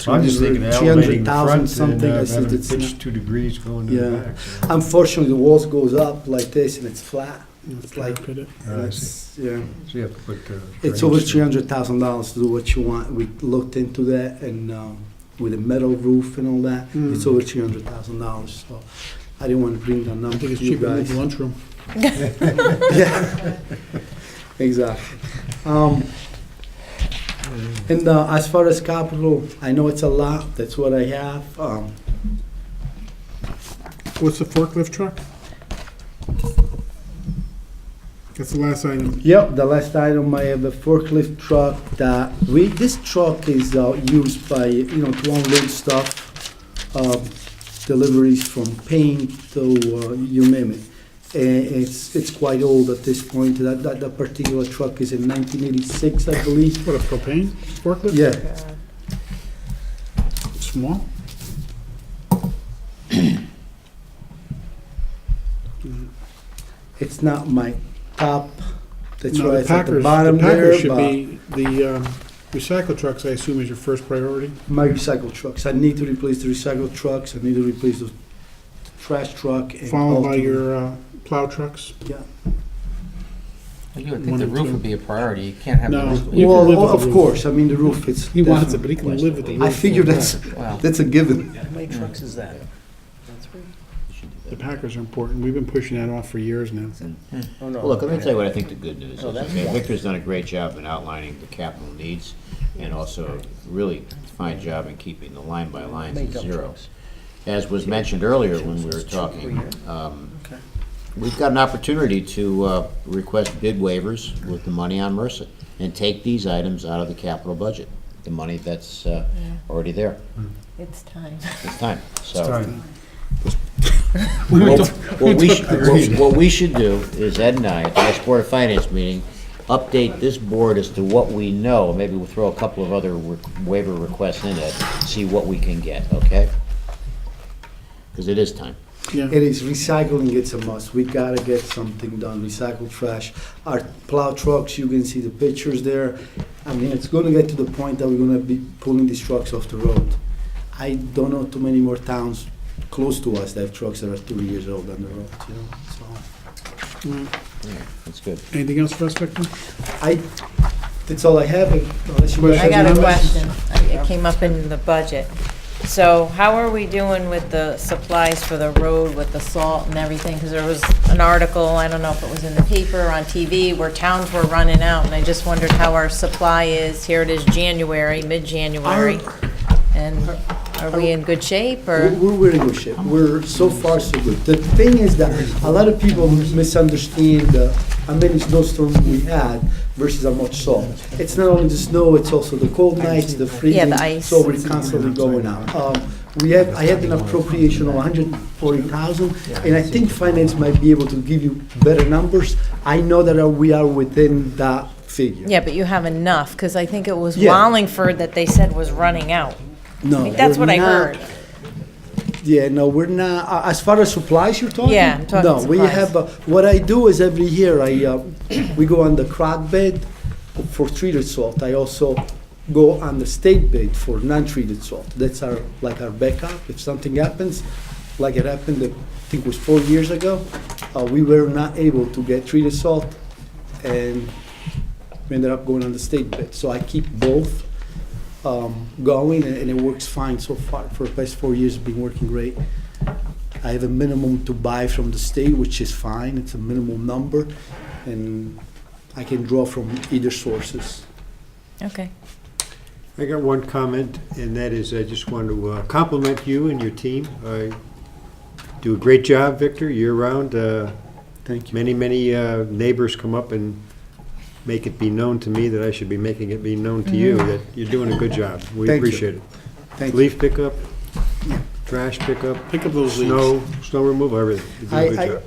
D: I'm just thinking of elevating the
P: 300,000
D: front and
P: something. I said
D: having
P: it's
D: it
P: not.
D: pitched 2 degrees going to the
P: Yeah.
D: back. so.
P: Unfortunately, the walls goes up like this and it's flat. It's like,
B: Pit it.
D: I
P: that's, yeah.
D: So you have to put.
P: It's
D: drains
P: over
D: through.
P: $300,000 to do what you want. We looked into that and with a metal roof and all that, it's over $300,000. So I didn't want to bring that
B: I
P: number
B: think it's
P: to you
B: cheaper than
P: guys.
B: the lunchroom.
P: Yeah, exactly. And as far as capital, I know it's a lot. That's what I have.
B: What's the forklift truck? That's the last item.
P: Yep, the last item, I have a forklift truck that this truck is used by, to unload stuff, deliveries from paint to, you name it. And it's quite old at this point. That particular truck is in 1986, I believe.
B: What, a propane forklift?
P: Yeah,
B: Small?
P: it's not my top, that's
B: No,
P: why
B: the
P: it's at the
B: Packers-
P: bottom
B: The Packers
P: there,
B: should
P: but
B: be, the recycle trucks, I assume, is your first priority?
P: my recycle trucks. I need to replace the recycle trucks, I need to replace the trash truck. and
B: Followed by
P: ultimately-
B: your plow trucks?
P: Yeah.
E: You would think
B: One
E: the
B: and
E: roof
B: two.
E: would be a priority. You can't have the
B: No.
E: roof.
B: You can
P: Well,
B: live with the
P: of
B: roof.
P: course, I mean, the roof, it's.
B: He wants it,
P: definitely-
B: but he can live with the roof.
P: I figure that's,
E: Wow.
P: that's a given.
J: How many trucks is that?
B: The Packers are important. We've been pushing that off for years now.
J: Oh, no.
I: Well, look, let me tell you what I think the good news is.
J: Oh, that's
I: okay?
J: one.
I: Victor's done a great job in outlining the capital needs and also a really fine job in keeping the line by line to
J: Makeup
I: zero.
J: trucks.
I: As was mentioned earlier when we were talking, we've got an opportunity to request bid waivers with the money on MRSA and take these items out of the capital budget, the money that's already there.
G: It's time.
I: It's time. So
D: Time.
I: what we should do is Ed and I, at the next Board of Finance meeting, update this board as to what we know. Maybe we'll throw a couple of other waiver requests in it, see what we can get, okay? Because it is time.
B: Yeah.
P: It is, recycling, it's a must. We gotta get something done, recycle trash. Our plow trucks, you can see the pictures there. I mean, it's gonna get to the point that we're gonna be pulling these trucks off the road. I don't know too many more towns close to us that have trucks that are 2 years old on the road, so.
I: Yeah, that's good.
B: Anything else for us, Victor?
P: That's all I have, unless you guys
G: I
P: have
G: got
P: any
G: a
P: questions.
G: question. It came up in the budget. So how are we doing with the supplies for the road with the salt and everything? Because there was an article, I don't know if it was in the paper or on TV, where towns were running out, and I just wondered how our supply is. Here it is January, mid-January. And are we in good shape, or?
P: We're in good shape. We're so far so good. The thing is that a lot of people misunderstand how many snowstorms we had versus how much salt. It's not only the snow, it's also the cold nights, the freezing.
G: the ice.
P: So we're constantly going out. I had an appropriation of 140,000, and I think finance might be able to give you better numbers. I know that we are within that figure.
G: Yeah, but you have enough, because I think it was
P: Yeah.
G: Wallingford that they said was running out.
P: No,
G: I think that's
P: we're
G: what I
P: not-
G: heard.
P: Yeah, no, we're not, as far as supplies you're talking?
G: Yeah, I'm talking
P: No, we
G: supplies.
P: have, what I do is every year, we go on the crack bed for treated salt. I also go on the state bed for non-treated salt. That's our backup. If something happens, like it happened, I think it was 4 years ago, we were not able to get treated salt, and we ended up going on the state bed. So I keep both going, and it works fine so far. For the past 4 years, it's been working great. I have a minimum to buy from the state, which is fine. It's a minimum number, and I can draw from either sources.
G: Okay.
D: I got one comment, and that is I just want to compliment you and your team. You do a great job, Victor, year-round.
P: Thank you.
D: Many neighbors come up and make it be known to me that I should be making it be known to you that you're doing a good job. We
P: Thank you.
D: appreciate it.
P: Thank you.
D: Leaf pickup, trash pickup,
B: Pick up those
D: snow removal, everything. You do a good job.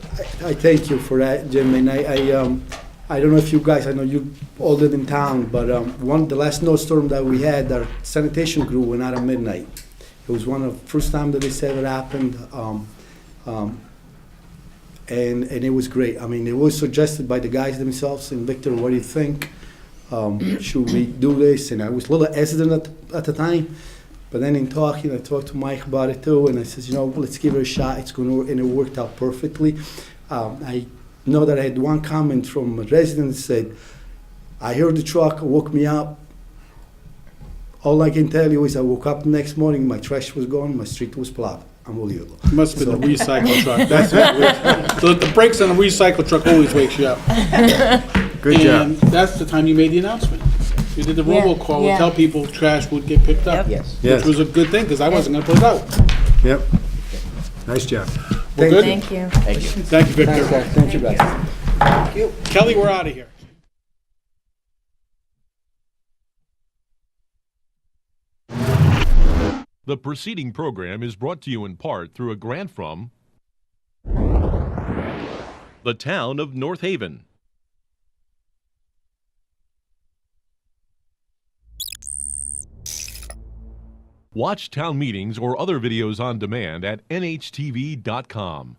P: I thank you for that, Jim, and I don't know if you guys, I know you all live in town, but the last snowstorm that we had, our sanitation crew went out at midnight. It was one of the first time that this ever happened, and it was great. I mean, it was suggested by the guys themselves, and Victor, what do you think? Should we do this? And I was a little hesitant at the time, but then in talking, I talked to Mike about it too, and I said, let's give it a shot. It's going to work, and it worked out perfectly. I know that I had one comment from a resident that said, I heard the truck, woke me up. All I can tell you is I woke up the next morning, my trash was gone, my street was plowed. Unbelievable.
B: Must have been the recycle truck. That's it. So the brakes on a recycle truck always wakes you up.
D: Good job.
B: And that's the time you made the announcement. You did the robocall to
G: yeah.
B: tell people trash would get picked up.
G: Yep.
I: Yes.
D: Yes.
B: Which was a good thing, because I wasn't gonna put it out.
D: Yep. Nice job.
B: We're good?
G: Thank you.
I: Thank you.
B: Thank you, Victor.
P: Thank you, guys.
B: Kelly, we're out of here.
A: The preceding program is brought to you in part through a grant from the town of North Haven. Watch town meetings or other videos on demand at nhtv.com.